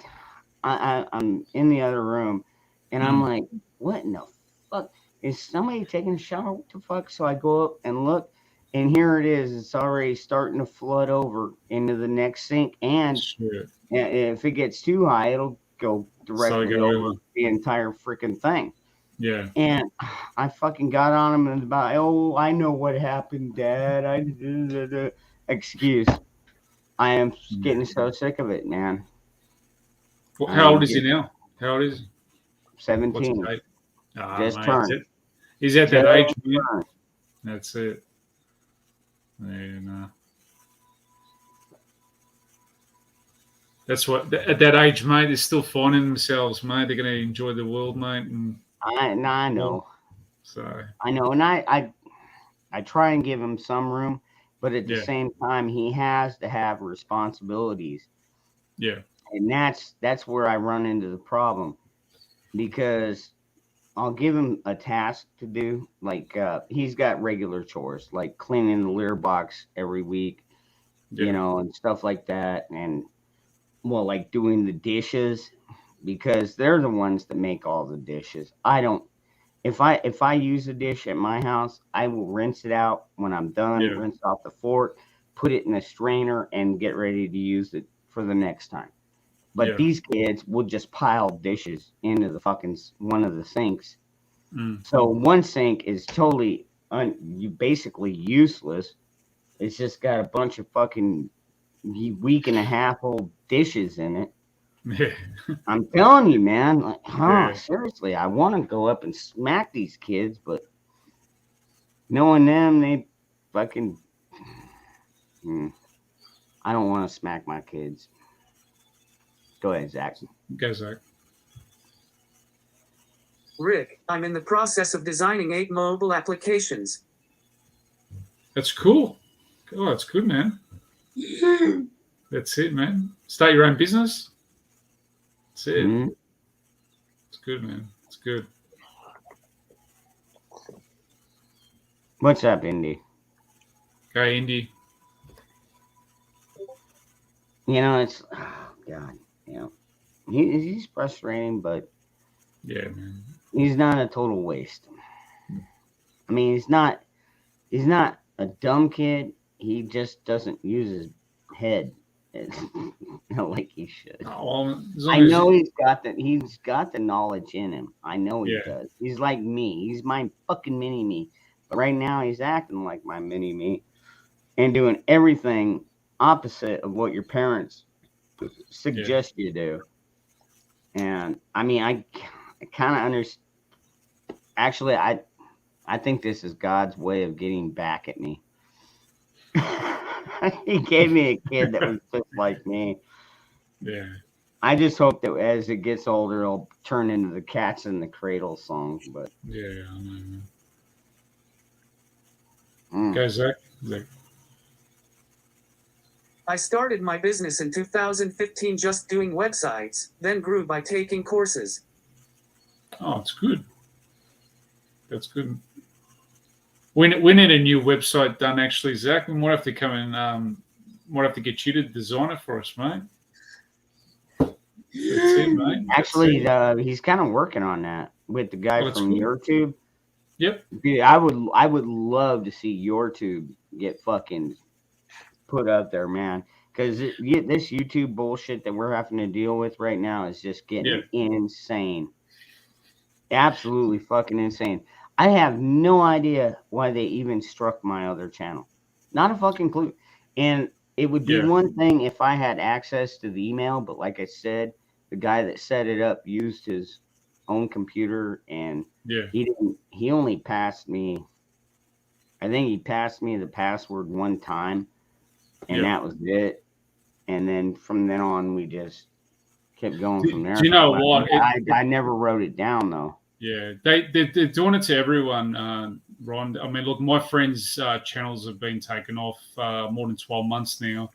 the other room, and I'm like, what in the fuck? Is somebody taking a shower? What the fuck? So I go up and look, and here it is. It's already starting to flood over into the next sink, and if it gets too high, it'll go directly over the entire freaking thing. Yeah. And I fucking got on him and about, oh, I know what happened, Dad. Excuse. I am getting so sick of it, man. Well, how old is he now? How old is he? 17. Just mate, turned. He's at that age, man. That's it. And that's what at that age, mate. They're still finding themselves, mate. They're going to enjoy the world, mate. And I know. So I know, and I try and give him some room, but at the same time, he has to have responsibilities. Yeah. And that's where I run into the problem, because I'll give him a task to do. Like he's got regular chores, like cleaning the litter box every week, and stuff like that. And well, like doing the dishes, because they're the ones that make all the dishes. I don't. If I use a dish at my house, I will rinse it out when I'm done, rinse off the fork, put it in a strainer, and get ready to use it for the next time. But these kids will just pile dishes into the fucking one of the sinks. So one sink is totally basically useless. It's just got a bunch of fucking week and a half old dishes in it. I'm telling you, man. Like, seriously, I want to go up and smack these kids, but knowing them, they fucking. I don't want to smack my kids. Go ahead, Zach. Go, Zach. Rick, I'm in the process of designing 8 mobile applications. That's cool. Oh, that's good, man. That's it, man. Start your own business. That's it. It's good, man. It's good. What's up, Indy? Okay, Indy. It's God. He's frustrating, but man, he's not a total waste. I mean, he's not a dumb kid. He just doesn't use his head like he should. I know he's got the knowledge in him. I know he does. He's like me. He's my fucking mini me. But right now he's acting like my mini me and doing everything opposite of what your parents suggest you do. And I mean, I kind of understand. Actually, I think this is God's way of getting back at me. He gave me a kid that was just like me. Yeah. I just hope that as it gets older, it'll turn into the Cats in the Cradle song. But Yeah, I know. mm, Go, Zach. Zach. I started my business in 2015 just doing websites, then grew by taking courses. Oh, it's good. That's good. We need a new website done, actually, Zach. We might have to come and might have to get you to design it for us, mate. That's it, mate. That's actually, it. he's kind of working on that with the guy Oh, that's from good. YouTube. Yep. Dude, I would love to see YouTube get fucking put up there, man. Because this YouTube bullshit that we're having to deal with right now is just Yeah. getting insane. Absolutely fucking insane. I have no idea why they even struck my other channel. Not a fucking clue. And it would be Yeah. one thing if I had access to the email, but like I said, the guy that set it up used his own computer and Yeah. he only passed me, I think he passed me the password one time and Yeah. that was it. And then from then on we just kept going from there. Do you know But what? I never wrote it down though. Yeah, they're doing it to everyone, Ron. I mean, look, my friends' channels have been taken off more than 12 months now.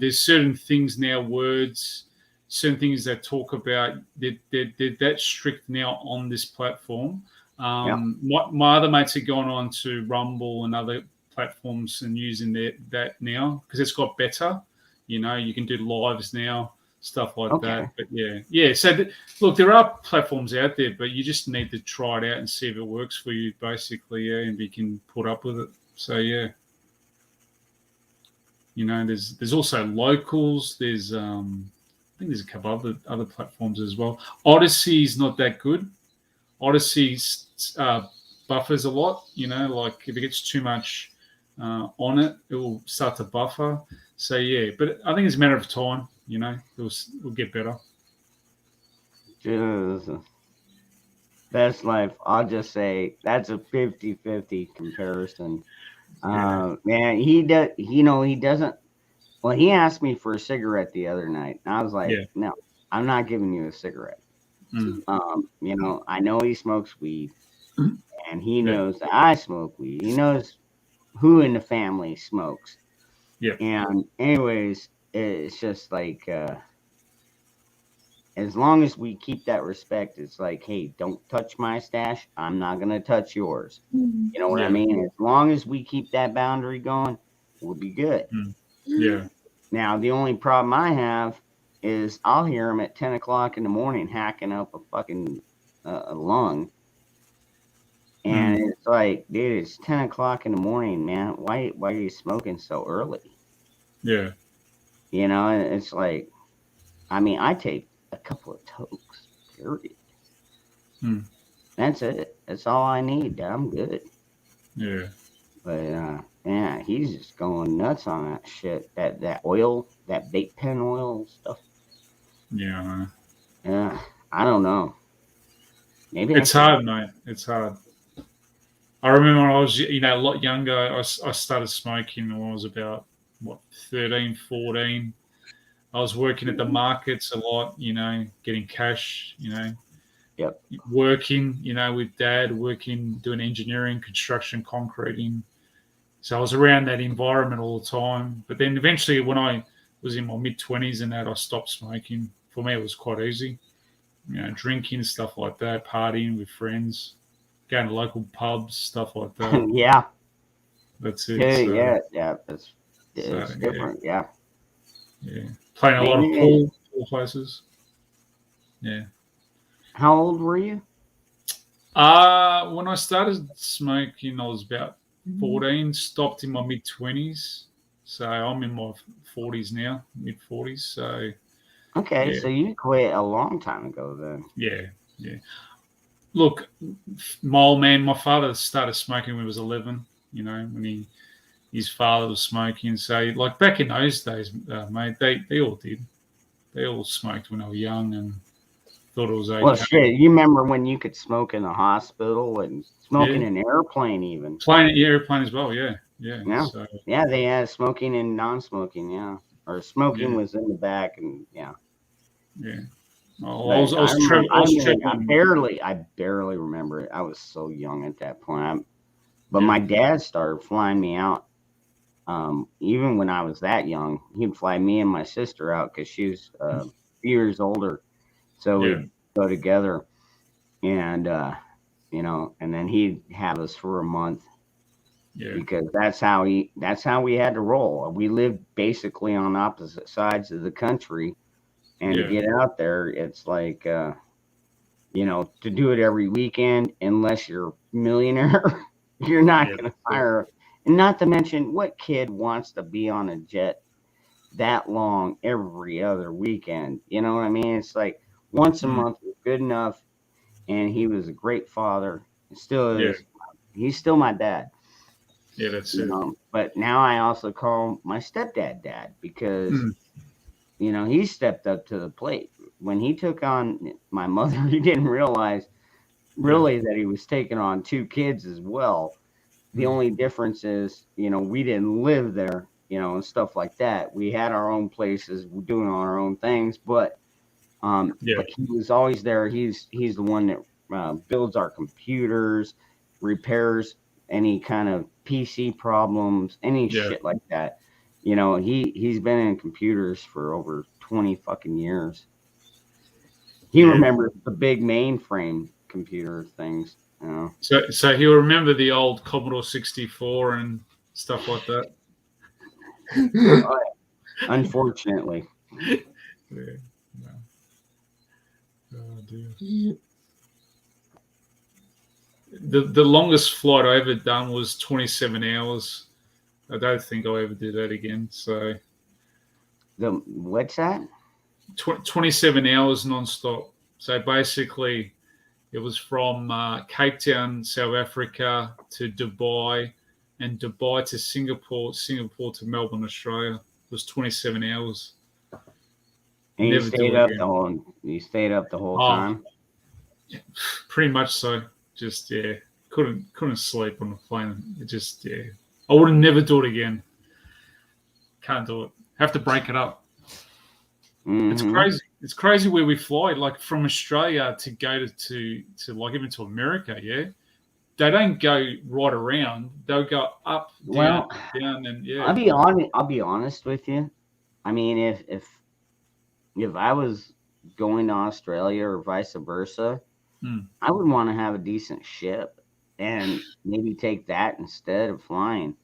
There's certain things now, words, certain things that talk about, they're that strict now on this platform. Yeah. My other mates are going on to Rumble and other platforms and using that now because it's got better. You know, you can do lives now, stuff like Okay. that. But yeah. So look, there are platforms out there, but you just need to try it out and see if it works for you, basically, yeah, and you can put up with it. So yeah, you know, there's also locals. There's I think there's a couple other platforms as well. Odyssey's not that good. Odyssey's buffers a lot. You know, like if it gets too much on it, it will start to buffer. So yeah, but I think it's a matter of time. You know, it'll get better. Jesus. Best life. I'll just say that's a 50-50 comparison. Yeah. Man, he does. You know, he doesn't. Well, he asked me for a cigarette the other night, and I was like, Yeah. "No, I'm not giving you a cigarette." Mm. You know, I know he smokes weed, and he Yeah. knows that I smoke weed. He knows who in the family smokes. Yeah. And anyways, it's just like as long as we keep that respect, it's like, hey, don't touch my stash. I'm not gonna touch yours. You know what I Yeah. mean? As long as we keep that boundary going, we'll be good. Mm. Yeah. Now, the only problem I have is I'll hear him at 10 o'clock in the morning hacking up a fucking a lung. And it's like, dude, it's 10 o'clock in the morning, man. Why are you smoking so early? Yeah. You know, and it's like, I mean, I take a couple of tokes, period. Mm. That's it. That's all I need. I'm good. Yeah. But yeah, he's just going nuts on that shit. That oil, that vape pen oil stuff. Yeah. Yeah, I don't know. Maybe It's hard, mate. It's hard. I remember when I was, a lot younger, I started smoking when I was about, 13, 14. I was working at the markets a lot, getting cash, Yep. working, with dad, doing engineering, construction, concreting. So I was around that environment all the time. But then eventually when I was in my mid-20s and that, I stopped smoking. For me, it was quite easy. Drinking, stuff like that, partying with friends, going to local pubs, stuff like that. Yeah. That's it. Yeah, So, yeah. It's different. Yeah. Playing a lot of Maybe. pool places. Yeah. How old were you? When I started smoking, I was about 14. Stopped in my mid-20s. So I'm in my 40s now, mid-40s. So Okay, yeah. so you quit a long time ago then. Yeah. Look, my father started smoking when he was 11. When his father was smoking. So like back in those days, mate, they all did. They all smoked when they were young, and thought it was okay. Well, shit, you remember when you could smoke in the hospital and smoke in Yeah. an airplane even? Airplane as well, yeah. Yeah. So, Yeah, they had smoking and non-smoking, yeah. Or smoking Yeah. was in the back and yeah. yeah. Oh, But I was traveling. I barely remember it. I was so young at that point. But Yeah. my dad started flying me out. Even when I was that young, he'd fly me and my sister out because she was a few years older. So Yeah. we'd go together, and and then he'd have us for a month Yeah. because that's how we had to roll. We lived basically on opposite sides of the country, and to Yeah. get out there, it's like to do it every weekend, unless you're a millionaire, you're not Yeah. going to hire. And not to mention, what kid wants to be on a jet that long every other weekend? You know what I mean? It's like once a month was good enough. And he was a great father. Still Yeah. is. He's still my dad. Yeah, that's it. But now I also call my stepdad dad because he stepped up to the plate. When he took on my mother, he didn't realize really that he was taking on two kids as well. The only difference is, we didn't live there, and stuff like that. We had our own places, doing our own things, but he was always there. He's the one that builds our computers, repairs any kind of PC problems, any shit like that. He's been in computers for over 20 fucking years. He remembers the big mainframe computer things. So he'll remember the old Commodore 64 and stuff like that. Unfortunately. Yeah. No. Oh dear. The longest flight I ever done was 27 hours. I don't think I'll ever do that again. So what's that? 27 hours non-stop. So basically, it was from Cape Town, South Africa, to Dubai, and Dubai to Singapore, Singapore to Melbourne, Australia. It was 27 hours. And you stayed up the whole time? Pretty much so. Just couldn't sleep on the plane. It just I would never do it again. Can't do it. Have to break it up. Mm-hmm. It's crazy. It's crazy where we fly, like from Australia to go to like even to America. Yeah, they don't go right around. They'll go up, down, down, and yeah. I'll be honest with you. I mean, if I was going to Australia or vice versa, I would want to have a decent ship and maybe take that instead of flying.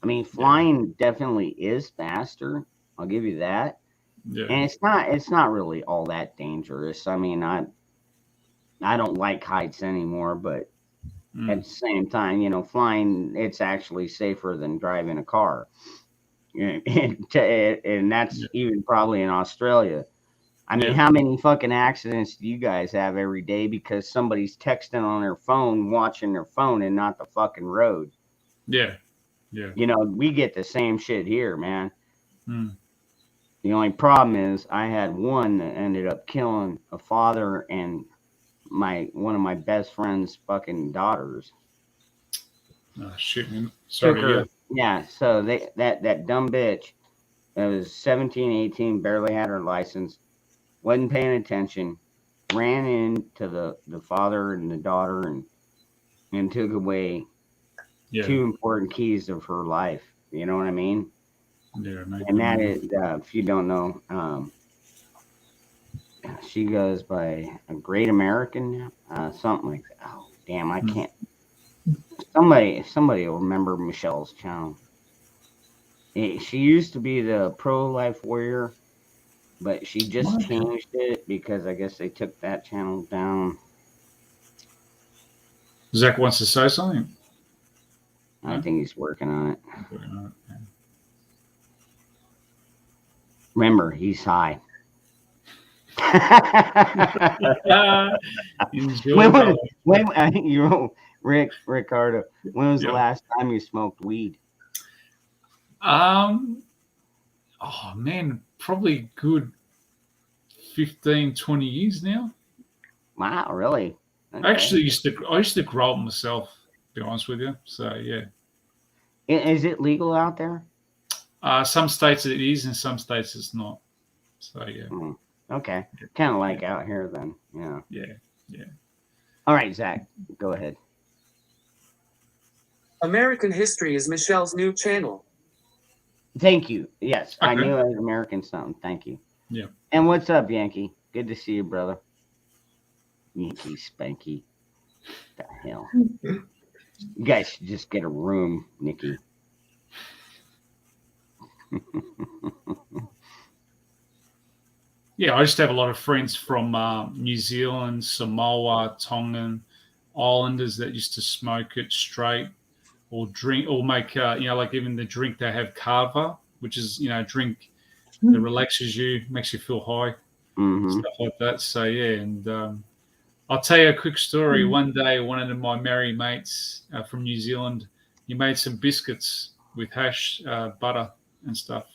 I mean, flying definitely is faster. I'll give you that. Yeah. And it's not really all that dangerous. I mean, I don't like heights anymore, but at the same time, flying, it's actually safer than driving a car. And that's even probably in Australia. I mean, how many fucking accidents do you guys have every day because somebody's texting on their phone, watching their phone, and not the fucking road? Yeah. Yeah. We get the same shit here, man. The only problem is I had one that ended up killing a father and one of my best friend's fucking daughters. Oh shit, man. Sorry to hear. Yeah, so that dumb bitch that was 17, 18, barely had her license, wasn't paying attention, ran into the father and the daughter and took away two important keys of her life. You know what I mean? Yeah, mate. And that is, if you don't know, she goes by a Great American, something like that. Oh, damn, I can't. Somebody will remember Michelle's channel. She used to be the pro-life warrior, but she just changed it because I guess they took that channel down. Zach wants to say something. I think he's working on it. Remember, he's high. Ricardo, when was the last time you smoked weed? Oh man, probably good 15, 20 years now. Wow, really? Okay. I used to grow up myself, to be honest with you. So yeah. Is it legal out there? Some states it is, and some states it's not. So yeah. Okay. Kind of like Yeah. out here then. Yeah. Yeah. All right, Zach, go ahead. American History is Michelle's new channel. Thank you. Yes, I Okay. knew it was American something. Thank you. Yeah. And what's up, Yankee? Good to see you, brother. Yankee Spanky. The hell? You guys should just get a room, Nikki. Yeah, I used to have a lot of friends from New Zealand, Samoa, Tongan, Islanders that used to smoke it straight or drink or make, like even the drink they have kava, which is, a drink that relaxes you, makes you feel high, stuff like that. So, yeah. And I'll tell you a quick story. One day, one of my married mates from New Zealand, he made some biscuits with hash butter and stuff.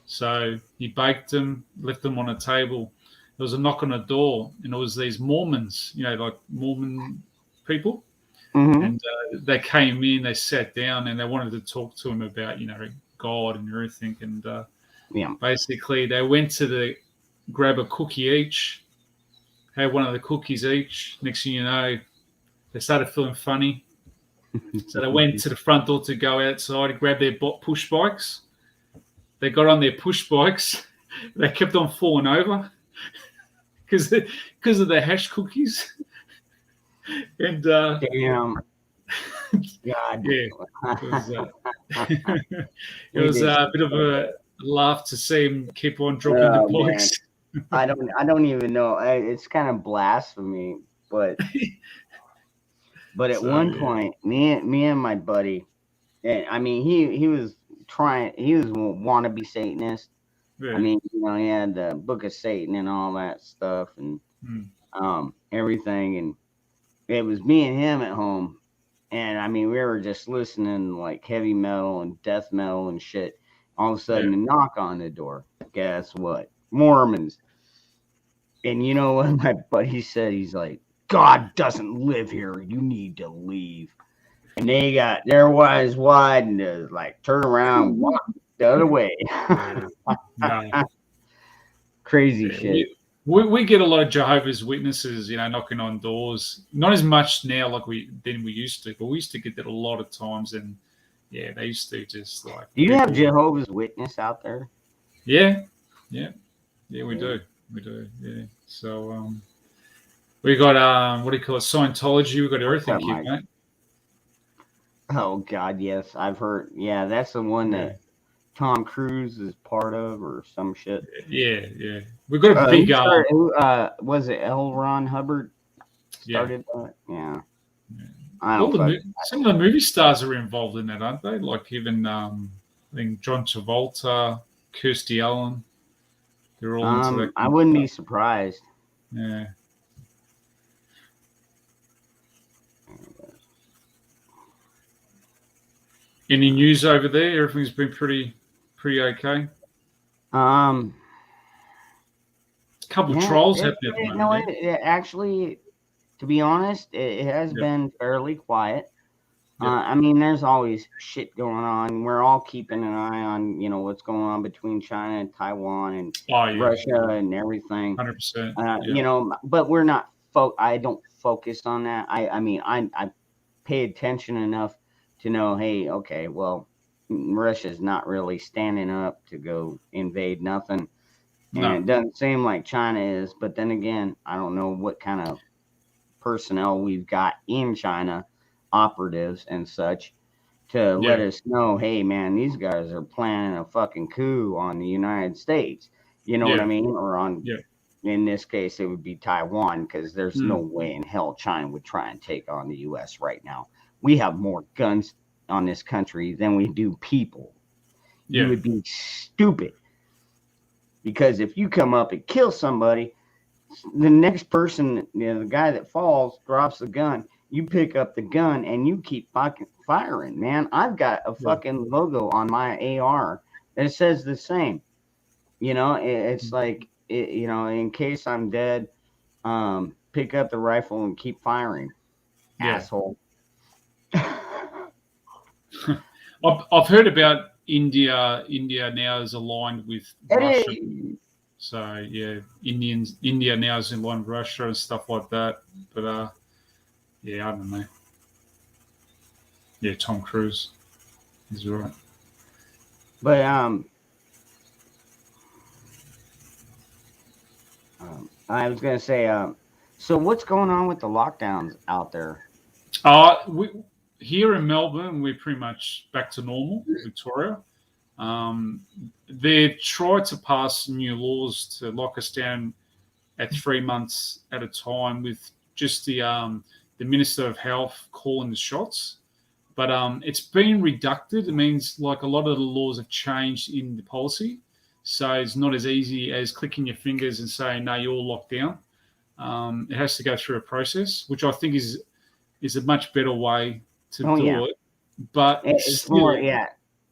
So he baked them, left them on a table. There was a knock on the door, and it was these Mormons, like Mormon people. And they came in, they sat down, and they wanted to talk to him about, God and everything. And basically, they went to grab a cookie each, had one of the cookies each. Next thing you know, they started feeling funny. So they went to the front door to go outside and grab their push bikes. They got on their push bikes. They kept on falling over because of the hash cookies. And damn, God, yeah, it was a bit of a laugh to see him keep on dropping the bikes. I don't even know. It's kind of blasphemy, but at one point, me and my buddy, and I mean he was trying. He was a wannabe Satanist. Yeah. I mean, he had the Book of Satan and all that stuff, and everything, and it was me and him at home, and I mean, we were just listening to like heavy metal and death metal and shit. All of a sudden, a knock on the door. Guess what? Mormons. And you know what my buddy said? He's like, God doesn't live here. You need to leave. And they got their eyes wide and like turn around, walk the other way. Crazy shit. We get a lot of Jehovah's Witnesses, knocking on doors. Not as much now like we used to, but we used to get that a lot of times. And yeah, they used to just like. Do you have Jehovah's Witness out there? Yeah, we do. We do, yeah. So we got what do you call it? Scientology. We got everything here, mate. Oh God, yes, I've heard. Yeah, that's the one that Tom Cruise is part of, or some shit. Yeah. We got a big. Was it L. Ron Hubbard started that? Yeah. I don't know. Some of the movie stars are involved in that, aren't they? Like even I think John Travolta, Kirstie Allen. They're all into that. I wouldn't be surprised. Yeah. Any news over there? Everything's been pretty okay. Couple of trials happening. Actually, to be honest, it has been fairly quiet. I mean, there's always shit going on. We're all keeping an eye on, what's going on between China and Taiwan and Russia and everything. 100%. But we're not. I don't focus on that. I mean, I pay attention enough to know, hey, okay, well, Russia's not really standing up to go invade nothing, and it doesn't seem like China is. But then again, I don't know what kind of personnel we've got in China, operatives and such, to let us know, hey man, these guys are planning a fucking coup on the United States. You know what I mean? Or on, in this case, it would be Taiwan, because there's no way in hell China would try and take on the U.S. right now. We have more guns on this country than we do people. You would be stupid, because if you come up and kill somebody, the next person, the guy that falls, drops the gun. You pick up the gun and you keep fucking firing, man. I've got a fucking logo on my AR that says the same. It's like, in case I'm dead, pick up the rifle and keep firing, asshole. I've heard about India. India now is aligned with Russia. So yeah, India now is aligned with Russia and stuff like that. But yeah, I don't know. Yeah, Tom Cruise is right. But I was gonna say, so what's going on with the lockdowns out there? Here in Melbourne, we're pretty much back to normal. Victoria, they've tried to pass new laws to lock us down at 3 months at a time, with just the Minister of Health calling the shots. But it's been reducted. It means like a lot of the laws have changed in the policy. So it's not as easy as clicking your fingers and saying, no, you're all locked down. It has to go through a process, which I think is a much better way to do it. But it's still, more,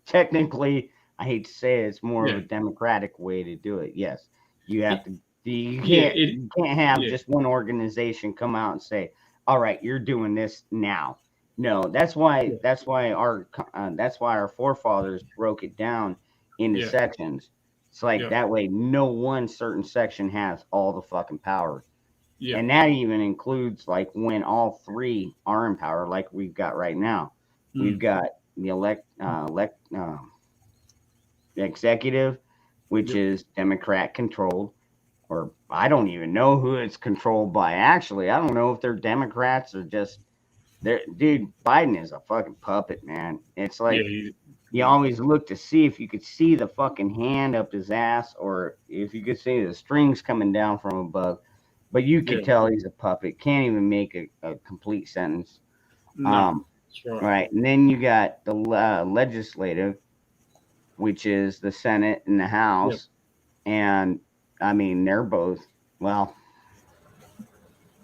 technically, I hate to say it, it's more of a democratic way to do it. Yes, you have to. You can't have just one organization come out and say, all right, you're doing this now. No, that's why our forefathers broke it down into sections. It's like that way no one certain section has all the fucking power. Yeah. And that even includes like when all three are in power, like we've got right now. We've got the executive, which is Democrat controlled, or I don't even know who it's controlled by. Actually, I don't know if they're Democrats or just dude, Biden is a fucking puppet, man. It's like you always look to see if you could see the fucking hand up his ass, or if you could see the strings coming down from above. But you could tell he's a puppet. Can't even make a complete sentence. No, that's right. And then you got the legislative, which is the Senate and the House. And, I mean, they're both,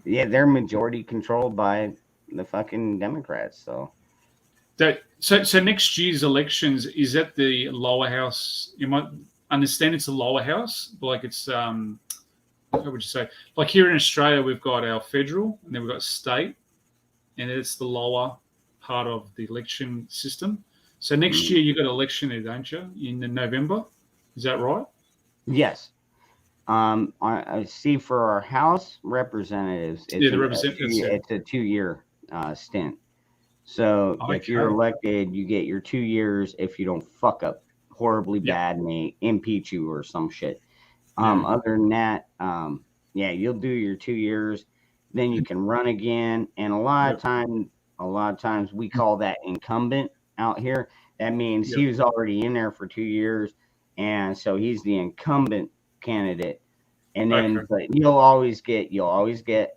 they're majority controlled by the fucking Democrats. So next year's elections is at the lower house. You might understand it's the lower house, like it's how would you say? Like here in Australia, we've got our federal, and then we've got state, and it's the lower part of the election system. So next year you got election there, don't you? In November, is that right? Yes. I see for our House representatives, it's a 2-year stint. So if you're elected, you get your 2 years if you don't fuck up horribly bad and they impeach you or some shit. Other than that, you'll do your 2 years, then you can run again. And a lot of times we call that incumbent out here. That means he was already in there for 2 years, and so he's the incumbent candidate. And then but you'll always get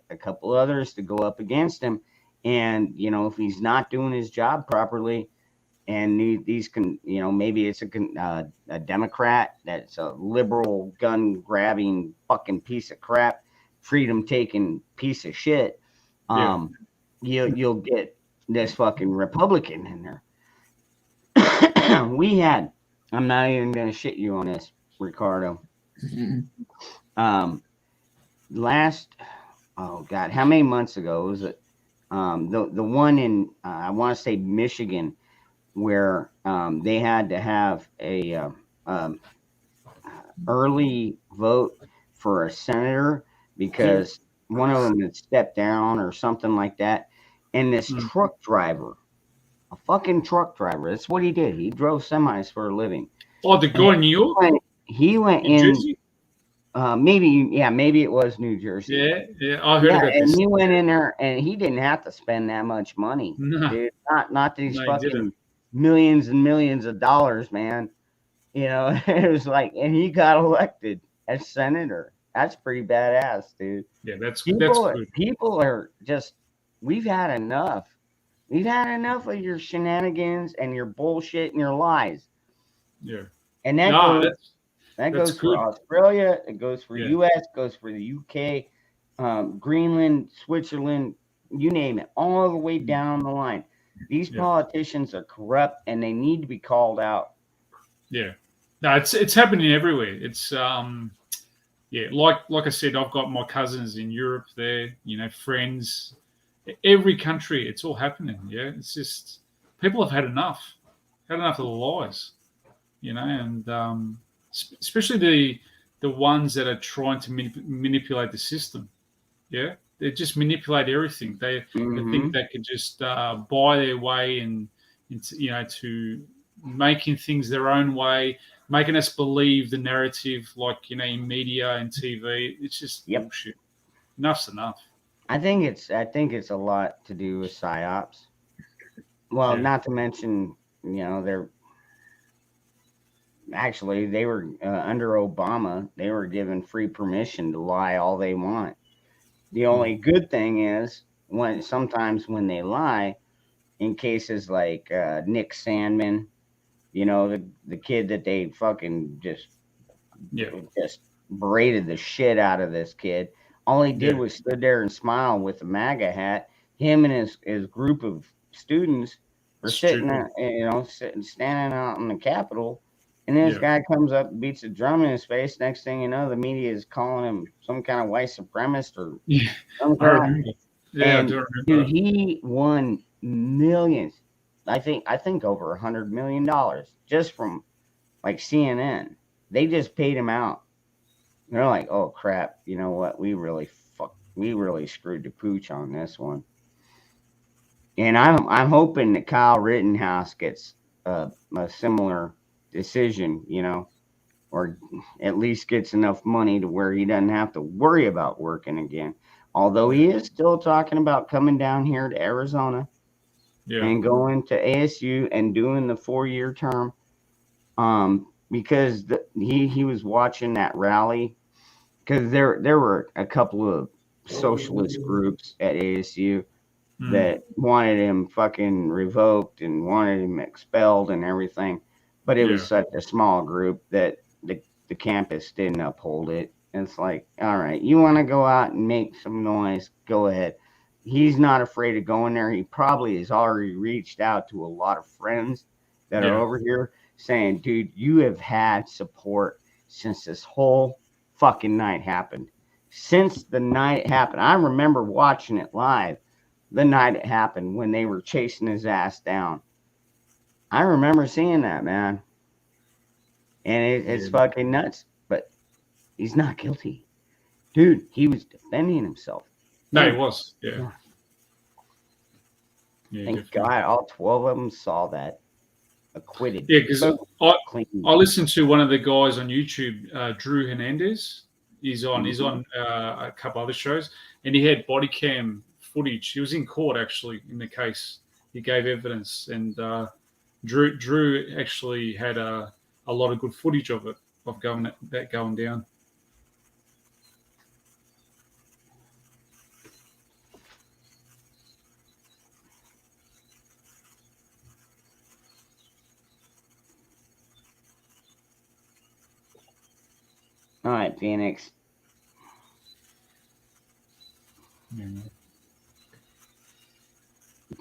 a couple others to go up against him. And if he's not doing his job properly, and these can, maybe it's a Democrat that's a liberal, gun grabbing fucking piece of crap, freedom taking piece of shit. You'll get this fucking Republican in there. I'm not even gonna shit you on this, Ricardo. How many months ago was it? The one in I want to say Michigan, where they had to have a early vote for a senator because one of them had stepped down or something like that. And this truck driver, a fucking truck driver, that's what he did. He drove semis for a living. Oh, the guy in New York? He went in. Jersey? Maybe it was New Jersey. Yeah, I heard about this. And he went in there, and he didn't have to spend that much money, dude. Not these fucking millions and millions of dollars, man. It was like, and he got elected as senator. That's pretty badass, dude. Yeah, that's good. People are just, we've had enough. We've had enough of your shenanigans and your bullshit and your lies. Yeah. And that goes for Australia, it goes for US, goes for the UK, Greenland, Switzerland, you name it, all the way down the line. These politicians are corrupt and they need to be called out. Yeah. No, it's happening everywhere. It's yeah, like I said, I've got my cousins in Europe there, friends, every country, it's all happening. Yeah, it's just people have had enough of the lies, and especially the ones that are trying to manipulate the system. Yeah, they just manipulate everything. They think they can just buy their way and to making things their own way, making us believe the narrative, like in media and TV. It's just bullshit. Enough's enough. I think it's a lot to do with psyops. Well, Yeah. not to mention, they're actually they were under Obama. They were given free permission to lie all they want. The only good thing is sometimes when they lie, in cases like Nick Sandman, the kid that they fucking just berated the shit out of this kid. All he did was stood there and smile with a MAGA hat. Him and his group of students were sitting there, standing out in the Capitol. And this guy comes up and beats a drum in his face. Next thing you know, the media is calling him some kind of white supremacist or some I remember. Yeah, I do remember. Dude, he won millions. I think over $100 million just from like CNN. They just paid him out. They're like, oh crap, you know what? We really screwed the pooch on this one. And I'm hoping that Kyle Rittenhouse gets a similar decision, or at least gets enough money to where he doesn't have to worry about working again. Although he is still talking about coming down here to Arizona and going to ASU and doing the 4-year term. Because he was watching that rally, because there were a couple of socialist groups at ASU that wanted him fucking revoked and wanted him expelled and everything, but it was such a small group that the campus didn't uphold it. And it's like, all right, you want to go out and make some noise, go ahead. He's not afraid of going there. He probably has already reached out to a lot of friends that are over here saying, dude, you have had support since this whole fucking night happened. Since the night it happened. I remember watching it live the night it happened when they were chasing his ass down. I remember seeing that, man. And it's fucking nuts. But he's not guilty. Dude, he was defending himself. No, he was. Yeah. Thank God all 12 of them saw that. Acquitted. Yeah, because I listened to one of the guys on YouTube, Drew Hernandez. He's on a couple other shows, and he had body cam footage. He was in court actually in the case. He gave evidence, and Drew actually had a lot of good footage of it, of going down. All right, Phoenix.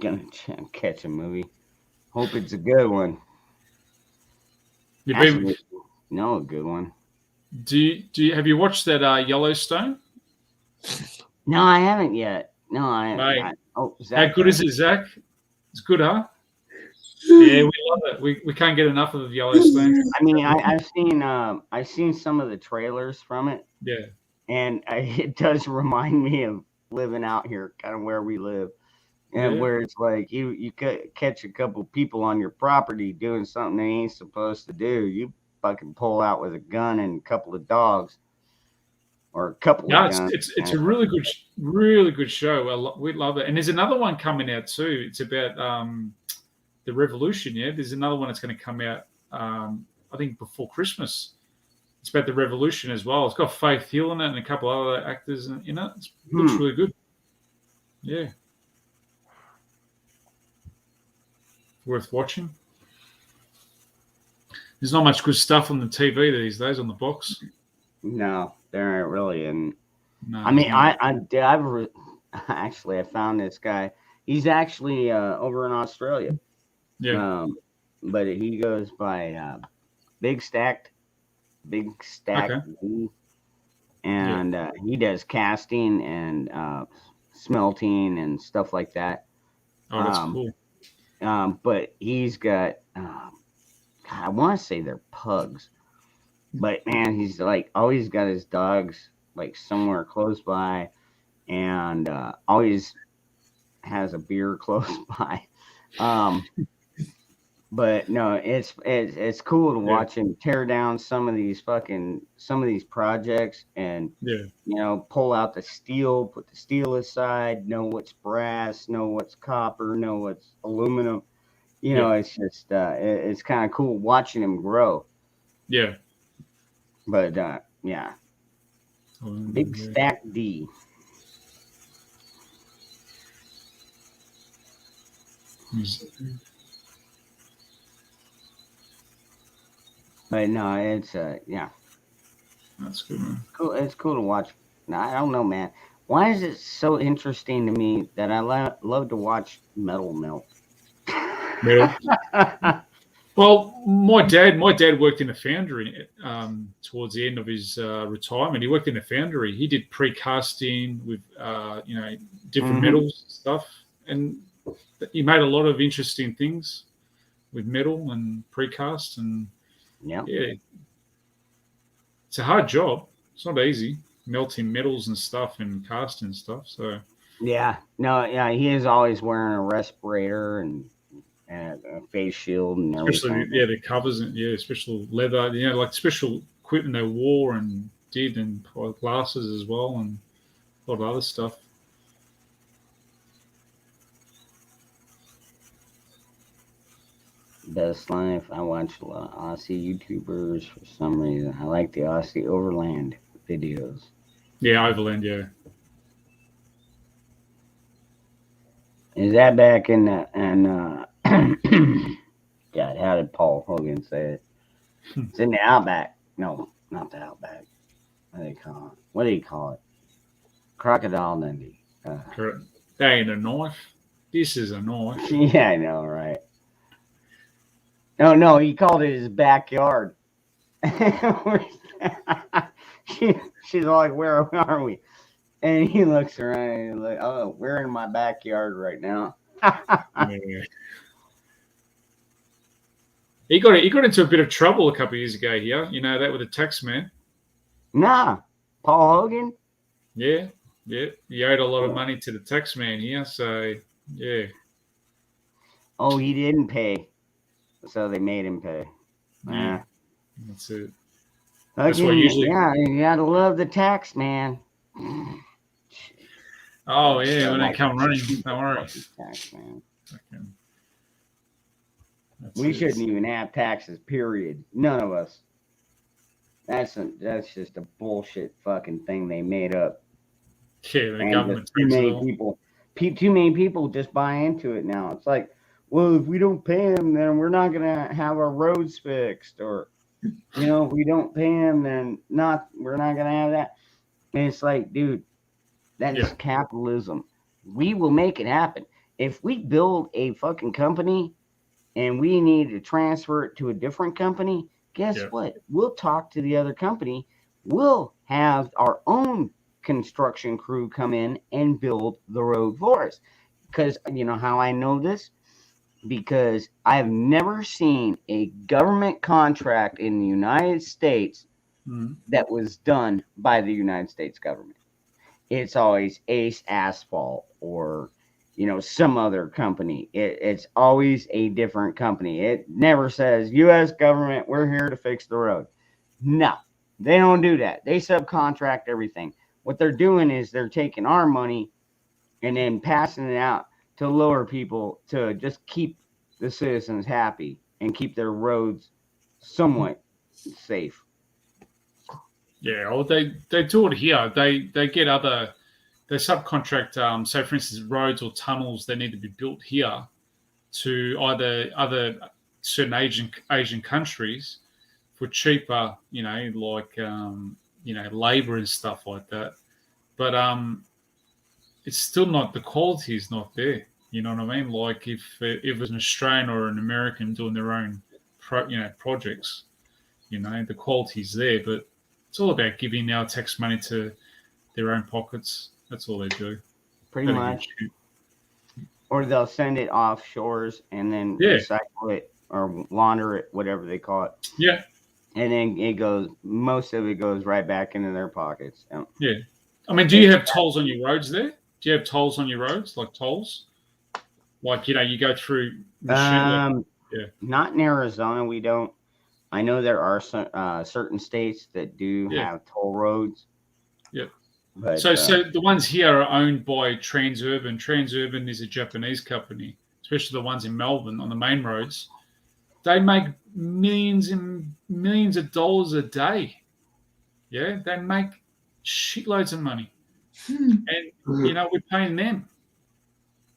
Gonna catch a movie. Hope it's a good one. Actually, no, a good one. Have you watched that Yellowstone? No, I haven't yet. No, I haven't. Zach, how good is it, Zach? It's good, huh? Yeah, we love it. We can't get enough of Yellowstone. I mean, I've seen some of the trailers from it. Yeah, and it does remind me of living out here, kind of where we live, and where it's like you catch a couple people on your property doing something they ain't supposed to do. You fucking pull out with a gun and a couple of dogs, or a couple of guns. It's a really good show. We love it. And there's another one coming out too. It's about the revolution. Yeah, there's another one that's going to come out. I think before Christmas. It's about the revolution as well. It's got Faith Hill in it and a couple other actors in it. It looks really good. Yeah. Worth watching. There's not much good stuff on the TV these days on the box. No, there aren't really. And no, I mean, I found this guy. He's actually over in Australia. Yeah. But he goes by Big Stack, okay. and he does casting and smelting and stuff like that. Oh, that's cool. But he's got, God, I want to say they're pugs, but man, he's like always got his dogs like somewhere close by, and always has a beer close by. But no, it's cool to watch him tear down some of these projects, and pull out the steel, put the steel aside, know what's brass, know what's copper, know what's aluminum. It's just it's kind of cool watching him grow. Yeah. But Big Stack D. But no, it's That's good, man. Cool. It's cool to watch. I don't know, man. Why is it so interesting to me that I love to watch metal melt? Metal. Well, my dad worked in a foundry towards the end of his retirement. He worked in a foundry. He did pre-casting with different metals and stuff, and he made a lot of interesting things with metal and precast, and it's a hard job. It's not easy melting metals and stuff and casting stuff. So he is always wearing a respirator and a face shield and especially everything. The covers and special leather, like special equipment they wore and did, and glasses as well, and a lot of other stuff. Best life. I watch a lot of Aussie YouTubers for some reason. I like the Aussie Overland videos. Yeah, Overland, yeah. Is that back in the God, how did Paul Hogan say it? It's in the Outback. No, not the Outback. What do you call it? Crocodile Dundee. Correct. That ain't a knife. This is a knife. Yeah, I know, right? No, he called it his backyard. She's like, where are we? And he looks around and he's like, oh, we're in my backyard right now. Yeah. He got into a bit of trouble a couple of years ago here. You know that with the tax man. Nah, Paul Hogan. Yeah. He owed a lot of money to the tax man here, so yeah. Oh, he didn't pay, so they made him pay. Yeah, that's it. That's what usually. Yeah, you gotta love the tax man. Oh yeah, when they come running, don't worry. Tax man. Okay. We shouldn't even have taxes. Period. None of us. That's just a bullshit fucking thing they made up. Yeah, the government. Too many people just buy into it now. It's like, well, if we don't pay them, then we're not gonna have our roads fixed, or if we don't pay them, then we're not gonna have that. And it's like, dude, that is capitalism. We will make it happen. If we build a fucking company and we need to transfer it to a different company, guess what? We'll talk to the other company. We'll have our own construction crew come in and build the road for us. Because you know how I know this? Because I've never seen a government contract in the United States that was done by the United States government. It's always Ace Asphalt or some other company. It's always a different company. It never says U.S. government, we're here to fix the road. No, they don't do that. They subcontract everything. What they're doing is they're taking our money and then passing it out to lower people to just keep the citizens happy and keep their roads somewhat safe. Yeah, well, they do it here. They get they subcontract. So, for instance, roads or tunnels they need to be built here to either other certain Asian countries for cheaper, labor and stuff like that. But it's still not, the quality is not there. You know what I mean? Like if it was an Australian or an American doing their own projects, the quality's there, but It's all about giving our tax money to their own pockets. That's all they do. Pretty That'd be much. cute. Or they'll send it offshores and then Yeah. recycle it or launder it, whatever they call it. Yeah. And then most of it goes right back into their pockets. Yeah. I mean, do you have tolls on your roads there? Do you have tolls on your roads, like tolls? Like, you go through machine. Yeah. Not in Arizona, we don't. I know there are some certain states that do have toll roads. Yep. But, so the ones here are owned by Transurban. Transurban is a Japanese company, especially the ones in Melbourne on the main roads. They make millions and millions of dollars a day. Yeah, they make shitloads of money. And, we're paying them.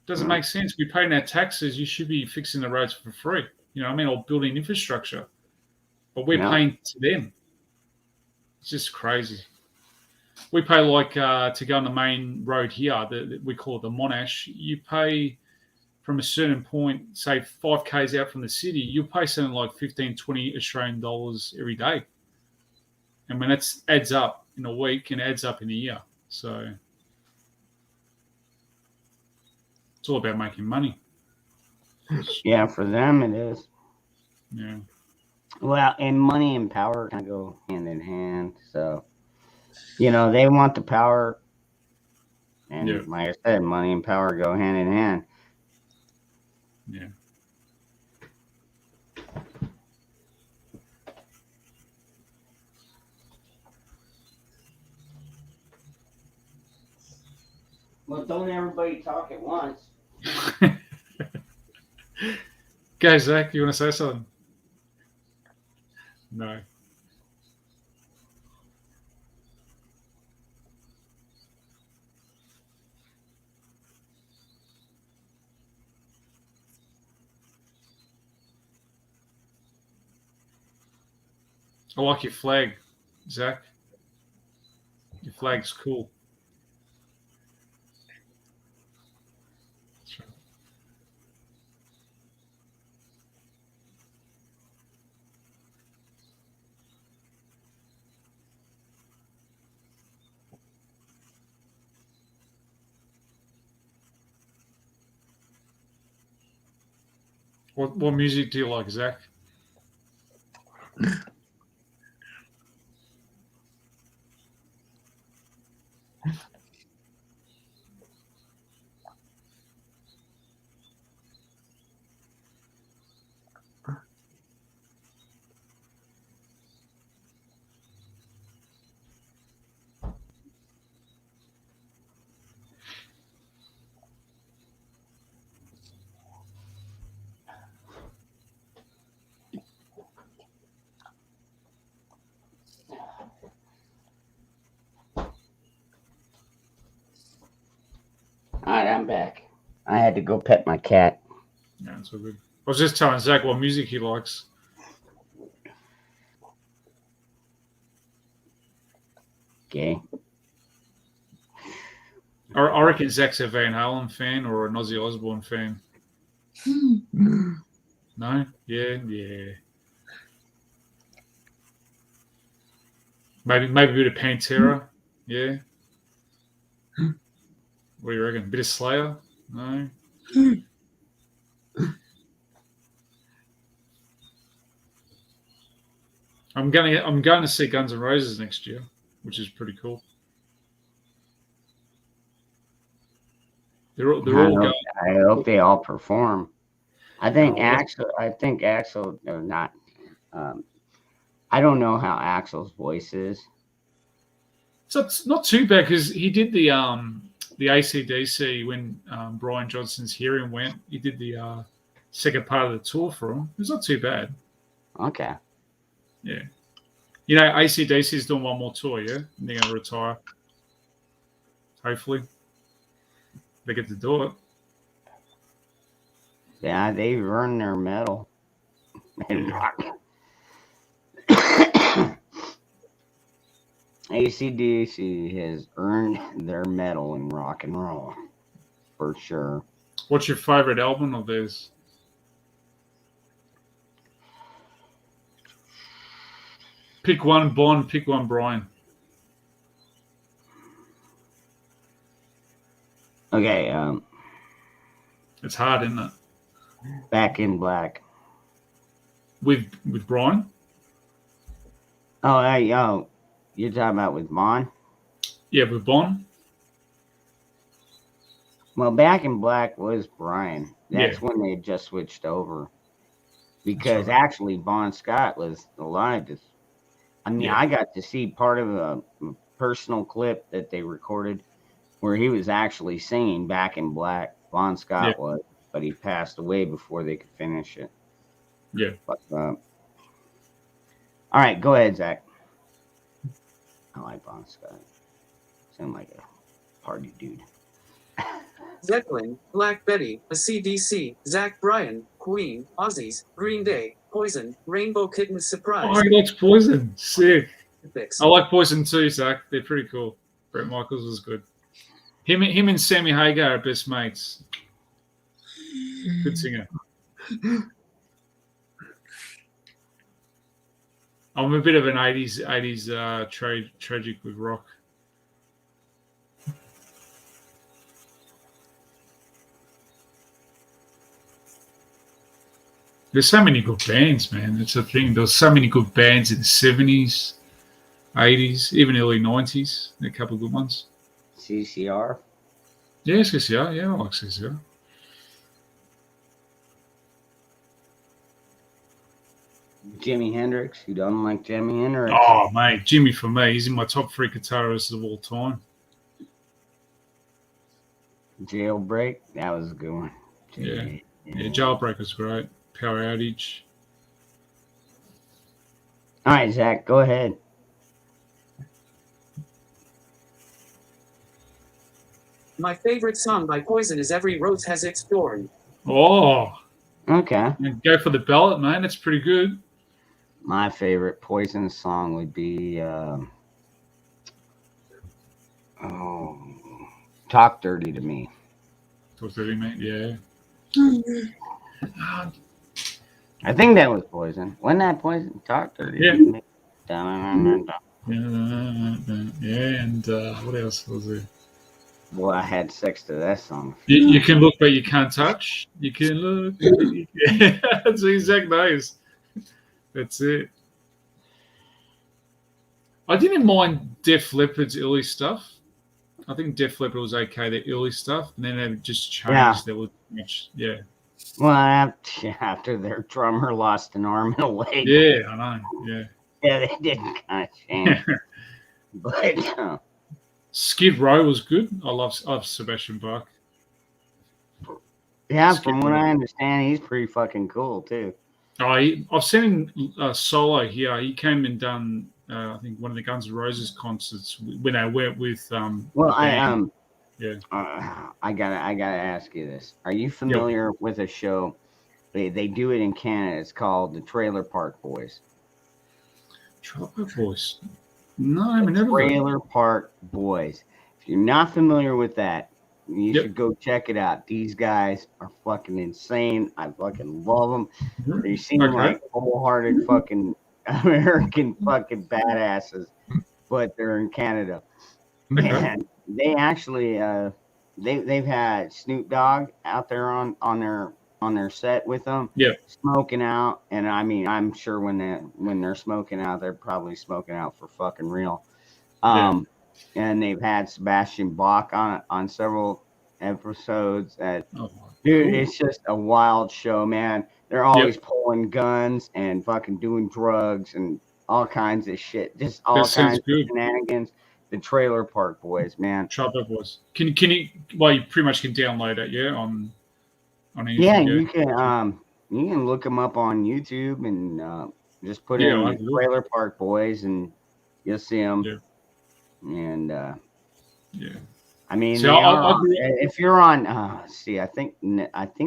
Doesn't make sense. We're paying our taxes. You should be fixing the roads for free. You know what I mean? Or building infrastructure. But we're paying to them. It's just crazy. We pay to go on the main road here, we call it the Monash. You pay from a certain point, say 5 Ks out from the city, you pay something like 15, 20 Australian dollars every day. And when that adds up in a week and adds up in a year. So it's all about making money. Yeah, for them it is. Yeah. Well, and money and power kind of go hand in hand. So, they want the power. And like I said, money and power go hand in hand. Yeah. Well, don't everybody talk at once. Go, Zach, you want to say something? No. I like your flag, Zach. Your flag's cool. That's right. What music do you like, Zach? All right, I'm back. I had to go pet my cat. Yeah, it's all good. I was just telling Zach what music he likes. Okay. I reckon Zach's a Van Halen fan or an Ozzy Osbourne fan. No? Yeah. Maybe a bit of Pantera. Yeah. What do you reckon? A bit of Slayer? No. I'm going to see Guns N' Roses next year, which is pretty cool. They're all going. I hope they all perform. I think Axel or not. I don't know how Axel's voice is. So it's not too bad because he did the AC/DC when Brian Johnson's hearing went. He did the second part of the tour for him. It was not too bad. Okay. Yeah. AC/DC is doing one more tour, yeah? And they're going to retire. Hopefully. They get to do it. Yeah, they've earned their medal. AC/DC has earned their medal in rock and roll, for sure. What's your favorite album of theirs? Pick one Bond, pick one Brian. Okay, It's hard, isn't it? Back in Black. With Brian? Oh, hey, you're talking about with Bond? Yeah, with Bond. Well, Back in Black was Brian. That's Yeah. when they had just switched over. Because right. actually, Bon Scott was alive. I mean, Yeah. I got to see part of a personal clip that they recorded where he was actually singing Back in Black. Bon Scott was, but he passed away before they could finish it. Yeah. But, all right, go ahead, Zach. I like Bon Scott. Sound like a party dude. Zeppelin, Black Betty, AC/DC, Zach Bryan, Queen, Aussies, Green Day, Poison, Rainbow Kitten Surprise. Oh, he likes Poison. Sick. Epics. I like Poison too, Zach. They're pretty cool. Bret Michaels was good. Him and Sammy Hagar are best mates. Good singer. I'm a bit of an 80s tragic with rock. There's so many good bands, man. It's a thing. There's so many good bands in the 70s, 80s, even early 90s. A couple of good ones. CCR? Yeah, CCR. Yeah, I like CCR. Jimi Hendrix. Who doesn't like Jimi Hendrix? Oh, mate. Jimmy for me. He's in my top 3 guitarists of all time. Jailbreak. That was a good one. Yeah. Jailbreak was great. Power Outage. All right, Zach, go ahead. My favorite song by Poison is Every Rose Has Its Thorn. Oh. Okay. Go for the ballot, man. That's pretty good. My favorite Poison song would be Talk Dirty to Me. Talk Dirty, mate. Yeah. I think that was Poison. Wasn't that Poison? Talk Dirty to Me. Yeah, and what else was there? Well, I had sex to that song. You can look, but you can't touch. You can look. Yeah, that's what Zach knows. That's it. I didn't mind Def Leppard's early stuff. I think Def Leppard was okay, the early stuff, and then they just changed. Yeah. There was much, yeah. Well, after their drummer lost an arm and a leg. Yeah, I know. Yeah. Yeah, they did kind of change. But Skid Row was good. I love Sebastian Bach. Yeah, from what I understand, he's pretty fucking cool too. Oh, I've seen him solo here. He came and done, I think, one of the Guns N' Roses concerts when I went with. Well, yeah. I gotta ask you this: are you familiar with a show? They do it in Canada. It's called the Trailer Park Boys. Trailer Park Boys. No, I've never. Trailer Park Boys. If you're not familiar with that, you should go check it out. These guys are fucking insane. I fucking love them. They seem like wholehearted fucking American fucking badasses, but they're in Canada. And they actually they've had Snoop Dogg out there on their set with them, smoking out. And I mean, I'm sure when they're smoking out, they're probably smoking out for fucking real. And they've had Sebastian Bach on several episodes. Dude, it's just a wild show, man. They're always pulling guns and fucking doing drugs and all kinds of shit. Just all kinds of shenanigans. The Trailer Park Boys, man. Trailer Park Boys. Can you? Well, you pretty much can download it, on YouTube. Yeah, you can look them up on YouTube and just put in Trailer Park Boys and you'll see them. Yeah. And I mean, so if you're on, I think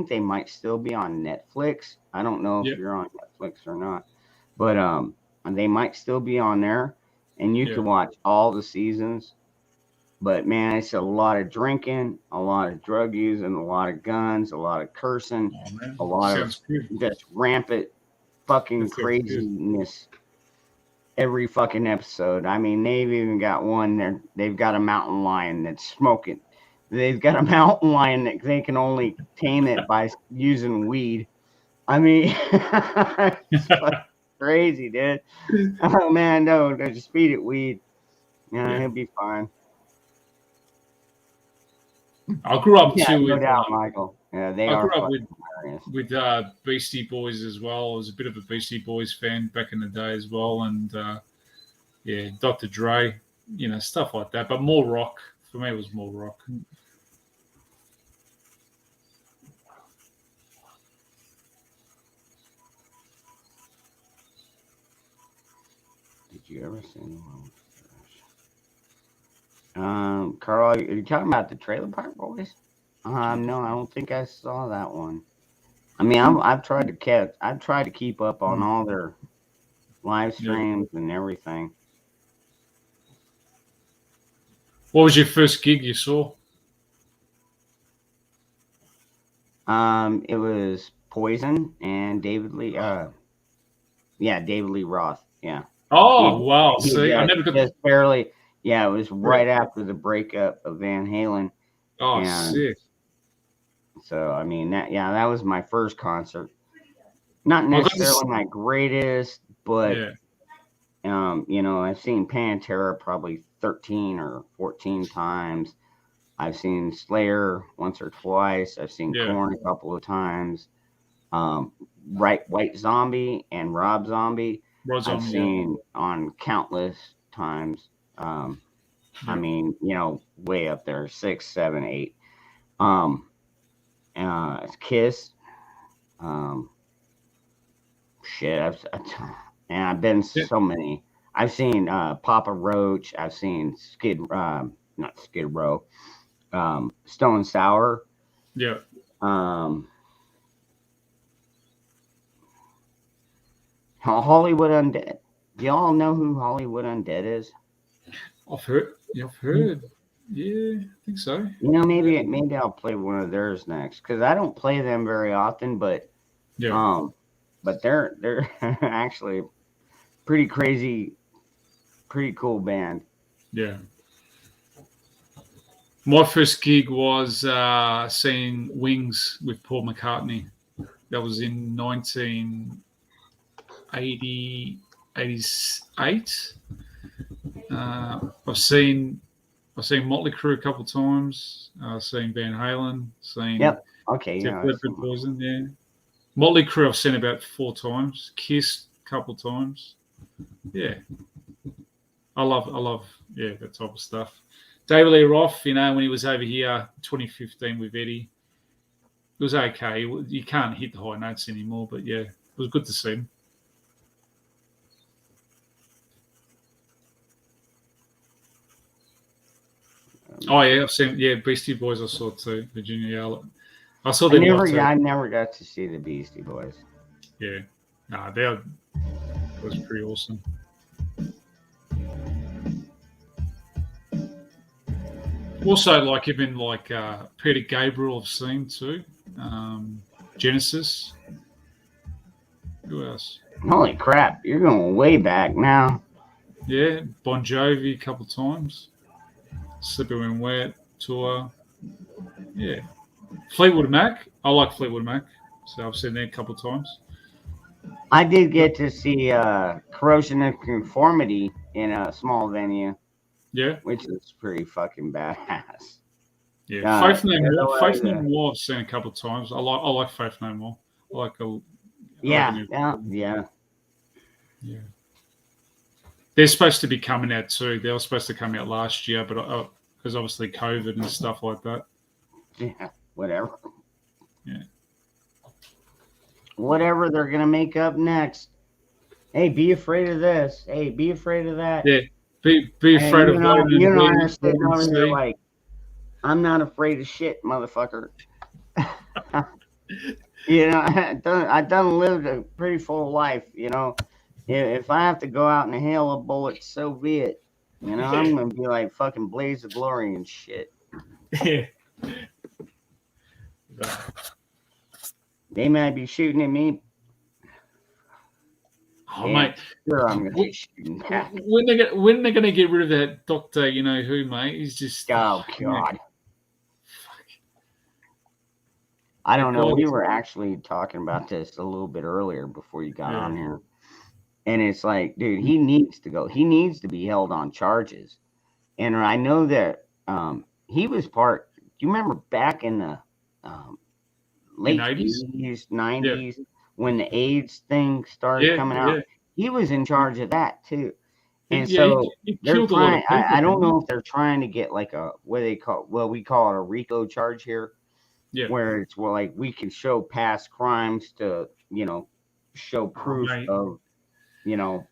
they might still be on Netflix. I don't know if you're on Netflix or not, but they might still be on there, and you can watch all the seasons. But man, it's a lot of drinking, a lot of drug using, a lot of guns, a lot of cursing, a lot of just rampant fucking craziness. every fucking episode. I mean, they've even got one there. They've got a mountain lion that's smoking. They've got a mountain lion that they can only tame it by using weed. I mean, it's fucking crazy, dude. Oh man, no, just feed it weed. Yeah. He'll be fine. I grew up Yeah, too no with. doubt, Michael. Yeah, they I are grew up fucking hilarious. with Beastie Boys as well. I was a bit of a Beastie Boys fan back in the day as well, and yeah, Dr. Dre, stuff like that. But more rock for me. It was more rock. Did you ever see one? Carl, are you talking about the Trailer Park Boys? No, I don't think I saw that one. I mean, I've tried to keep up on all their live streams and everything. What was your first gig you saw? It was Poison and David Lee. David Lee Roth. Yeah. Oh, wow. See, I never got just barely. Yeah, it was right after the breakup of Van Halen. Oh, sick. So I mean that was my first concert. Not necessarily my greatest, but I've seen Pantera probably 13 or 14 times. I've seen Slayer once or twice. I've seen Korn a couple of times. White Zombie and Rob Zombie. I've seen on countless times. I mean, way up there, 6, 7, 8. Kiss. I've been so many. I've seen Papa Roach. I've seen not Skid Row. Stone Sour. Yeah. Hollywood Undead. Do y'all know who Hollywood Undead is? I've heard. Yeah, I think so. Maybe I'll play one of theirs next because I don't play them very often, but they're actually pretty crazy, pretty cool band. Yeah. My first gig was seeing Wings with Paul McCartney. That was in 1988. I've seen Motley Crue a couple of times. I've seen Van Halen. Poison. Yeah. Motley Crue I've seen about 4 times. Kiss a couple of times. Yeah. I love that type of stuff. David Lee Roth, when he was over here 2015 with Eddie, it was okay. You can't hit the high notes anymore, but yeah, it was good to see him. Oh yeah, I've seen Beastie Boys. I saw too, Virginia. Yeah, I saw them. I never got to see the Beastie Boys. Yeah, that was pretty awesome. Also, even Peter Gabriel, I've seen too. Genesis. Who else? Holy crap! You're going way back now. Yeah, Bon Jovi a couple of times. Slippery When Wet tour. Yeah. Fleetwood Mac. I like Fleetwood Mac. So I've seen that a couple of times. I did get to see Corrosion of Conformity in a small venue. Yeah. Which is pretty fucking badass. Yeah. Faith No More I've seen a couple of times. I like Faith No More. I like Yeah. They're supposed to be coming out too. They were supposed to come out last year, but because obviously COVID and stuff like that. Yeah, whatever. Yeah. Whatever they're gonna make up next. Hey, be afraid of this. Hey, be afraid of that. Yeah. Be afraid of that. You know, I'm sitting over here like, I'm not afraid of shit, motherfucker. I've lived a pretty full life, If I have to go out and hail a bullet, so be it. I'm gonna be like fucking Blaze of Glory and shit. Yeah. They might be shooting at me. Oh, Yeah, mate. sure, I'm going to be shooting back. When they're gonna get rid of that doctor, you know who, mate? He's just Oh, yeah. God. I don't know. God. We were actually talking about this a little bit earlier before you got on here. And it's like, dude, he needs to go. He needs to be held on charges. And I know that he was part. Do you remember back in the late 80s? 80s, 90s, when the AIDS thing started Yeah, coming yeah. out? He was in charge of that too. And Yeah, so he they're killed a lot of trying. people. I don't know if they're trying to get like a what they call. Well, we call it a RICO charge here, Yeah. where it's like we can show past crimes to show proof Mate. of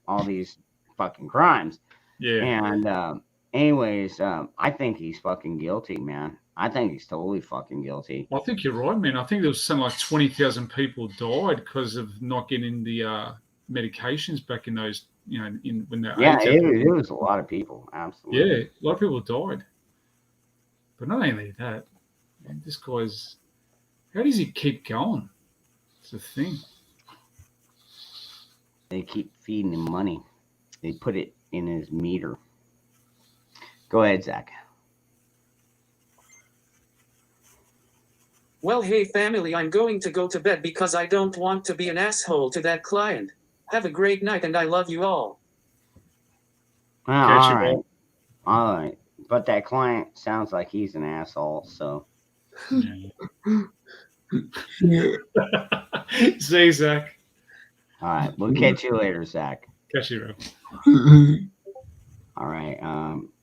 all these fucking crimes. Yeah. And anyways, I think he's fucking guilty, man. I think he's totally fucking guilty. I think you're right, man. I think there was something like 20,000 people died because of not getting the medications back in those, when they're Yeah, AIDS. it was a lot of people. Absolutely. Yeah, a lot of people died. But not only that, man, this guy's. How does he keep going? It's a thing. They keep feeding him money. They put it in his meter. Go ahead, Zach. Well, hey family, I'm going to go to bed because I don't want to be an asshole to that client. Have a great night and I love you all. Well, Catch all you, right. All right. But that client sounds like he's an asshole, so. Yeah. See, Zach. All right. We'll catch you later, Zach. Catch you, bro. All right.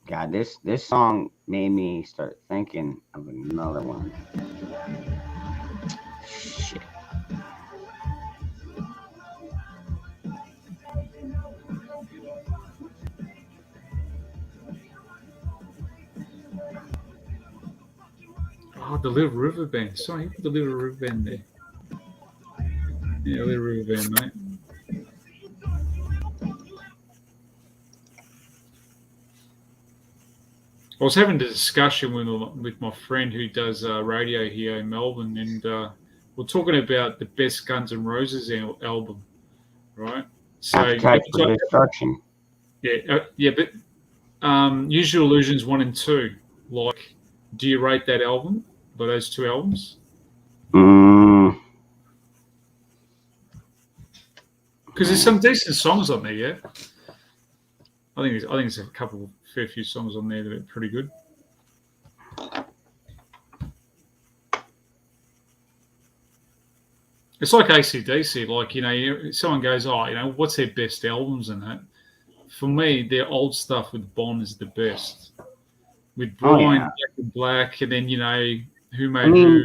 God, this song made me start thinking of another one. Shit. Oh, the Little River Band. Sorry, you put the Little River Band there. Yeah, Little River Band, mate. I was having a discussion with my friend who does radio here in Melbourne, and we're talking about the best Guns N' Roses album, right? So Appetite for Destruction. Yeah, but Use Your Illusions 1 and 2. Like, do you rate that album by those two albums? Because there's some decent songs on there, yeah. I think there's a fair few songs on there that are pretty good. It's like AC/DC. Like, someone goes, oh, what's their best albums and that? For me, their old stuff with Bon is the best. With Brian, Back in Black, and then, who made who.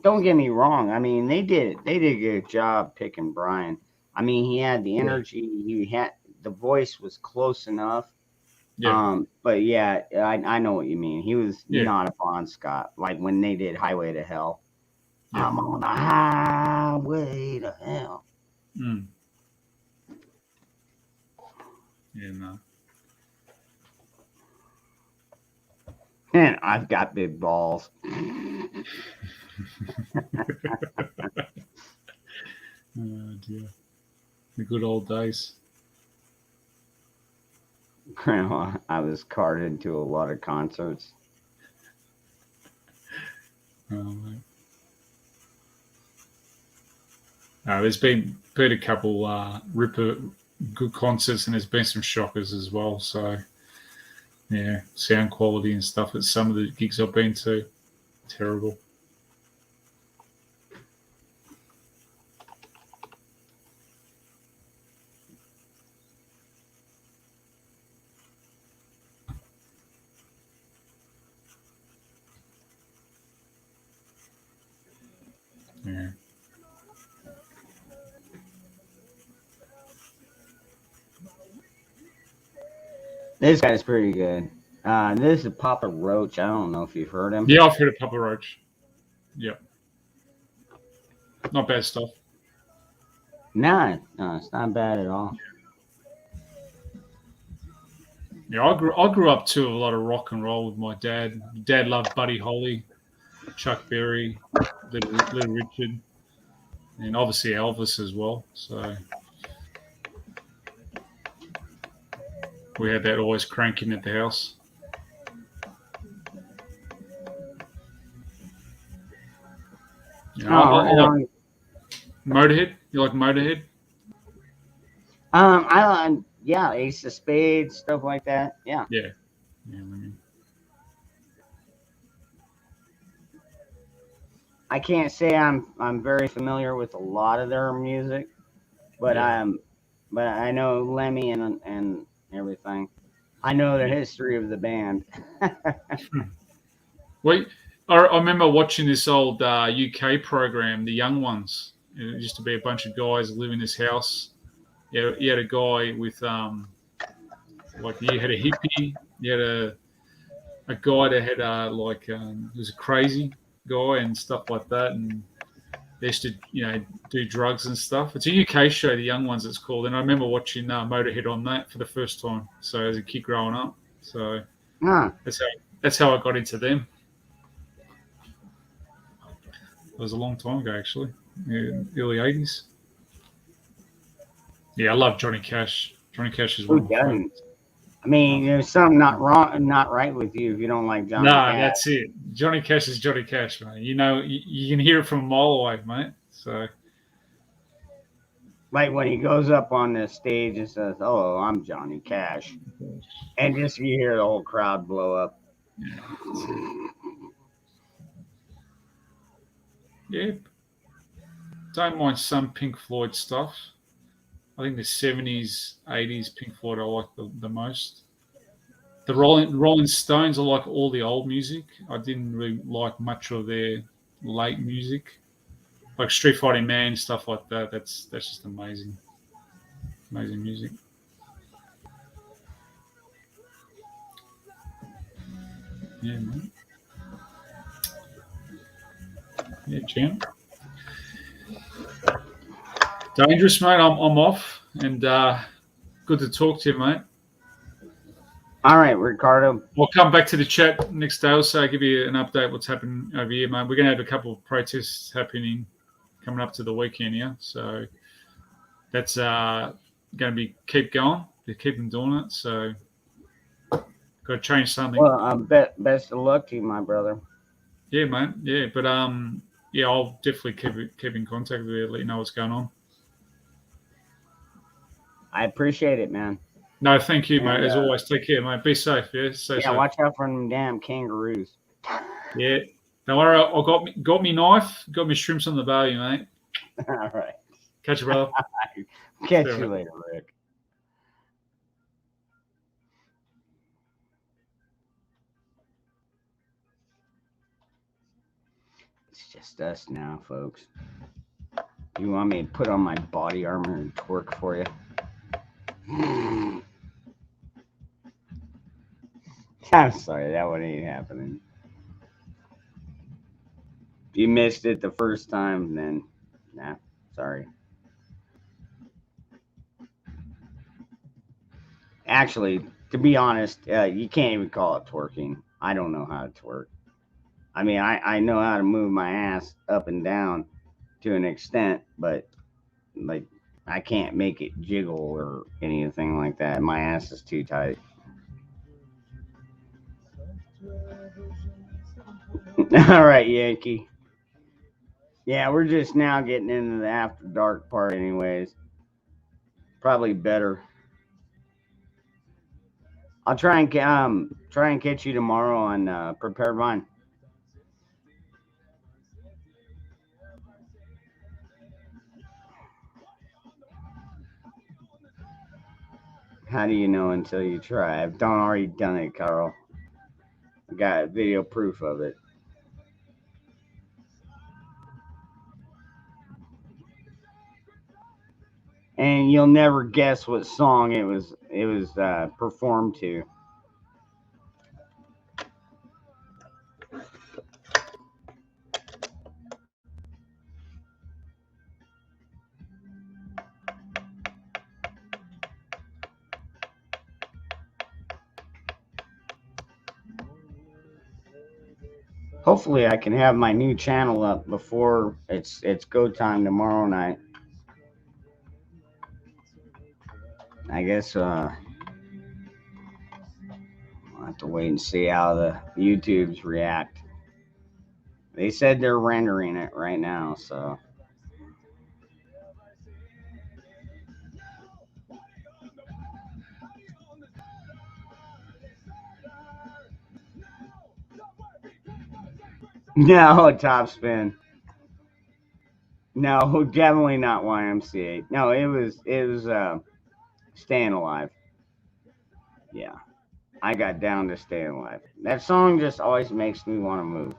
Don't get me wrong. I mean, they did a good job picking Brian. I mean, he had the energy. The voice was close enough. Yeah. But yeah, I know what you mean. He was not a Bon Scott. Like when they did Highway to Hell. Yeah. I'm on the highway to hell. Mm. Yeah, no. And I've got big balls. Oh, dear. The good old days. I was carted to a lot of concerts. Oh, mate. There's been a couple ripper good concerts, and there's been some shockers as well. So, yeah, sound quality and stuff at some of the gigs I've been to, terrible. Yeah. This guy's pretty good. This is Papa Roach. I don't know if you've heard him. Yeah, I've heard of Papa Roach. Yep. Not bad stuff. No, it's not bad at all. Yeah, I grew up to a lot of rock and roll with my dad. Dad loved Buddy Holly, Chuck Berry, Little Richard, and obviously Elvis as well. So, We had that always cranking at the house. Motorhead? You like Motorhead? Yeah, Ace of Spades, stuff like that. Yeah. Yeah. Yeah. I mean, I can't say I'm very familiar with a lot of their music, but yeah. but I know Lemmy and everything. I know the history of the band. Wait, I remember watching this old UK program, The Young Ones. It used to be a bunch of guys live in this house. Yeah, you had a guy with like you had a hippie, you had a guy that had he was a crazy guy and stuff like that, and they used to do drugs and stuff. It's a UK show, The Young Ones, it's called, and I remember watching Motorhead on that for the first time. So as a kid growing up, so Huh. that's how I got into them. It was a long time ago, actually, early '80s. Yeah, I love Johnny Cash. Johnny Cash is one Who of my doesn't? favorites. I mean, there's something not right with you if you don't like Johnny Nah, Cash. that's it. Johnny Cash is Johnny Cash, man. You know, you can hear it from a mile away, mate. So, Like when he goes up on the stage and says, "Oh, I'm Johnny Cash," and just you hear the whole crowd blow up. yeah. Don't mind some Pink Floyd stuff. I think the 70s, 80s Pink Floyd I like the most. The Rolling Stones, I like all the old music. I didn't really like much of their late music. Like Street Fighting Man, stuff like that. That's just amazing. Amazing music. Yeah, man. Yeah, Jim. Dangerous, mate. I'm off, and good to talk to you, mate. All right, Ricardo. We'll come back to the chat next day or so. Give you an update what's happening over here, mate. We're going to have a couple of protests happening coming up to the weekend here, so that's going to keep going. They keep them doing it, so got to change something. Well, best of luck to you, my brother. Yeah, mate. Yeah, but yeah, I'll definitely keep in contact with you, let you know what's going on. I appreciate it, man. No, thank you, mate. As always, take care, mate. Be safe. Yeah, stay safe. Watch out for them damn kangaroos. Yeah, don't worry. I got me knife, got me shrimps on the barbie, mate. All right. Catch you, brother. Catch you later, Rick. It's just us now, folks. You want me to put on my body armor and twerk for you? I'm sorry, that one ain't happening. If you missed it the first time, then nah, sorry. Actually, to be honest, you can't even call it twerking. I don't know how to twerk. I mean, I know how to move my ass up and down to an extent, but like I can't make it jiggle or anything like that. My ass is too tight. All right, Yankee. Yeah, we're just now getting into the after dark part anyways. Probably better. I'll try and catch you tomorrow on Prepared Vine. How do you know until you try? I've already done it, Carl. I got video proof of it. And you'll never guess what song it was performed to. Hopefully I can have my new channel up before it's go time tomorrow night. I guess have to wait and see how the YouTubes react. They said they're rendering it right now, so. No, top spin. No, definitely not YMCA. No, it was Staying Alive. Yeah. I got down to Staying Alive. That song just always makes me want to move.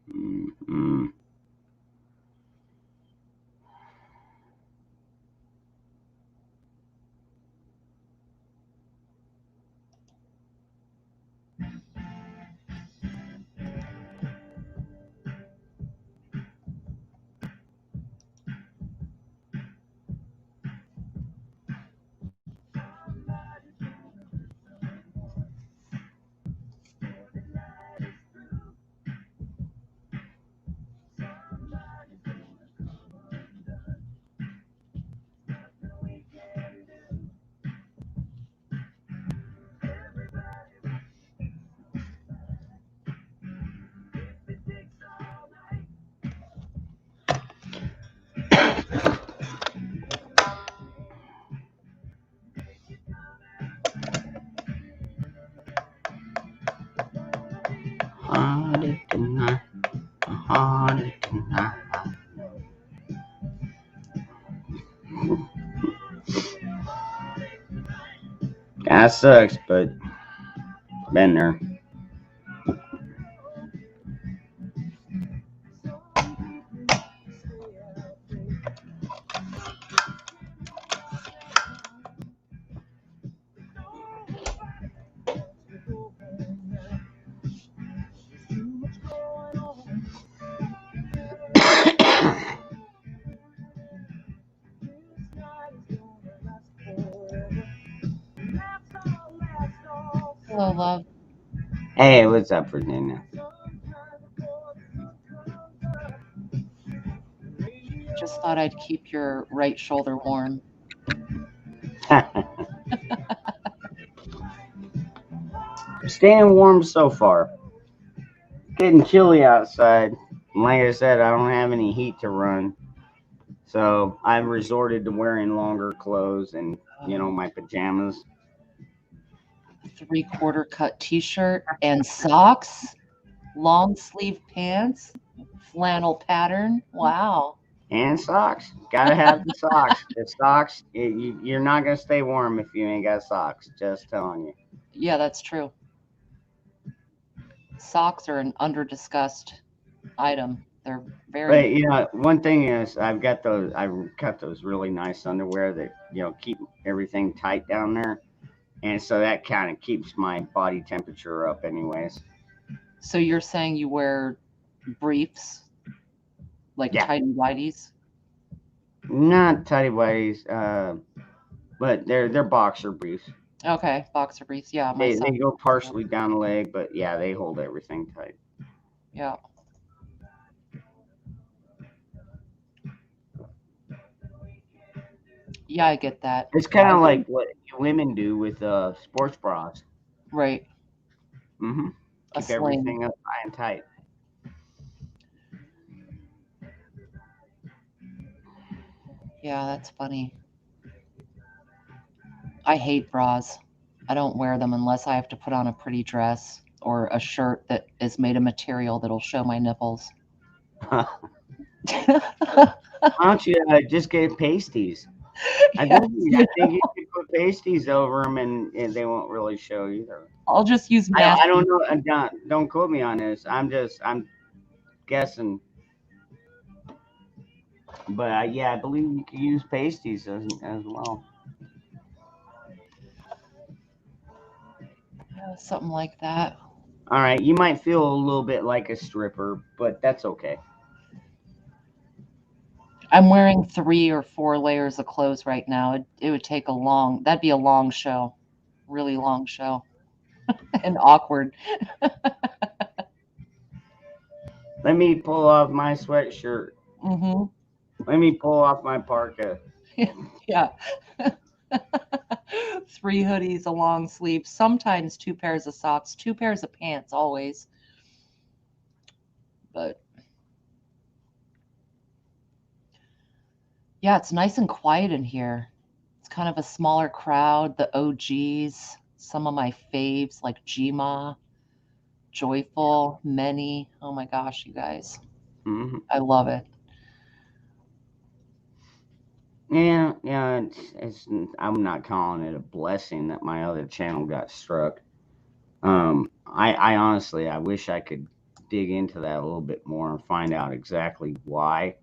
Mm-hmm. Harder tonight, harder tonight. That sucks, but been there. Hello, love. Hey, what's up, Virginia? Just thought I'd keep your right shoulder warm. Staying warm so far. Getting chilly outside. Like I said, I don't have any heat to run. So I've resorted to wearing longer clothes and, my pajamas. 3/4 cut t-shirt and socks, long sleeve pants, flannel pattern. Wow. And socks. Gotta have the socks. The socks, you're not gonna stay warm if you ain't got socks. Just telling you. Yeah, that's true. Socks are an under-discussed item. They're very But one thing is I got those really nice underwear that keep everything tight down there, and so that kind of keeps my body temperature up, anyways. So you're saying you wear briefs, like Yeah. tighty whities? Not tidy whities, but they're boxer briefs. Okay, boxer briefs. Yeah, my They son. go partially down the leg, but yeah, they hold everything tight. Yeah. Yeah, I get that. It's kind of like what women do with sports bras. Right. Mm-hmm. A Keep sling. everything up high and tight. Yeah, that's funny. I hate bras. I don't wear them unless I have to put on a pretty dress or a shirt that is made of material that'll show my nipples. Why don't you just get pasties? I Yes, think you could put pasties over them, and they won't really show either. I'll just use I masking. don't know. Don't quote me on this. I'm guessing. But yeah, I believe you can use pasties as well. Something like that. All right, you might feel a little bit like a stripper, but that's okay. I'm wearing 3 or 4 layers of clothes right now. It would take that'd be a long show. Really long show. And awkward. Let me pull off my sweatshirt. Mm-hmm. Let me pull off my parka. Yeah. 3 hoodies, a long sleeve, sometimes 2 pairs of socks, 2 pairs of pants, always. But yeah, it's nice and quiet in here. It's kind of a smaller crowd. The OGs, some of my faves like Gma, Joyful, Many. Oh my gosh, you guys. Mm-hmm. I love it. Yeah. I'm not calling it a blessing that my other channel got struck. I honestly, I wish I could dig into that a little bit more and find out exactly why.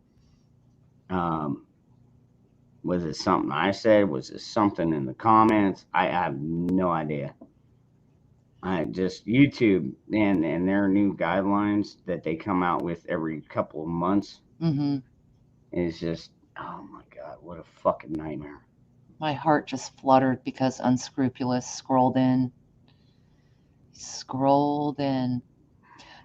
Was it something I said? Was it something in the comments? I have no idea. I just YouTube and their new guidelines that they come out with every couple of months Mm-hmm. is just, oh my God, what a fucking nightmare. My heart just fluttered because Unscrupulous scrolled in.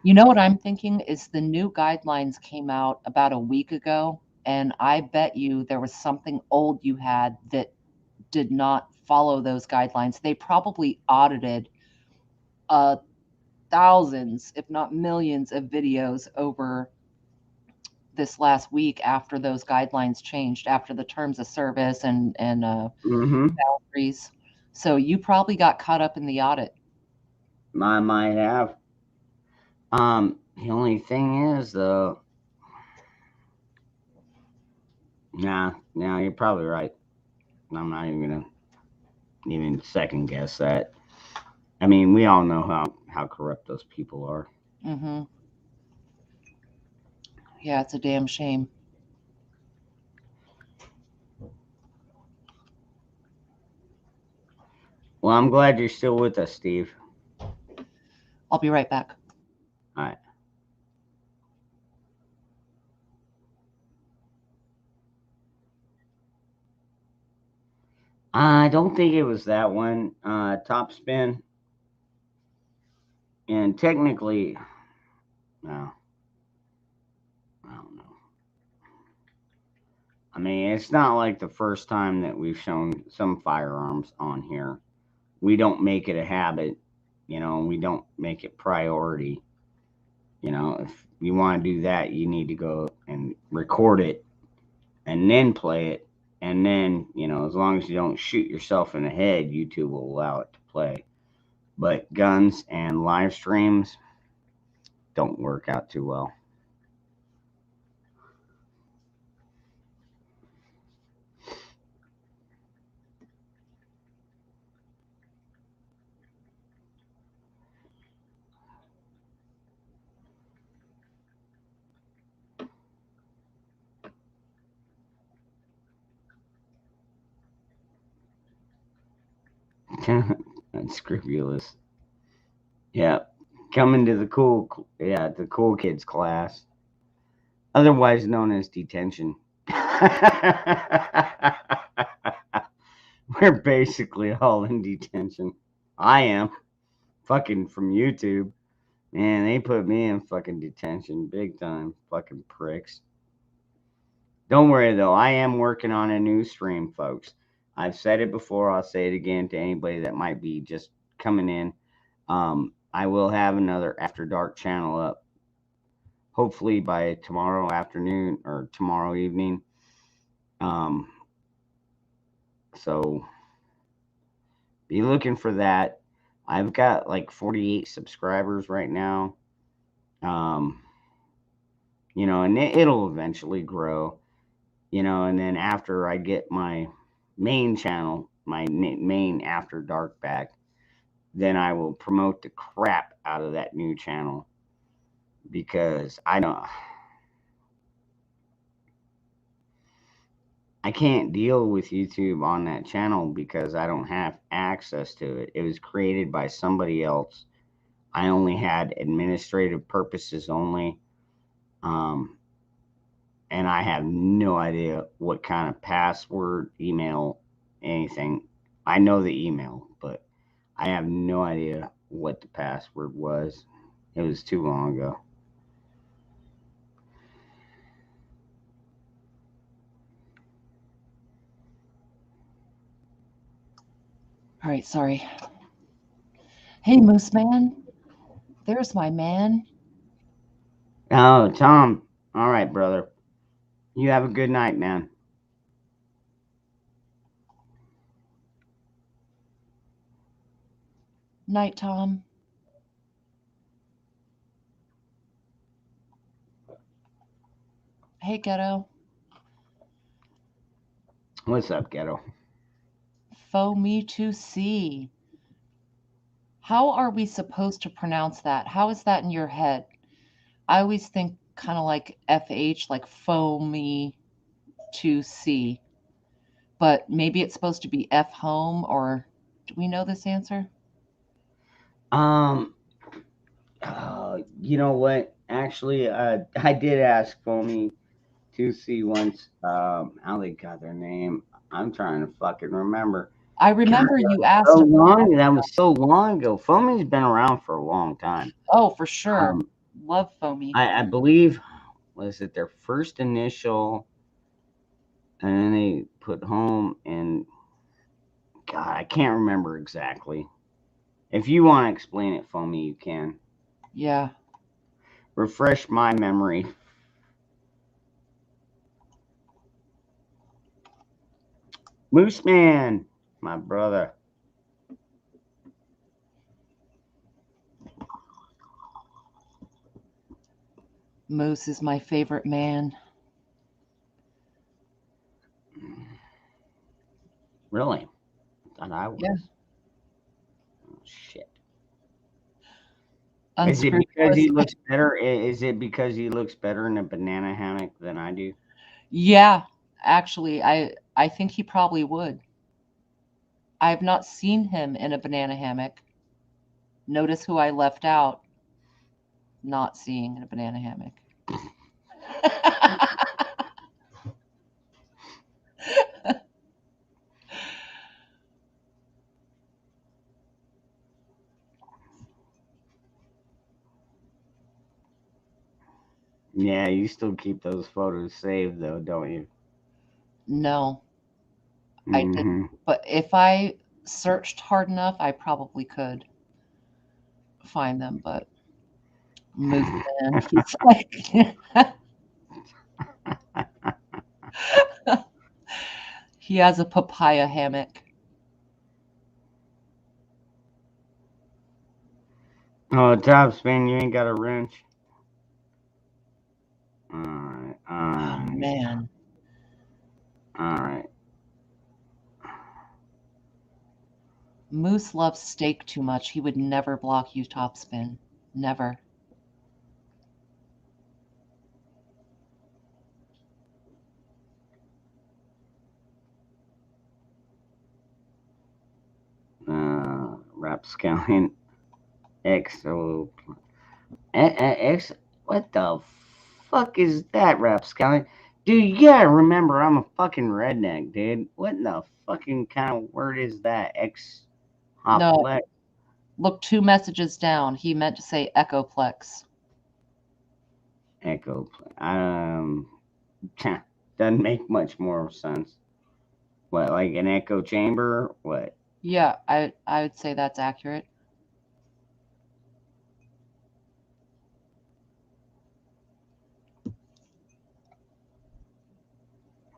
You know what I'm thinking is the new guidelines came out about a week ago, and I bet you there was something old you had that did not follow those guidelines. They probably audited thousands, if not millions, of videos over this last week after those guidelines changed, after the terms of service and Mm-hmm. boundaries. So you probably got caught up in the audit. I might have. The only thing is though, nah, you're probably right. I'm not even gonna even second guess that. I mean, we all know how corrupt those people are. Mm-hmm. Yeah, it's a damn shame. Well, I'm glad you're still with us, Steve. I'll be right back. All right. I don't think it was that one. Top spin. And technically, no. I don't know. I mean, it's not like the first time that we've shown some firearms on here. We don't make it a habit, we don't make it priority. If you want to do that, you need to go and record it and then play it. And then, as long as you don't shoot yourself in the head, YouTube will allow it to play. But guns and live streams don't work out too well. Unscrupulous. Yeah. Coming to the cool kids class, otherwise known as detention. We're basically all in detention. I am. Fucking from YouTube. Man, they put me in fucking detention big time. Fucking pricks. Don't worry though, I am working on a new stream, folks. I've said it before, I'll say it again to anybody that might be just coming in. I will have another After Dark channel up, hopefully by tomorrow afternoon or tomorrow evening. So be looking for that. I've got like 48 subscribers right now. And it'll eventually grow, and then after I get my main channel, my main After Dark back, then I will promote the crap out of that new channel, because I can't deal with YouTube on that channel because I don't have access to it. It was created by somebody else. I only had administrative purposes only. And I have no idea what kind of password, email, anything. I know the email, but I have no idea what the password was. It was too long ago. All right, sorry. Hey, Moose Man. There's my man. Oh, Tom. All right, brother. You have a good night, man. Night, Tom. Hey, Ghetto. What's up, Ghetto? Fo me to see. How are we supposed to pronounce that? How is that in your head? I always think kind of like FH, like fo me to see. But maybe it's supposed to be F home, or do we know this answer? You know what? Actually, I did ask Foamy to see once. How they got their name? I'm trying to fucking remember. I remember God, you asked so about long. That was so long ago. Foamy's been around for a long time. Oh, for sure. Love Foamy. I believe, was it their first initial, and then they put home, and God, I can't remember exactly. If you want to explain it, Foamy, you can. Yeah. Refresh my memory. Moose Man, my brother. Moose is my favorite man. Really? I thought I was. Yeah. Oh, shit. Is it Unscrewed because he pussy. looks better? Is it because he looks better in a banana hammock than I do? Yeah, actually, I think he probably would. I have not seen him in a banana hammock. Notice who I left out not seeing in a banana hammock. Yeah, you still keep those photos saved, though, don't you? No, I Mm-hmm. didn't. But if I searched hard enough, I probably could find them. But Moose Man, he's like, he has a papaya hammock. Oh, top spin, you ain't got a wrench. Alright, Oh, alright, man. alright. Moose loves steak too much. He would never block you topspin. Never. Rapscallion XO. X. What the fuck is that, Rapscallion? Dude, you gotta remember, I'm a fucking redneck, dude. What in the fucking kind of word is that? X. No, Hoplex? look 2 messages down. He meant to say echoplex. Echo. doesn't make much more sense. What, like an echo chamber? What? Yeah, I would say that's accurate.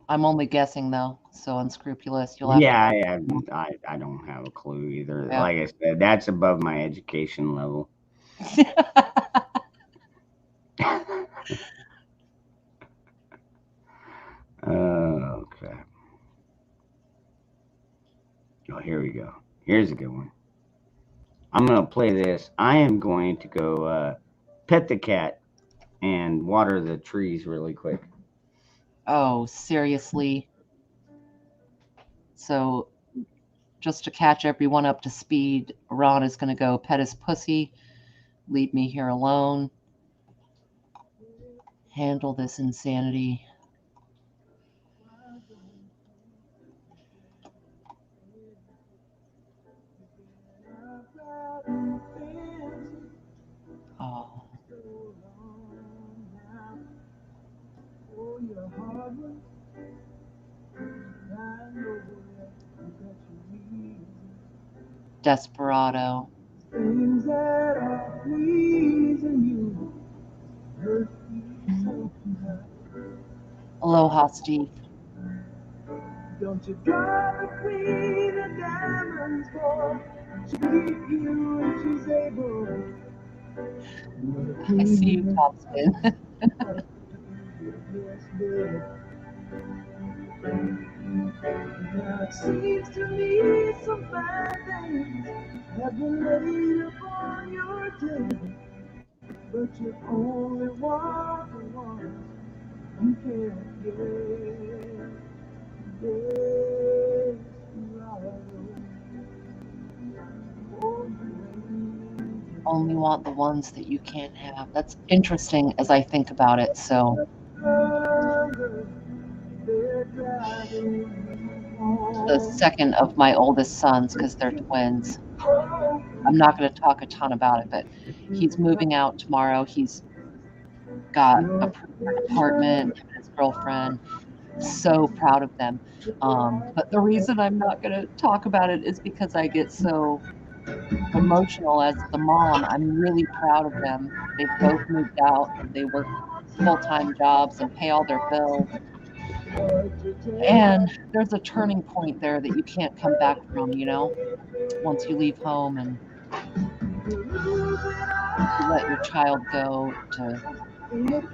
I'm only guessing though, so unscrupulous. You'll have Yeah, I don't have a clue either. Yeah. Like I said, that's above my education level. Okay. Oh, here we go. Here's a good one. I'm gonna play this. I am going to go pet the cat and water the trees really quick. Oh, seriously. So, just to catch everyone up to speed, Ron is going to go pet his pussy, leave me here alone, handle this insanity. Oh, desperado. Things that are pleasing you hurt you so bad. Aloha, Steve. Don't you drive the queen of diamonds, boy. She keep you if she's able. I see you, Topspin. Yes, babe. Now it seems to me some bad things have been laid upon your table, but you only want the one you can't get. Only want the ones that you can't have. That's interesting as I think about it. So, the second of my oldest sons, because they're twins. I'm not going to talk a ton about it, but he's moving out tomorrow. He's got a apartment, him and his girlfriend. So proud of them. But the reason I'm not going to talk about it is because I get so emotional as the mom. I'm really proud of them. They've both moved out. They work full-time jobs and pay all their bills. And there's a turning point there that you can't come back from, once you leave home and you let your child go to,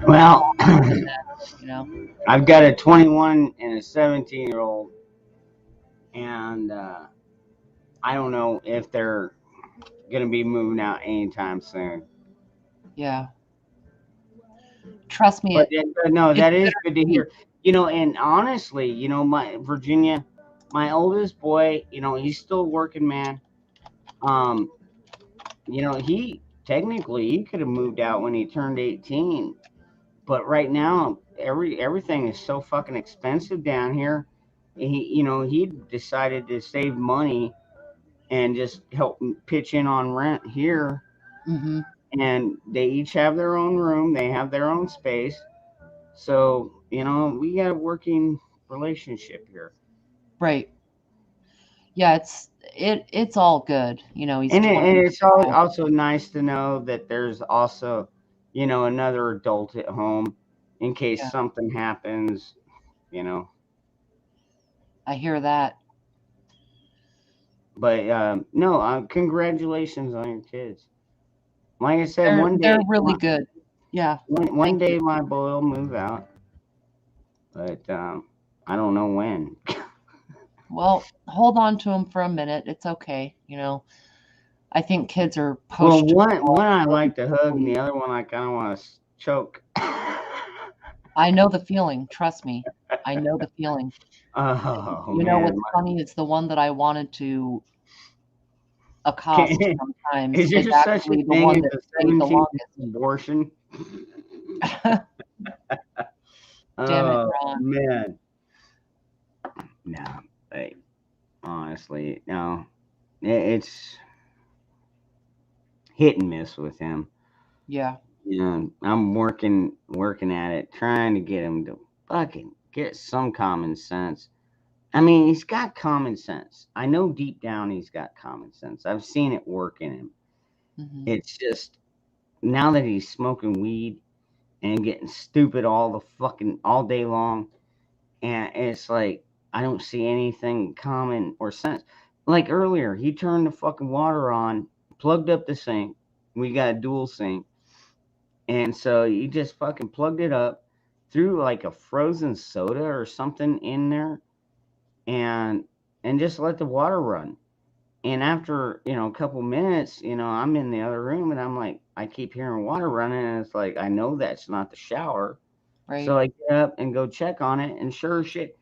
Well, I've got a 21 and a 17-year-old, and I don't know if they're going to be moving out anytime soon. Yeah. Trust me. But no, that is good to hear. And honestly, my Virginia, my oldest boy, he's still working, man. He could have moved out when he turned 18, but right now everything is so fucking expensive down here. He decided to save money and just help pitch in on rent here. Mm-hmm. And they each have their own room. They have their own space. So, we got a working relationship here. Right. Yeah, it's all good. He's and it's also nice to know that there's also, another adult at home in case something happens, I hear that. But no, congratulations on your kids. Like I said, one day they're really good. Yeah. One day my boy will move out, but I don't know when. Well, hold on to them for a minute. It's okay. I think kids are post. Well, one I like to hug, and the other one I kind of want to choke. I know the feeling. Trust me. I know the feeling. Oh, what's funny is the one that I wanted to accost sometimes is there such a thing as a 17th abortion? Damn it, Ron. Man. No, honestly, no. It's hit and miss with him. Yeah. I'm working at it, trying to get him to fucking Get some common sense. I mean, he's got common sense. I know deep down he's got common sense. I've seen it work in him. Mhm. It's just now that he's smoking weed and getting stupid all day long, and it's like I don't see anything common or sense. Like earlier, he turned the fucking water on, plugged up the sink. We got a dual sink, and so he just fucking plugged it up, threw like a frozen soda or something in there, and just let the water run. And after, a couple minutes, I'm in the other room and I'm like, I keep hearing water running. And it's like, I know that's not the shower. Right. So I get up and go check on it. And sure as shit,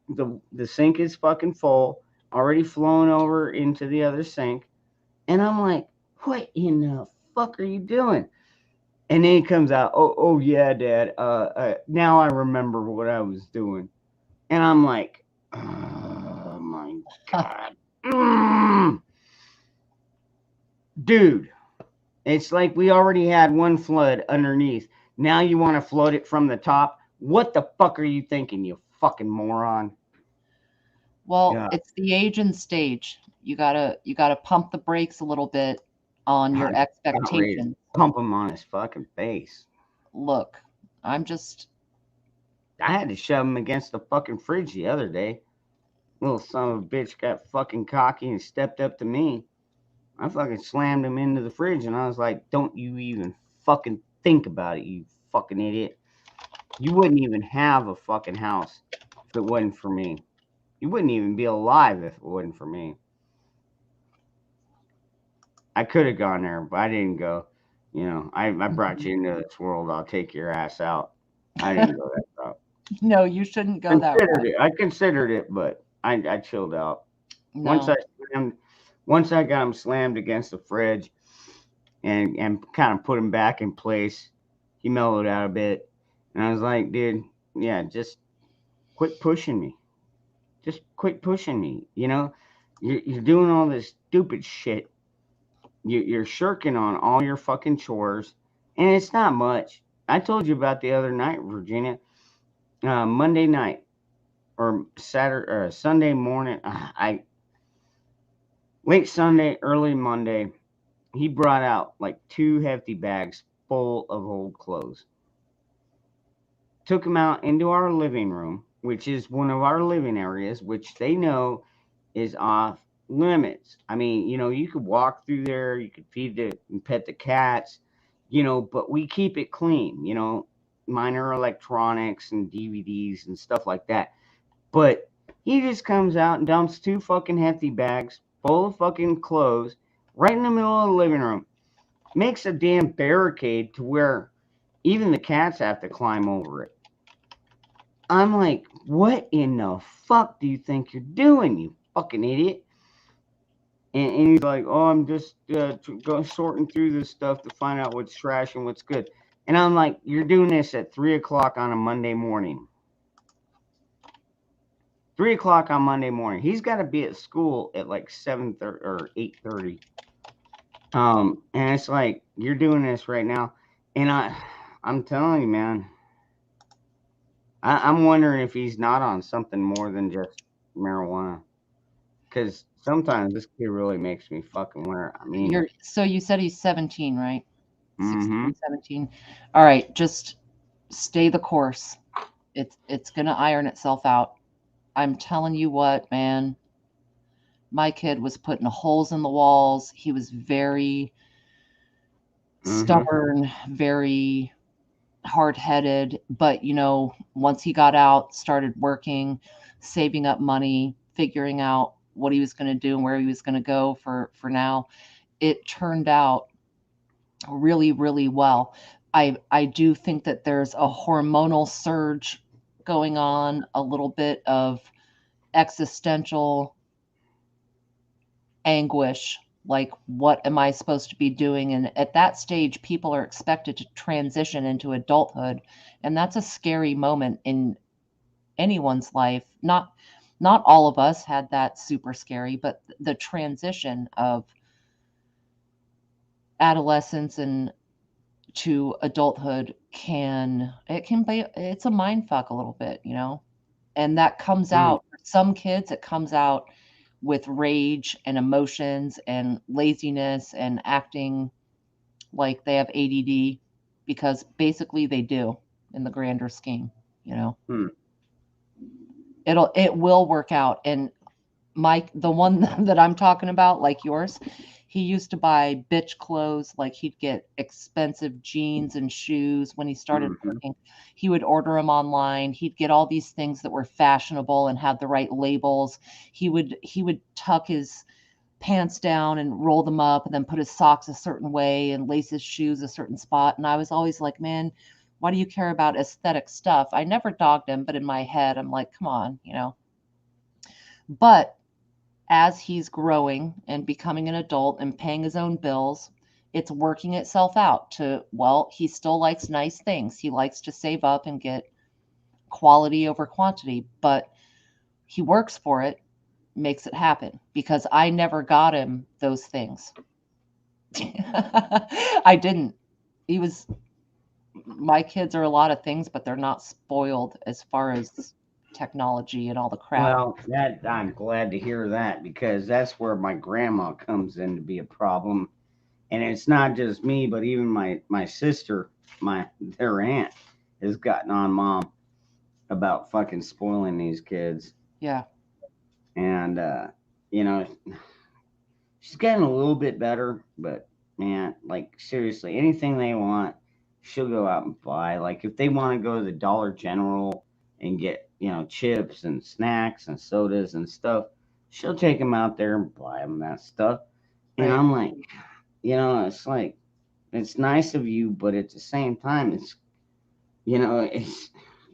the sink is fucking full, already flowing over into the other sink. And I'm like, what in the fuck are you doing? And then he comes out, oh yeah, Dad. Now I remember what I was doing. And I'm like, oh my God. Dude, it's like we already had one flood underneath. Now you want to flood it from the top? What the fuck are you thinking, you fucking moron? Well, Yeah, it's the age and stage. You gotta pump the brakes a little bit on your I'm about ready to expectations. pump him on his fucking face. Look, I'm just I had to shove him against the fucking fridge the other day. Little son of a bitch got fucking cocky and stepped up to me. I fucking slammed him into the fridge and I was like, don't you even fucking think about it, you fucking idiot. You wouldn't even have a fucking house if it wasn't for me. You wouldn't even be alive if it wasn't for me. I could have gone there, but I didn't go. I brought you into this world. I'll take your ass out. I didn't go that route. no, you shouldn't go that route. I considered it, but I chilled out. Once No. I once I got him slammed against the fridge and kind of put him back in place, he mellowed out a bit, and I was like, dude, yeah, just quit pushing me. Just quit pushing me. You're doing all this stupid shit. You're shirking on all your fucking chores, and it's not much. I told you about the other night, Virginia. Monday night or Saturday or Sunday morning. I late Sunday, early Monday. He brought out like 2 hefty bags full of old clothes. Took them out into our living room, which is one of our living areas, which they know is off limits. I mean, you could walk through there, you could feed and pet the cats, but we keep it clean, minor electronics and DVDs and stuff like that. But he just comes out and dumps 2 fucking hefty bags full of fucking clothes right in the middle of the living room. Makes a damn barricade to where even the cats have to climb over it. I'm like, what in the fuck do you think you're doing, you fucking idiot? And he's like, oh, I'm just sorting through this stuff to find out what's trash and what's good. And I'm like, you're doing this at 3 o'clock on a Monday morning. 3 o'clock on Monday morning. He's got to be at school at like 7:30 or 8:30. And it's like, you're doing this right now. And I'm telling you, man, I'm wondering if he's not on something more than just marijuana. Because sometimes this kid really makes me fucking wonder. I mean, So you said he's 17, right? mm-hmm. 16, 17. All right, just stay the course. It's gonna iron itself out. I'm telling you what, man. My kid was putting holes in the walls. He was very stubborn, very hard-headed, but once he got out, started working, saving up money, figuring out what he was going to do and where he was going to go for now, it turned out really, really well. I do think that there's a hormonal surge going on, a little bit of existential anguish, like what am I supposed to be doing? And at that stage people are expected to transition into adulthood, and that's a scary moment in anyone's life. Not all of us had that super scary, but the transition of adolescence and to adulthood can be, it's a mind fuck a little bit, you know? And that comes out, for some kids, it comes out with rage and emotions and laziness and acting like they have ADD, because basically they do in the grander scheme, you know. It will work out. And Mike, the one that I'm talking about, like yours, he used to buy bitch clothes. Like he'd get expensive jeans and shoes when he started working. He would order them online. He'd get all these things that were fashionable and had the right labels. He would tuck his pants down and roll them up and then put his socks a certain way and lace his shoes a certain spot. And I was always like, man, why do you care about aesthetic stuff? I never dogged him, but in my head, I'm like, come on, you know. But as he's growing and becoming an adult and paying his own bills, it's working itself out to, well, he still likes nice things. He likes to save up and get quality over quantity, but he works for it, makes it happen, because I never got him those things. I didn't. My kids are a lot of things, but they're not spoiled as far as technology and all the crap. Well, that I'm glad to hear that, because that's where my grandma comes in to be a problem. And it's not just me, but even my sister, their aunt, has gotten on mom about fucking spoiling these kids. Yeah. And you know, she's getting a little bit better, but man, like seriously, anything they want, she'll go out and buy. Like if they want to go to the Dollar General and get, chips and snacks and sodas and stuff, she'll take them out there and buy them that stuff. And Right. I'm like, it's like, it's nice of you, but at the same time, it's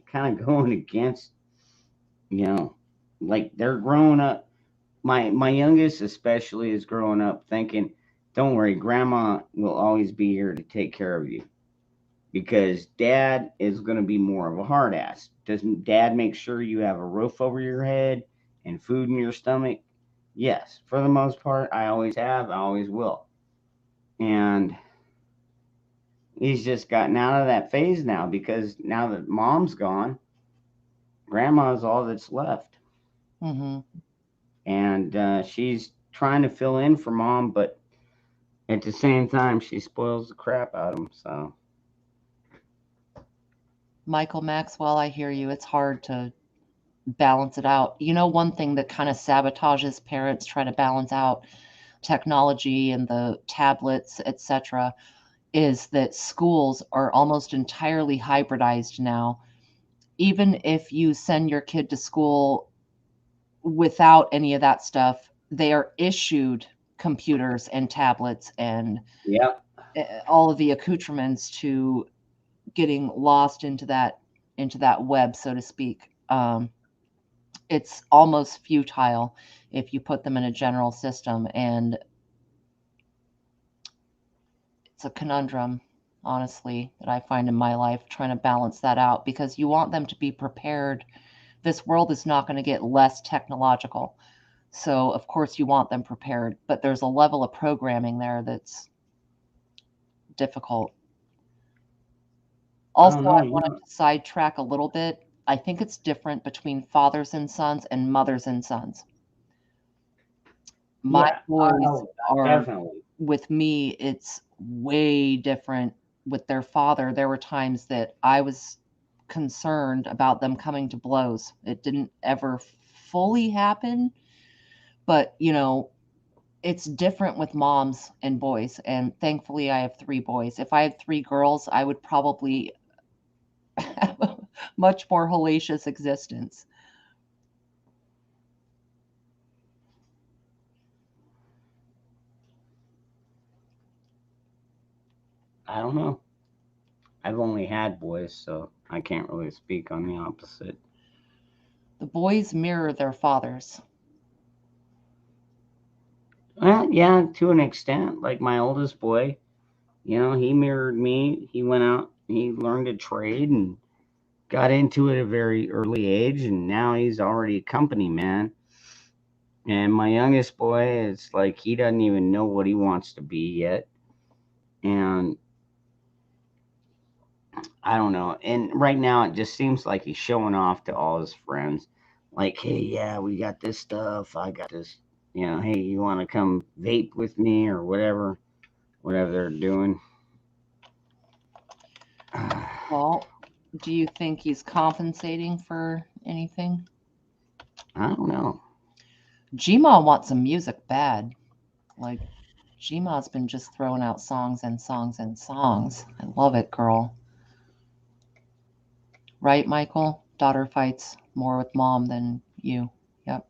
kind of going against, like they're growing up. My youngest especially is growing up thinking, don't worry, grandma will always be here to take care of you, because dad is going to be more of a hard ass. Doesn't dad make sure you have a roof over your head and food in your stomach? Yes, for the most part, I always have, I always will. And he's just gotten out of that phase now, because now that mom's gone, grandma's all that's left. Mm-hmm. And she's trying to fill in for mom, but at the same time, she spoils the crap out of him. So, Michael Maxwell, I hear you. It's hard to balance it out. You know, one thing that kind of sabotages parents trying to balance out technology and the tablets, etc., is that schools are almost entirely hybridized now. Even if you send your kid to school without any of that stuff, they are issued computers and tablets and yep. all of the accoutrements to getting lost into that web, so to speak. It's almost futile if you put them in a general system, and it's a conundrum, honestly, that I find in my life, trying to balance that out, because you want them to be prepared. This world is not going to get less technological, so of course you want them prepared, but there's a level of programming there that's difficult. Also, I wanted to sidetrack a little bit. I think it's different between fathers and sons and mothers and sons. My boys are definitely. With me, it's way different with their father. There were times that I was concerned about them coming to blows. It didn't ever fully happen, but it's different with moms and boys. And thankfully, I have 3 boys. If I had 3 girls, I would probably have a much more hellacious existence. I don't know. I've only had boys, so I can't really speak on the opposite. The boys mirror their fathers. Well, yeah, to an extent. Like my oldest boy, he mirrored me. He went out, he learned a trade and got into it at a very early age, and now he's already a company man. And my youngest boy, it's like he doesn't even know what he wants to be yet. And I don't know. And right now, it just seems like he's showing off to all his friends. Like, hey, yeah, we got this stuff. I got this. Hey, you want to come vape with me or whatever they're doing. Well, do you think he's compensating for anything? I don't know. Gma wants some music bad. Like, Gma's been just throwing out songs and songs and songs. I love it, girl. Right, Michael? Daughter fights more with mom than you. Yep.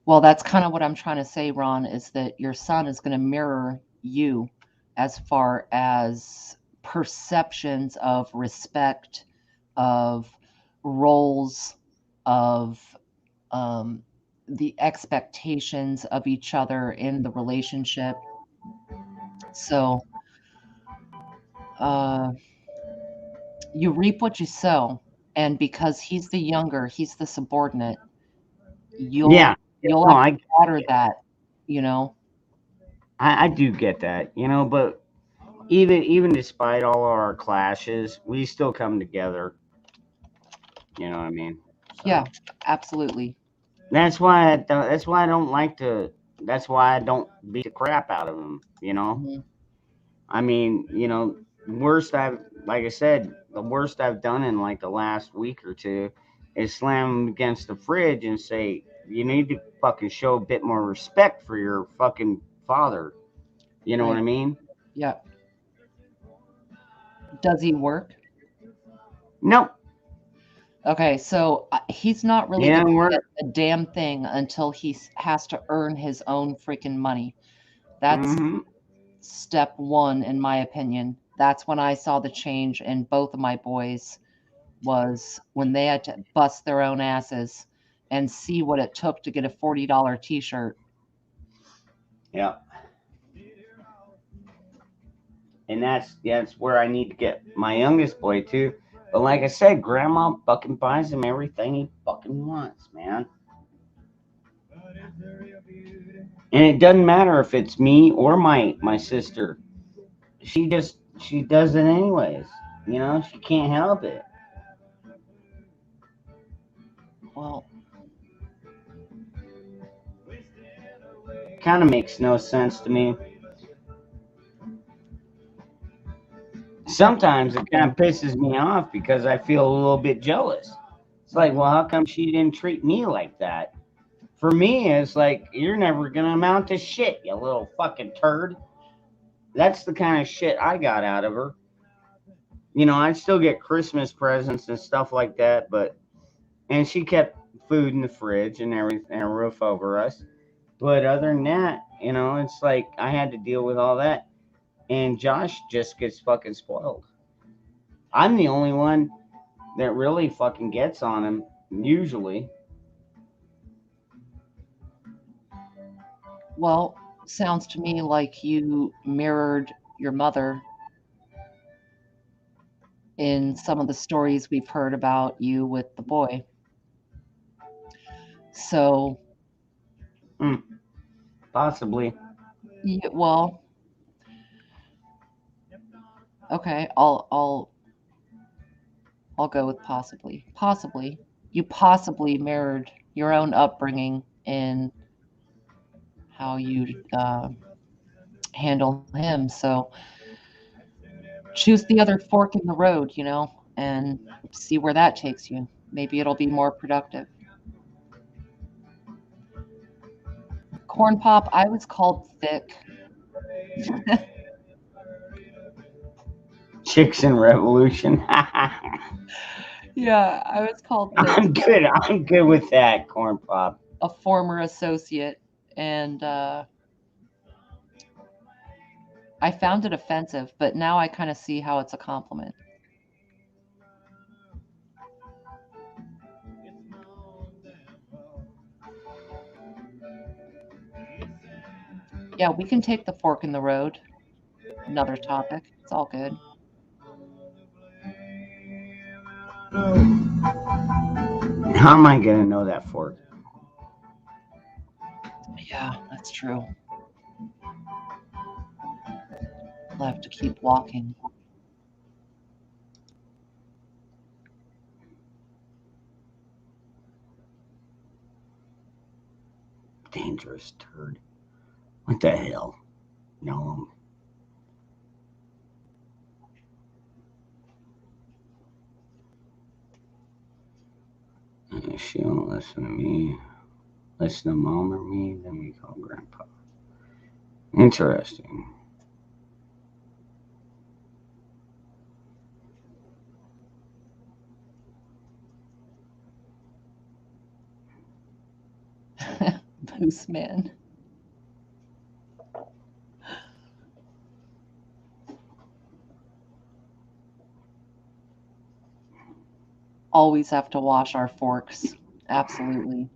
Well, that's kind of what I'm trying to say, Ron, is that your son is going to mirror you as far as perceptions of respect, of roles, of the expectations of each other in the relationship. So you reap what you sow. And because he's the younger, he's the subordinate, Yeah. you'll No, have to water that, you know? I do get that. But even despite all our clashes, we still come together. You know what I mean? So. Yeah, absolutely. That's why I don't like to. That's why I don't beat the crap out of him. Mhm. I mean, worst like I said, the worst I've done in like the last week or two is slam him against the fridge and say, you need to fucking show a bit more respect for your fucking father. You know what Right. I mean? Yeah. Does he work? No, Okay, so he's not really he going doesn't to work. get a damn thing until he has to earn his own freaking money. That's Hmm. step one, in my opinion. That's when I saw the change in both of my boys, was when they had to bust their own asses and see what it took to get a $40 t-shirt. Yeah. And that's where I need to get my youngest boy too. But like I said, grandma fucking buys him everything he fucking wants, man. And it doesn't matter if it's me or my sister. She does it anyways. She can't help it. Well, Kind of makes no sense to me. Sometimes it kind of pisses me off because I feel a little bit jealous. It's like, well, how come she didn't treat me like that? For me, it's like, you're never going to amount to shit, you little fucking turd. That's the kind of shit I got out of her. I'd still get Christmas presents and stuff like that, and she kept food in the fridge and everything, and a roof over us. But other than that, it's like I had to deal with all that. And Josh just gets fucking spoiled. I'm the only one that really fucking gets on him, usually. well, sounds to me like you mirrored your mother in some of the stories we've heard about you with the boy. So, Possibly. well, okay, I'll go with possibly. Possibly. You possibly mirrored your own upbringing in how you handle him. So choose the other fork in the road, and see where that takes you. Maybe it'll be more productive. Corn Pop, I was called thick. Chicks in Revolution. Yeah, I was called thick. I'm good. I'm good with that, Corn Pop. A former associate, and I found it offensive, but now I kind of see how it's a compliment. Yeah, we can take the fork in the road. Another topic. It's all good. How am I gonna know that fork? Yeah, that's true. I'll have to keep walking. Dangerous turd. What the hell? No. She don't listen to me. Listen to mom or me, then we call grandpa. Interesting. Boost man. Always have to wash our forks. Absolutely.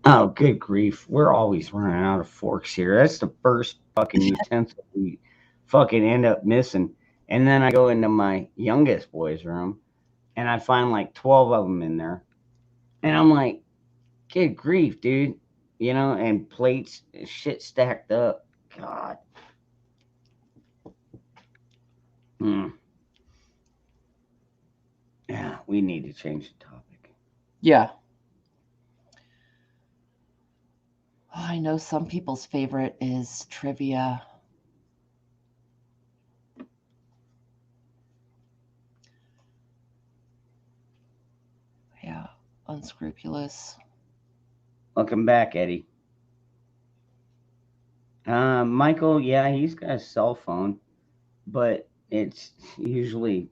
Oh, good grief. We're always running out of forks here. That's the first fucking utensil we fucking end up missing. And then I go into my youngest boy's room and I find like 12 of them in there. And I'm like, good grief, dude. You know, and plates, shit stacked up. God. Yeah, we need to change the topic. Yeah. Oh, I know some people's favorite is trivia. Yeah, unscrupulous. Welcome back, Eddie. Michael, yeah, he's got a cell phone, but it's usually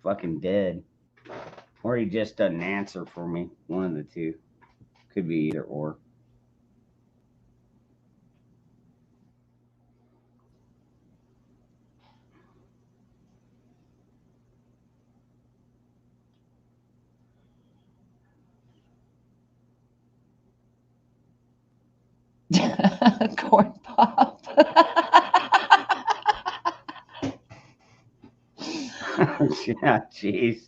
fucking dead. Or he just doesn't answer for me. One of the two. Could be either or. Corn pop. Yeah, jeez.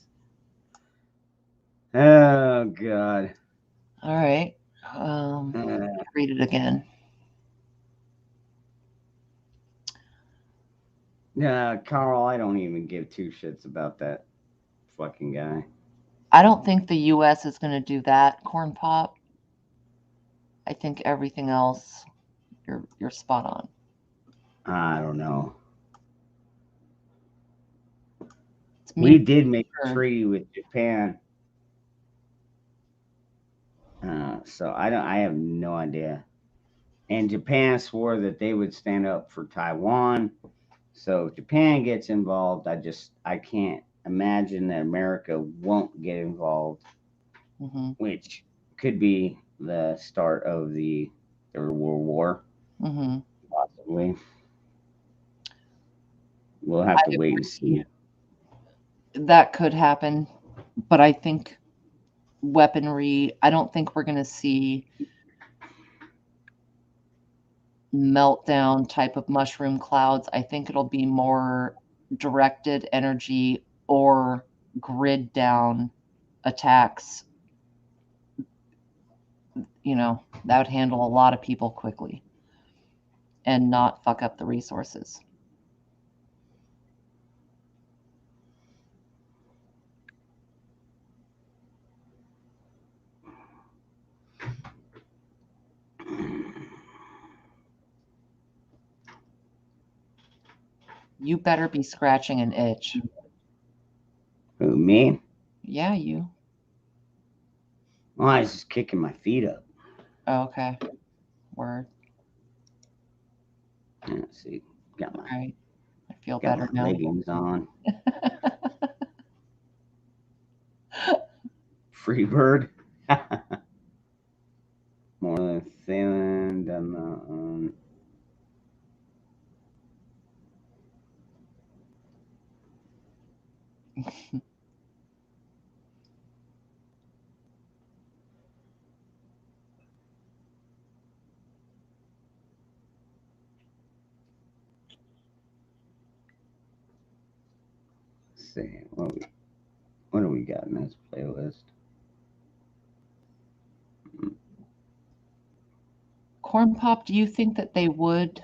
Oh, God. All right. Read it again. Carl, I don't even give two shits about that fucking guy. I don't think the U.S. is going to do that, corn pop. I think everything else, you're spot on. I don't know. We did make a treaty with Japan. So I have no idea. And Japan swore that they would stand up for Taiwan. So if Japan gets involved, I can't imagine that America won't get involved, which could be the start of the Third World War, possibly. We'll have to wait and see. That could happen, but I think weaponry, I don't think we're going to see meltdown type of mushroom clouds. I think it'll be more directed energy or grid down attacks. You know, that would handle a lot of people quickly and not fuck up the resources. You better be scratching an itch. Who, me? Yeah, you. Well, I was just kicking my feet up. Oh, okay. Word. Let's see. Got my, right. I feel got better my now. leggings on. Free bird. More than thin than the. Let's see. What do we got in this playlist? Corn pop, do you think that they would,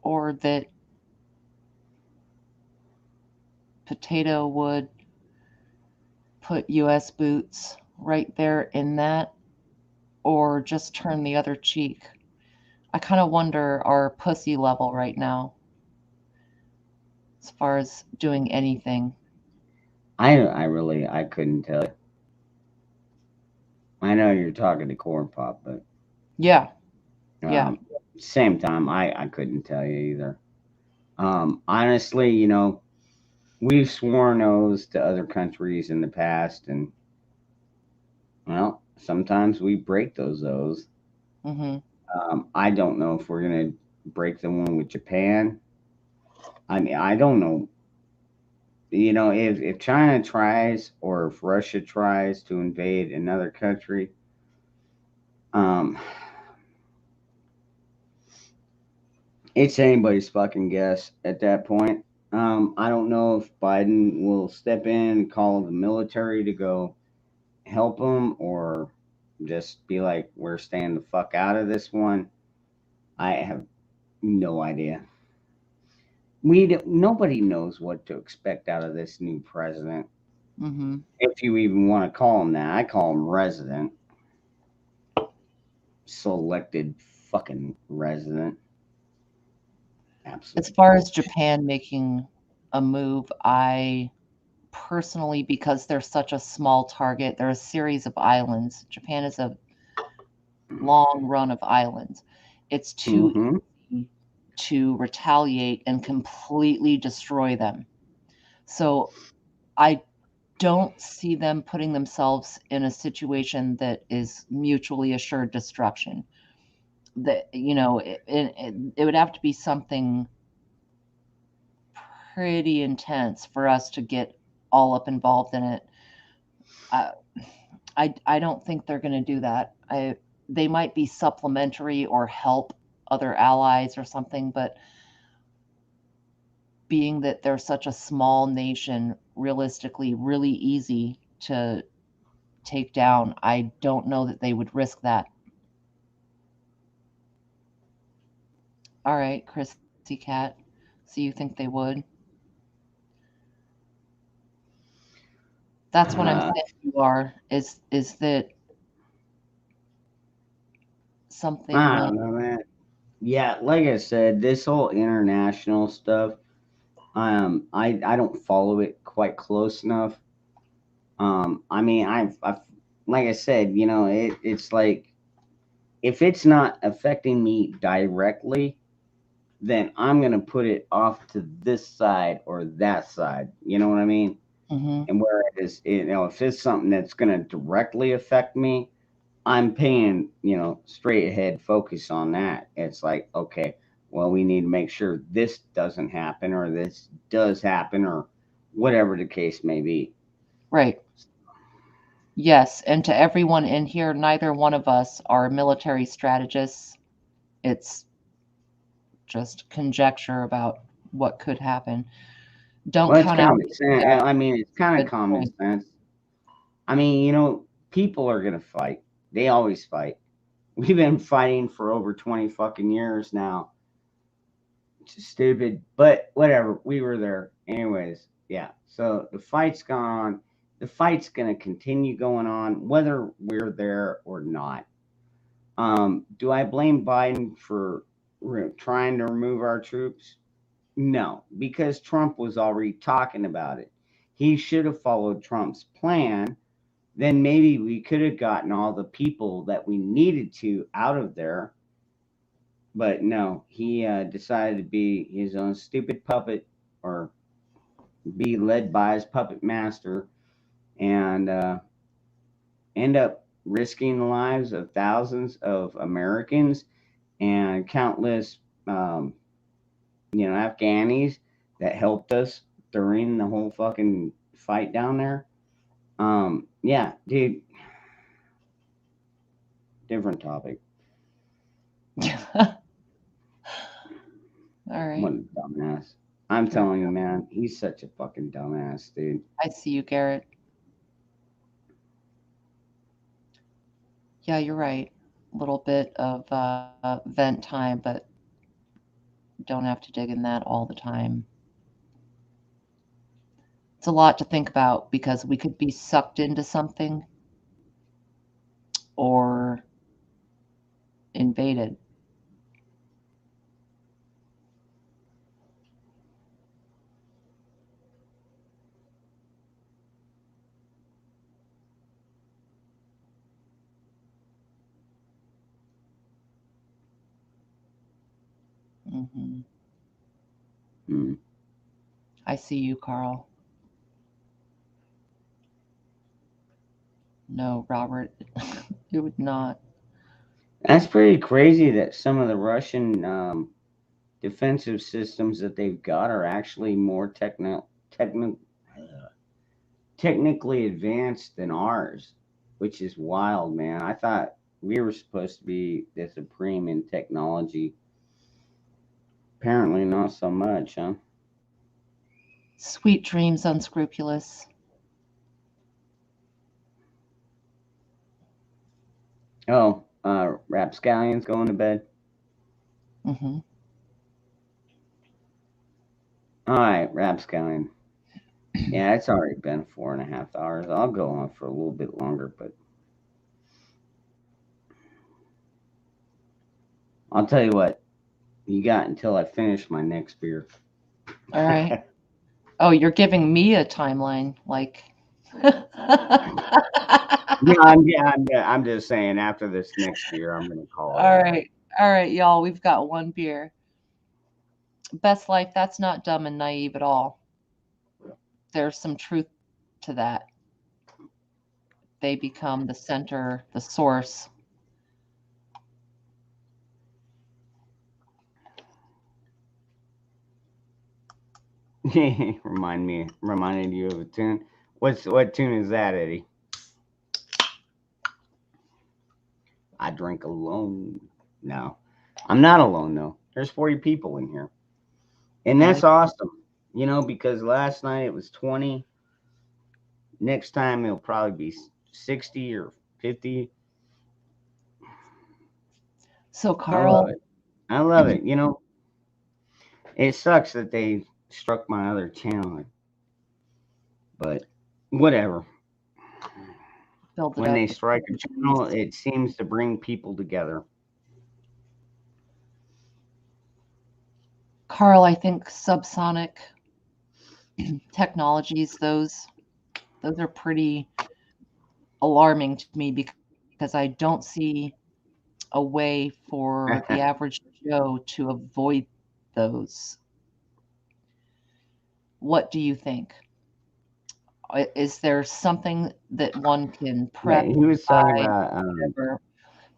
or that Potato would put U.S. boots right there in that, or just turn the other cheek. I kind of wonder our pussy level right now as far as doing anything. I couldn't tell you. I know you're talking to Corn Pop, but Yeah, yeah. um, same time, I couldn't tell you either. Honestly, we've sworn oaths to other countries in the past, and well, sometimes we break those oaths. Hmm. I don't know if we're gonna break the one with Japan. I mean, I don't know. If China tries or if Russia tries to invade another country, um, it's anybody's fucking guess at that point. I don't know if Biden will step in and call the military to go help them or just be like, we're staying the fuck out of this one. I have no idea. Nobody knows what to expect out of this new president. Hmm. If you even want to call him that, I call him resident. Selected fucking resident. As Absolute far as bullshit. Japan making a move, I personally, because they're such a small target, they're a series of islands. Japan is a long run of islands. It's too Mm-hmm. easy to retaliate and completely destroy them. So I don't see them putting themselves in a situation that is mutually assured destruction. That it would have to be something pretty intense for us to get all up involved in it. I I don't think they're going to do that. They might be supplementary or help other allies or something, but being that they're such a small nation, realistically really easy to take down, I don't know that they would risk that. All right, Chrissy Cat. So you think they would? That's what I'm Uh, saying you are. Is that something I don't know, man. Yeah, like I said, this whole international stuff, I don't follow it quite close enough. I mean, I've like I said, it's like if it's not affecting me directly, then I'm gonna put it off to this side or that side. You know what I mean? hmm And where it is, if it's something that's gonna directly affect me, I'm paying, straight ahead focus on that. It's like, okay, well, we need to make sure this doesn't happen or this does happen or whatever the case may be. right. Yes, and to everyone in here, neither one of us are military strategists. It's just conjecture about what could happen. Don't Well, it's count out common sense. yeah, I mean, it's kind of good common point. sense. I mean, people are gonna fight. They always fight. We've been fighting for over 20 fucking years now. It's stupid, but whatever. We were there. Anyways, yeah. So the fight's gone on. The fight's going to continue going on, whether we're there or not. Do I blame Biden for trying to remove our troops? No, because Trump was already talking about it. He should have followed Trump's plan. Then maybe we could have gotten all the people that we needed to out of there. But no, he decided to be his own stupid puppet or be led by his puppet master and end up risking the lives of thousands of Americans and countless, um, Afghanis that helped us during the whole fucking fight down there. Yeah, dude, different topic. All What right. a dumbass. I'm Fair. telling you, man, he's such a fucking dumbass, dude. I see you, Garrett. Yeah, you're right. A little bit of vent time, but don't have to dig in that all the time. It's a lot to think about because we could be sucked into something or invaded. Hmm. I see you, Carl. No, Robert, it would not. That's pretty crazy that some of the Russian defensive systems that they've got are actually more technically advanced than ours, which is wild, man. I thought we were supposed to be the supreme in technology. Apparently, not so much, huh? Sweet dreams, unscrupulous. Oh, Rapscallions going to bed. Hmm. All right, Rapscallion. Yeah, it's already been 4.5 hours. I'll go on for a little bit longer, but I'll tell you what. You got until I finish my next beer. All right. Oh, you're giving me a timeline, like. I'm just saying. After this next beer, I'm gonna call it. All right, y'all. We've got one beer. Best life. That's not dumb and naive at all. There's some truth to that. They become the center, the source. Reminded you of a tune. What tune is that, Eddie? I drink alone. No, I'm not alone though. There's 40 people in here, and that's awesome. Because last night it was 20. Next time it'll probably be 60 or 50. So, Carl. I love it. It sucks that they struck my other channel, but whatever. When they strike a channel, it seems to bring people together. Carl, I think subsonic technologies, those are pretty alarming to me because I don't see a way for the average Joe to avoid those. What do you think? Is there something that one can prep He was talking about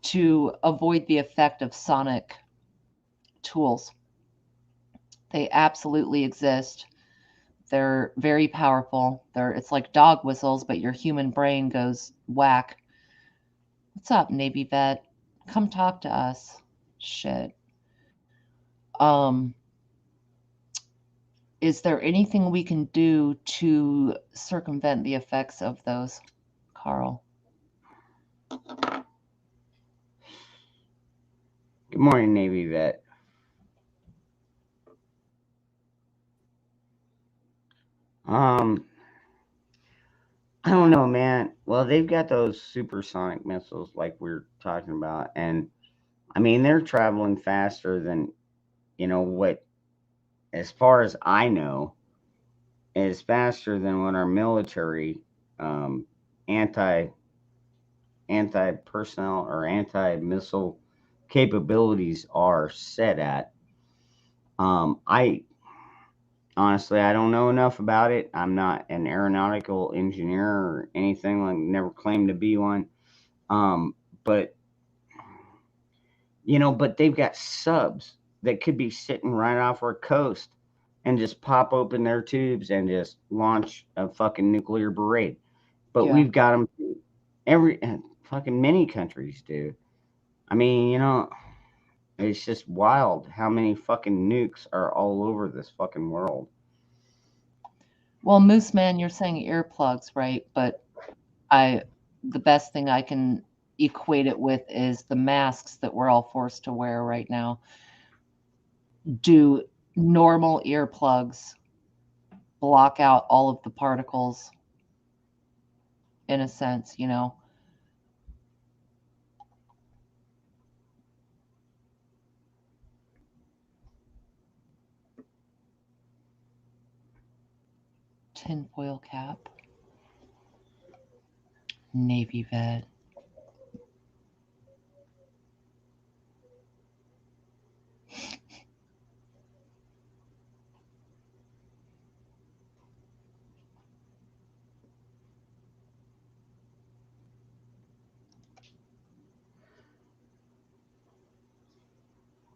to avoid the effect of sonic tools? They absolutely exist. They're very powerful. It's like dog whistles, but your human brain goes whack. What's up, Navy vet? Come talk to us. Shit. Is there anything we can do to circumvent the effects of those, Carl? Good morning, Navy vet. I don't know, man. Well, they've got those supersonic missiles like we're talking about, and I mean they're traveling faster than what, as far as I know, is faster than what our military anti personnel or anti missile capabilities are set at. I honestly, I don't know enough about it. I'm not an aeronautical engineer or anything, like never claimed to be one. But they've got subs that could be sitting right off our coast and just pop open their tubes and just launch a fucking nuclear parade. But we've got them. Fucking many countries do. I mean, it's just wild how many fucking nukes are all over this fucking world. Well, Moose Man, you're saying earplugs, right? But the best thing I can equate it with is the masks that we're all forced to wear right now. Do normal earplugs block out all of the particles, in a sense, you know. Tinfoil cap. Navy vet.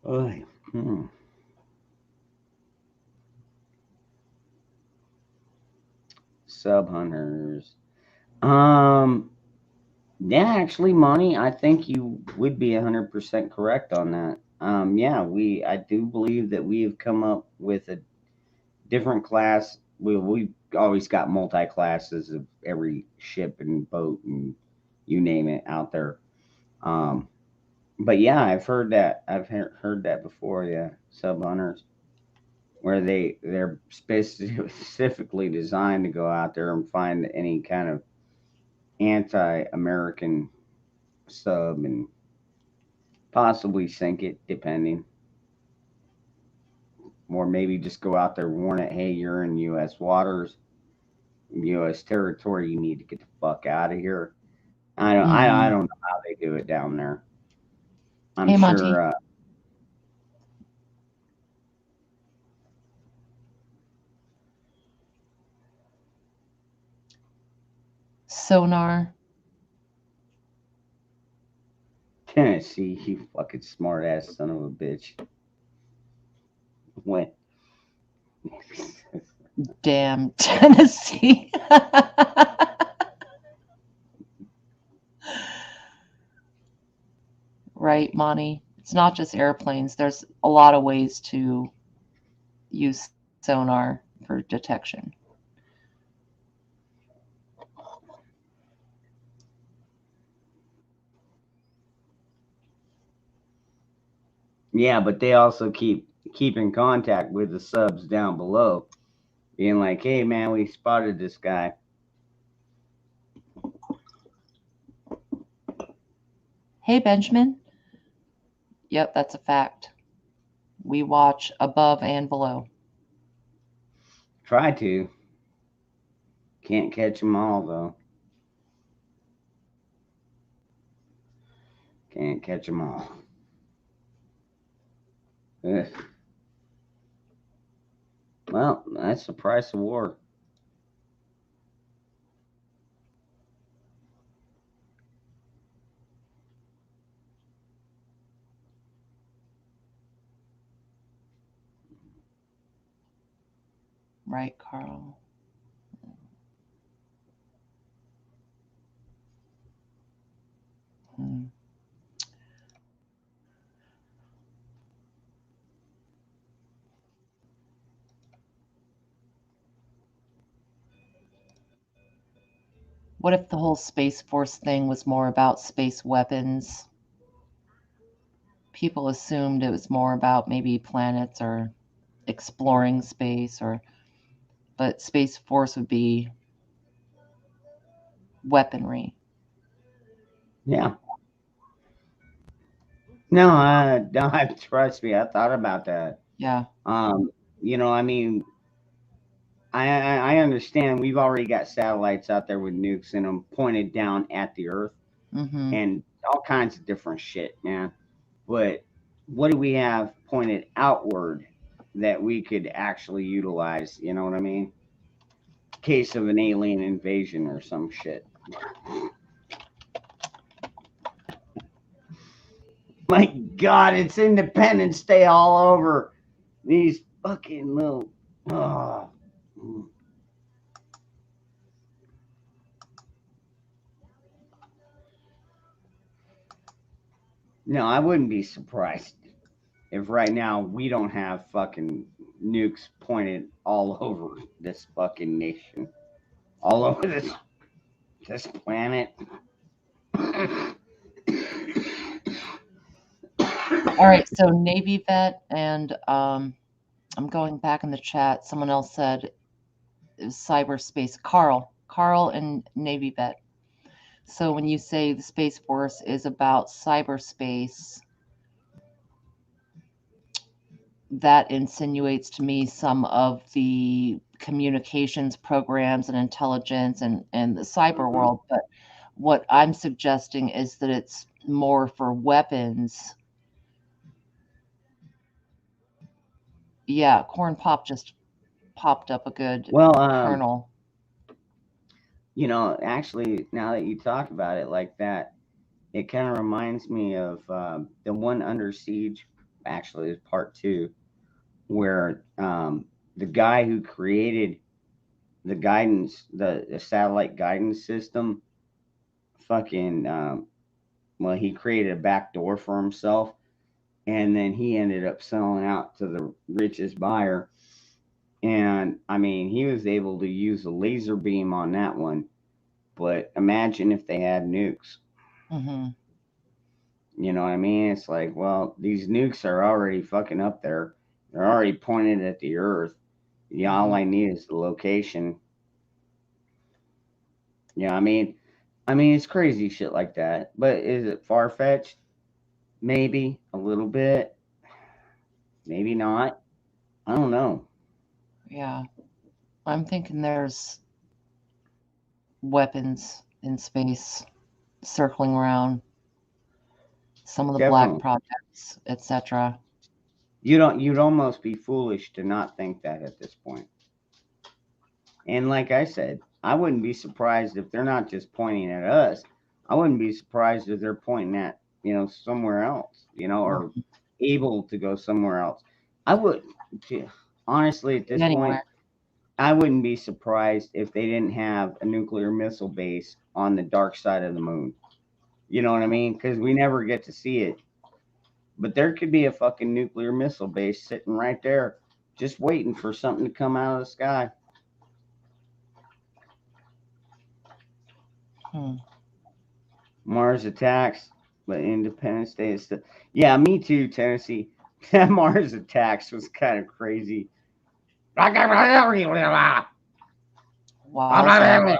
Oy. Sub hunters. Yeah, actually, Monty, I think you would be 100% correct on that. Yeah, I do believe that we have come up with a different class. We've always got multi classes of every ship and boat and you name it out there. Um, but yeah, I've heard that. Heard that before. Yeah, sub hunters, where they're specifically designed to go out there and find any kind of anti-American sub and possibly sink it, depending. Or maybe just go out there, warn it, hey, you're in U.S. waters, U.S. territory. You need to get the fuck out of here. I don't know how they do it down there. I'm Hey, Monty. sure. Sonar. Tennessee, you fucking smart ass son of a bitch. When? Damn Tennessee. Right, Monty? It's not just airplanes. There's a lot of ways to use sonar for detection. Yeah, but they also keep in contact with the subs down below, being like, hey man, we spotted this guy. Hey, Benjamin. Yep, that's a fact. We watch above and below. Try to. Can't catch them all though. Can't catch them all. Ugh. Well, that's the price of war. Right, Carl? Hmm. What if the whole Space Force thing was more about space weapons? People assumed it was more about maybe planets or exploring space, but Space Force would be weaponry. Yeah. No, trust me, I thought about that. Yeah. You know, I mean, I understand we've already got satellites out there with nukes in them pointed down at the Earth Mm-hmm. and all kinds of different shit, man. But what do we have pointed outward that we could actually utilize? You know what I mean? Case of an alien invasion or some shit. My God, it's Independence Day all over. These fucking little. Oh. No, I wouldn't be surprised if right now we don't have fucking nukes pointed all over this fucking nation, all over this planet. All right, so Navy vet, and I'm going back in the chat. Someone else said cyberspace. Carl and Navy vet. So when you say the Space Force is about cyberspace, that insinuates to me some of the communications programs and intelligence and the cyber world. But what I'm suggesting is that it's more for weapons. Yeah, Corn Pop just popped up a good Well, kernel. actually, now that you talk about it like that, it kind of reminds me of the one Under Siege. Actually, is part two, where the guy who created the guidance, the satellite guidance system, fucking, well, he created a back door for himself, and then he ended up selling out to the richest buyer. And I mean, he was able to use a laser beam on that one. But imagine if they had nukes. Hmm. You know what I mean? It's like, well, these nukes are already fucking up there. They're already pointed at the Earth. Yeah, all I need is the location. Yeah, I mean, it's crazy shit like that. But is it far fetched? Maybe a little bit. Maybe not. I don't know. Yeah, I'm thinking there's weapons in space circling around some of the black Definitely. projects, etc. You'd almost be foolish to not think that at this point. And like I said, I wouldn't be surprised if they're not just pointing at us. I wouldn't be surprised if they're pointing at, somewhere else, or able to go somewhere else. I would, honestly, at this point, Anywhere. I wouldn't be surprised if they didn't have a nuclear missile base on the dark side of the moon. You know what I mean? Because we never get to see it. But there could be a fucking nuclear missile base sitting right there, just waiting for something to come out of the sky. Hmm. Mars attacks, but Independence Day is still. Yeah, me too, Tennessee. That Mars attacks was kind of crazy. That Wowza.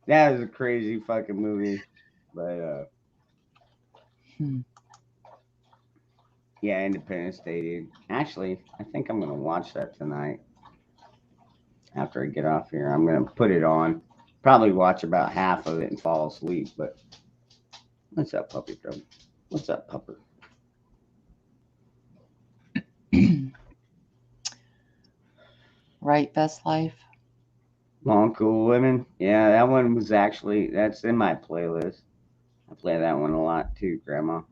was a crazy fucking movie. But Hmm. yeah, Independence Day, dude. Actually, I think I'm gonna watch that tonight after I get off here. I'm gonna put it on. Probably watch about half of it and fall asleep. But what's up, puppy dog? What's up, pupper? Right, Best Life? Long Cool Women. Yeah, that one was actually that's in my playlist. I play that one a lot too, Grandma.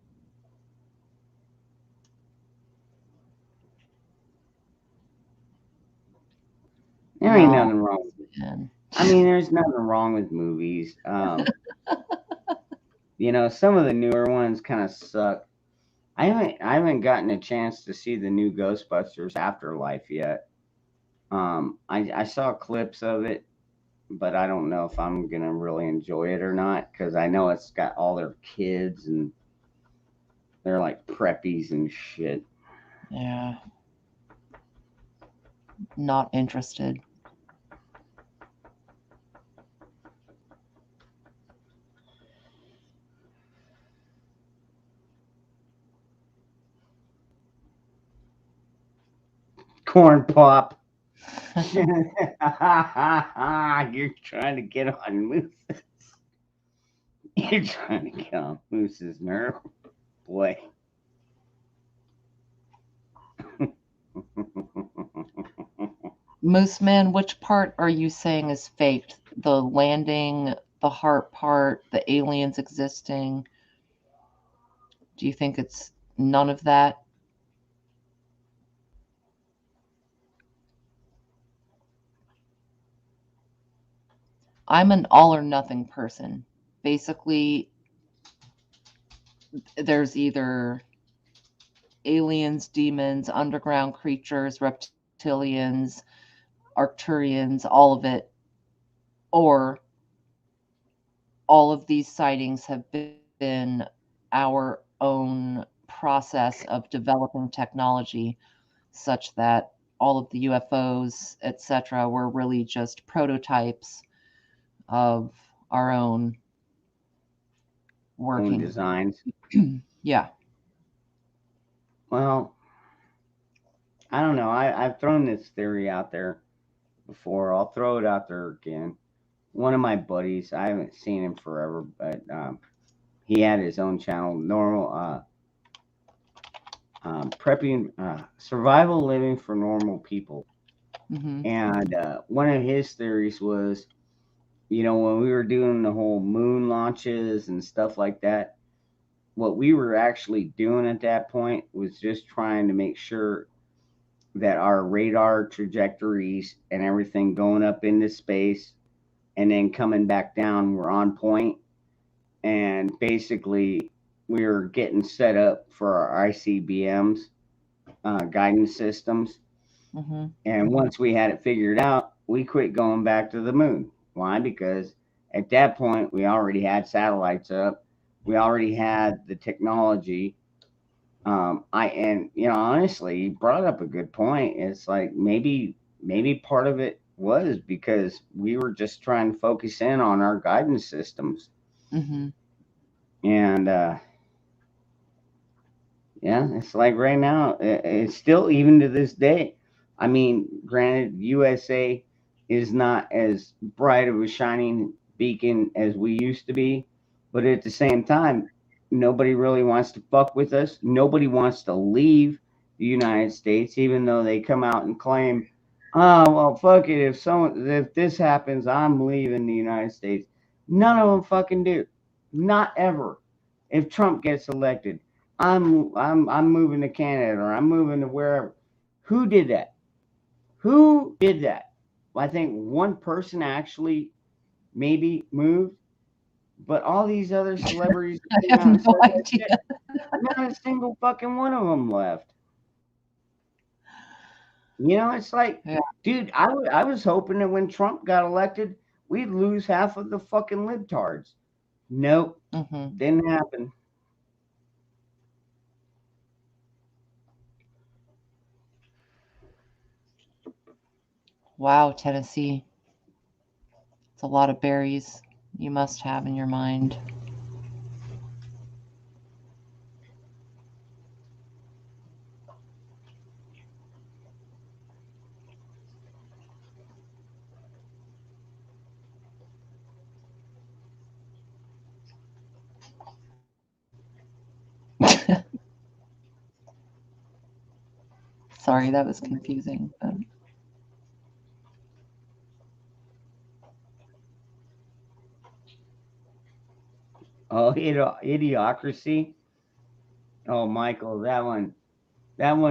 There ain't No, nothing wrong. man. I mean, there's nothing wrong with movies. Some of the newer ones kind of suck. I haven't gotten a chance to see the new Ghostbusters Afterlife yet. I saw clips of it, but I don't know if I'm gonna really enjoy it or not because I know it's got all their kids and they're like preppies and shit. Yeah, not interested. Corn pop. You're trying to get on Moose. You're trying to get on Moose's nerve, boy. Moose Man, which part are you saying is faked? The landing, the heart part, the aliens existing? Do you think it's none of that? I'm an all or nothing person. Basically, there's either aliens, demons, underground creatures, reptilians, Arcturians, all of it, or all of these sightings have been our own process of developing technology such that all of the UFOs, etc., were really just prototypes of our own Own working. designs. Yeah. Well, I don't know. I've thrown this theory out there before. I'll throw it out there again. One of my buddies, I haven't seen him forever, but he had his own channel, prepping, survival living for normal people. Mm-hmm. And one of his theories was, when we were doing the whole moon launches and stuff like that, what we were actually doing at that point was just trying to make sure that our radar trajectories and everything going up into space and then coming back down were on point. And basically, we were getting set up for our ICBMs, guidance systems. Mm-hmm. And once we had it figured out, we quit going back to the moon. Why? Because at that point, we already had satellites up. We already had the technology. Honestly, you brought up a good point. It's like maybe part of it was because we were just trying to focus in on our guidance systems. Mm-hmm. And yeah, it's like right now, it's still, even to this day. I mean, granted, USA is not as bright of a shining beacon as we used to be, but at the same time, nobody really wants to fuck with us. Nobody wants to leave the United States, even though they come out and claim, "Oh, well, fuck it. If this happens, I'm leaving the United States." None of them fucking do. Not ever. If Trump gets elected, I'm moving to Canada, or I'm moving to wherever. Who did that? Who did that? Well, I think one person actually maybe moved, but all these other celebrities I came have out and said no that idea. shit. Not a single fucking one of them left. It's like, Yeah. dude, I was hoping that when Trump got elected, we'd lose half of the fucking libtards. Nope, Mm-hmm. didn't happen. Wow, Tennessee. It's a lot of berries you must have in your mind. Sorry, that was confusing. Oh, idiocracy. Oh, Michael, that one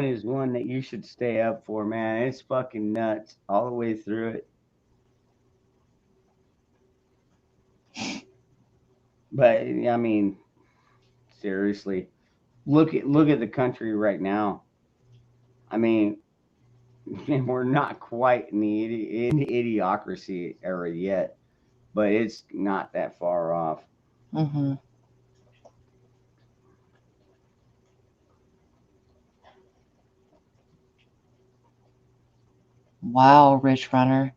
is one that you should stay up for, man. It's fucking nuts all the way through it. But I mean, seriously, look at the country right now. I mean, we're not quite in the idiocracy era yet, but it's not that far off. Mm-hmm. Wow, Ridge Runner.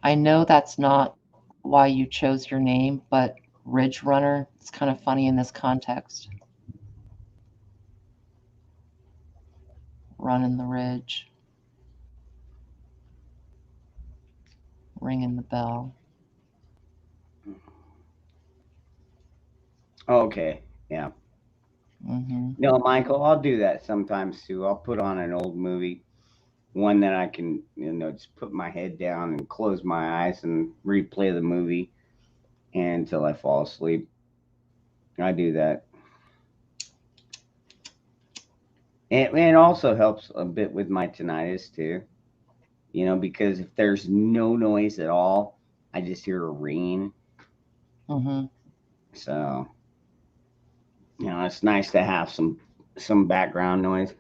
I know that's not why you chose your name, but Ridge Runner, it's kind of funny in this context. Running the ridge, ringing the bell. Okay, yeah. Mm-hmm. No, Michael, I'll do that sometimes too. I'll put on an old movie, one that I can, just put my head down and close my eyes and replay the movie until I fall asleep. I do that. And it also helps a bit with my tinnitus too, because if there's no noise at all, I just hear a ringing. Mm-hmm. So, it's nice to have some background noise.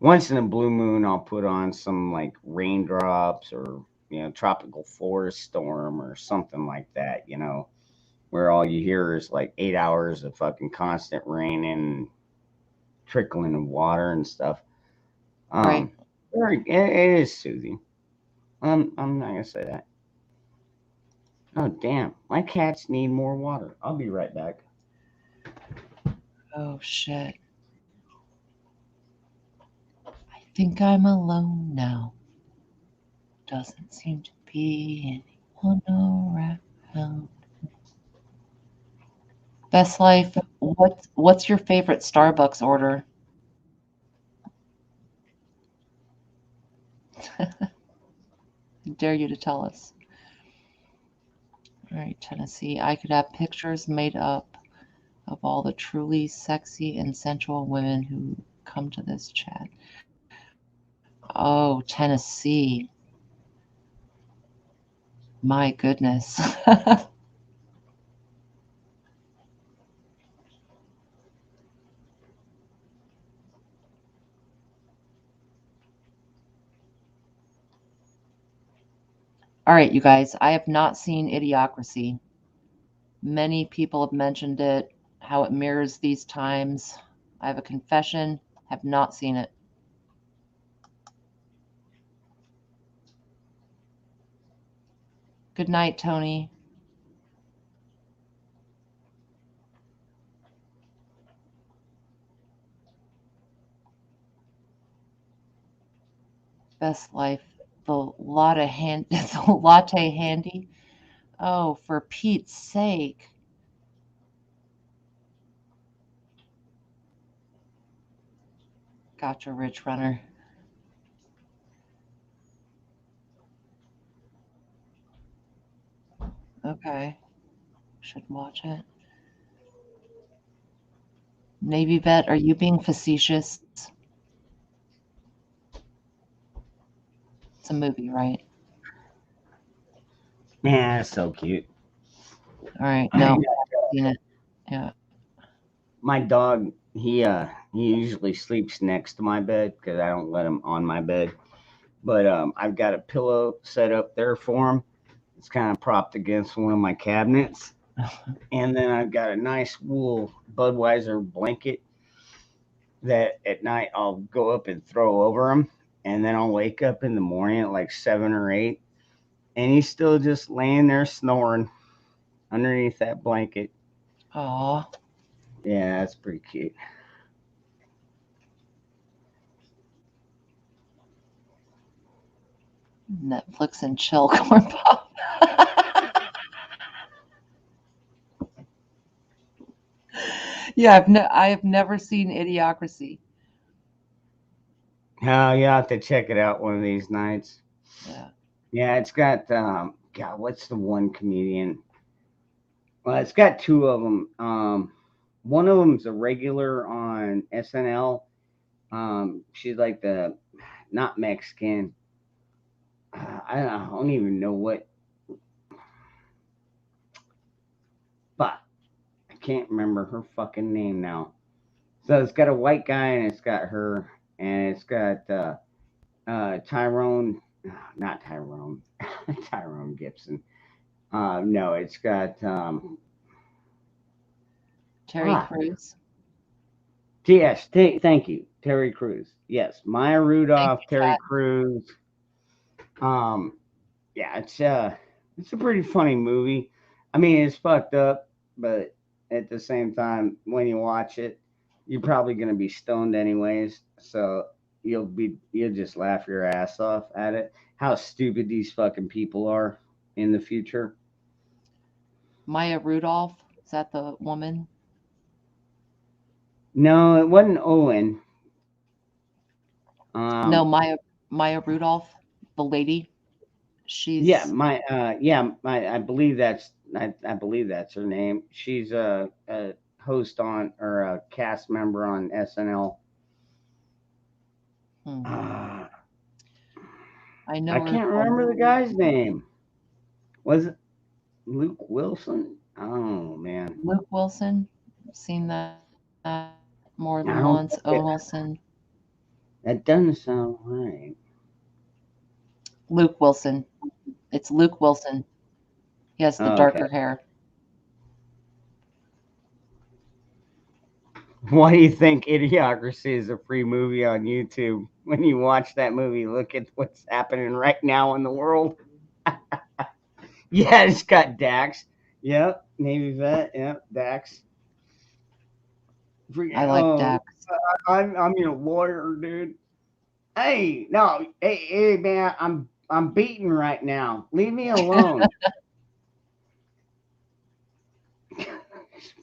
Once in a blue moon, I'll put on some like raindrops, or tropical forest storm or something like that, where all you hear is like 8 hours of fucking constant rain and trickling of water and stuff. Right. It is soothing. I'm not gonna say that. Oh damn, my cats need more water. I'll be right back. Oh shit. I think I'm alone now. Doesn't seem to be anyone around. Best Life, what's your favorite Starbucks order? I dare you to tell us. All right, Tennessee. I could have pictures made up of all the truly sexy and sensual women who come to this chat. Oh, Tennessee. My goodness. All right, you guys, I have not seen Idiocracy. Many people have mentioned it, how it mirrors these times. I have a confession, have not seen it. Good night, Tony. Best Life. The latte handy. Oh, for Pete's sake. Gotcha, Rich Runner. Okay. Should watch it. Navy vet, are you being facetious? It's a movie, right? Man, that's so cute. All right. No, I've seen it. Yeah. My dog, he usually sleeps next to my bed because I don't let him on my bed. But I've got a pillow set up there for him. It's kind of propped against one of my cabinets, and then I've got a nice wool Budweiser blanket that at night I'll go up and throw over him, and then I'll wake up in the morning at like 7 or 8, and he's still just laying there snoring underneath that blanket. Aw. Yeah, that's pretty cute. Netflix and chill corn pop. Yeah, I have never seen Idiocracy. Oh, you have to check it out one of these nights. Yeah. Yeah, it's got God, what's the one comedian? Well, it's got two of them. One of them's a regular on SNL. She's like the not Mexican. I don't even know what, but I can't remember her fucking name now. So it's got a white guy and it's got her and it's got Tyrone, not Tyrone, Tyrone Gibson. No, it's got Terry ah, Crews. yes, thank you, Terry Crews. Yes, Maya Thank Rudolph, you, Terry chat. Crews. Um, yeah, it's a pretty funny movie. I mean, it's fucked up, but at the same time, when you watch it, you're probably gonna be stoned anyways, so you'll just laugh your ass off at it. How stupid these fucking people are in the future. Maya Rudolph. Is that the woman? No, it wasn't Owen. No, Um, Maya Rudolph, the lady. yeah, She's I believe I believe that's her name. She's a host on or a cast member on SNL. Uh, I know I her can't from remember the guy's name. Was it Luke Wilson? Oh man, Luke Wilson. I've seen that more I than don't once. think Owen Wilson. that doesn't sound right. Luke Wilson. It's Luke Wilson. He has the Okay. darker hair. Why do you think Idiocracy is a free movie on YouTube? When you watch that movie, look at what's happening right now in the world. Yeah, it's got Dax. Yep, Navy vet. Yep, Dax. I like Oh, Dax. I'm your lawyer, dude. Hey, no, hey, man, I'm beaten right now. Leave me alone.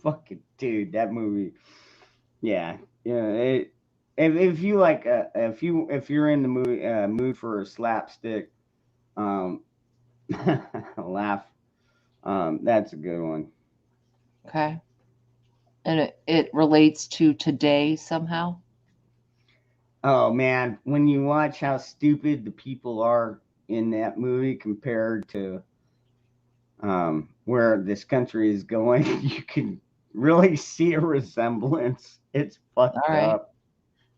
Fucking dude, that movie. Yeah, yeah. If you like, if you're in the movie mood for a slapstick, um, laugh, that's a good one. Okay. And it relates to today somehow. Oh man, when you watch how stupid the people are in that movie compared to where this country is going, you can really see a resemblance. It's All fucked right. up.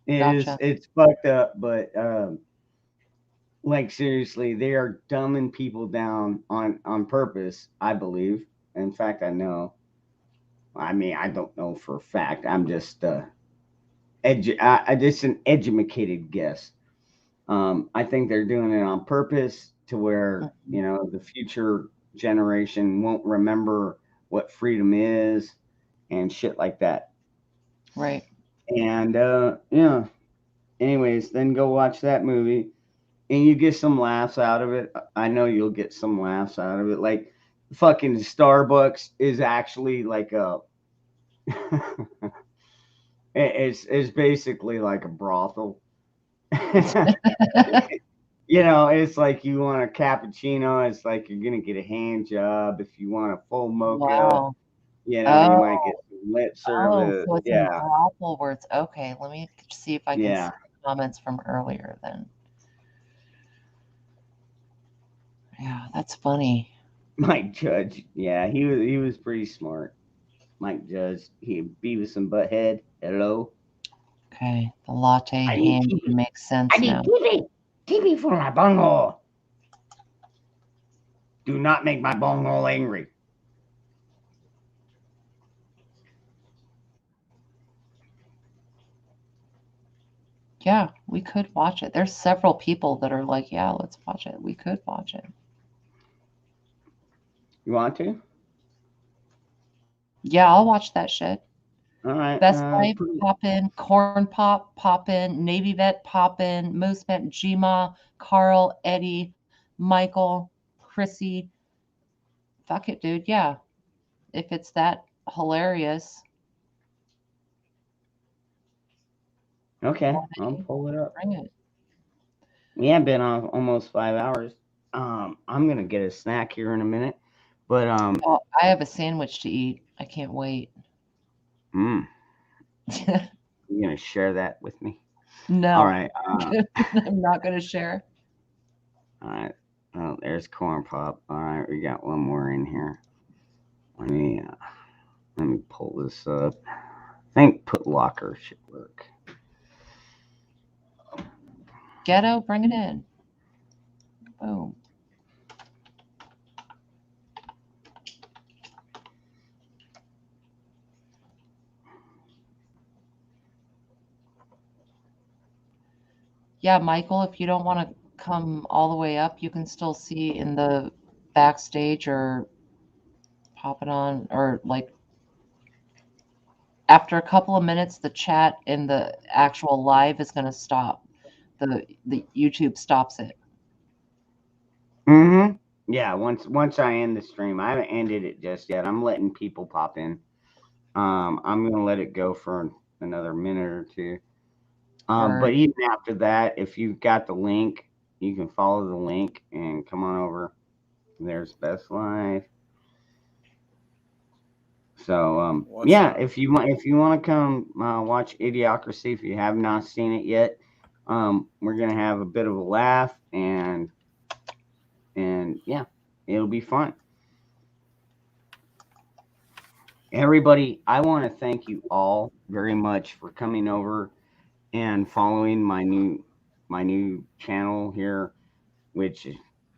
It is. Gotcha. It's fucked up, but like seriously, they are dumbing people down on purpose. I believe. In fact, I know. I mean, I don't know for a fact. I'm just I just an educated guess. I think they're doing it on purpose to where Mhm. the future generation won't remember what freedom is and shit like that. Right. And yeah. Anyways, then go watch that movie, and you get some laughs out of it. I know you'll get some laughs out of it. Like fucking Starbucks is actually like a it's basically like a brothel. It's like you want a cappuccino, it's like you're gonna get a hand job. If you want a full mocha, Wow. you might get Oh, some lip oh, service. so it's in Yeah, brothel words. Okay, let me see if I can see yeah. comments from earlier then. Yeah, that's funny. Mike Judge, yeah, he was pretty smart. Mike Judge, he Beavis and Butthead. Hello. Okay, the latte I need handy TV. makes I sense need now. TV for my bunghole. Do not make my bunghole angry. Yeah, we could watch it. There's several people that are like, yeah, let's watch it. We could watch it. You want to? Yeah, I'll watch that shit. All right. Best Life, pop in. Corn Pop, pop in. Navy Vet, pop in. Moose Vet, Gma, Carl, Eddie, Michael, Chrissy. Fuck it, dude. Yeah. If it's that hilarious, Okay, I'll why pull it up. bring it? We have been on almost 5 hours. I'm gonna get a snack here in a minute, but Oh, I have a sandwich to eat. I can't wait. mm, you're gonna share that with me. All No, right. I'm not going to share. All right. Oh, there's corn pop. All right, we got one more in here. Let me uh, let me pull this up. I think put locker should work. Ghetto, bring it in. Boom. Yeah, Michael, if you don't want to come all the way up, you can still see in the backstage or pop it on or like after a couple of minutes the chat in the actual live is going to stop. The YouTube stops it. Mm-hmm. Yeah. Once I end the stream, I haven't ended it just yet. I'm letting people pop in. I'm gonna let it go for another minute or two. But Or even after that, if you've got the link, you can follow the link and come on over. There's Best Life. So What's yeah, up? if you want to come watch Idiocracy, if you have not seen it yet, we're gonna have a bit of a laugh and yeah, it'll be fun. Everybody, I want to thank you all very much for coming over and following my new channel here, which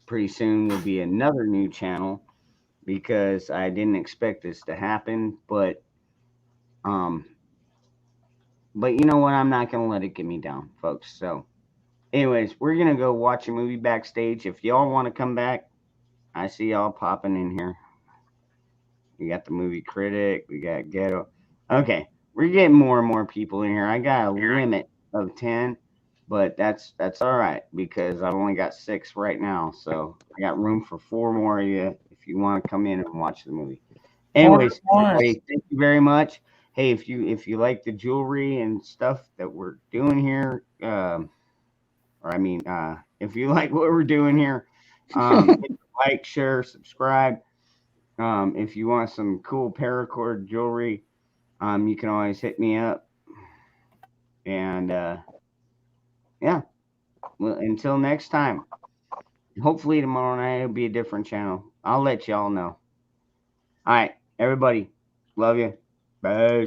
pretty soon will be another new channel because I didn't expect this to happen, but um But you know what? I'm not gonna let it get me down, folks. So, anyways, we're gonna go watch a movie backstage. If y'all want to come back, I see y'all popping in here. We got the movie critic. We got ghetto. Okay, we're getting more and more people in here. I got a limit of 10, but that's all right because I've only got 6 right now. So I got room for 4 more of you if you want to come in and watch the movie. Anyways, everybody, thank you very much. Hey, if you like the jewelry and stuff that we're doing here, or I mean, if you like what we're doing here, hit the like, share, subscribe. If you want some cool paracord jewelry, you can always hit me up. And yeah, well, until next time. Hopefully tomorrow night will be a different channel. I'll let y'all know. All right, everybody, love you. Bye.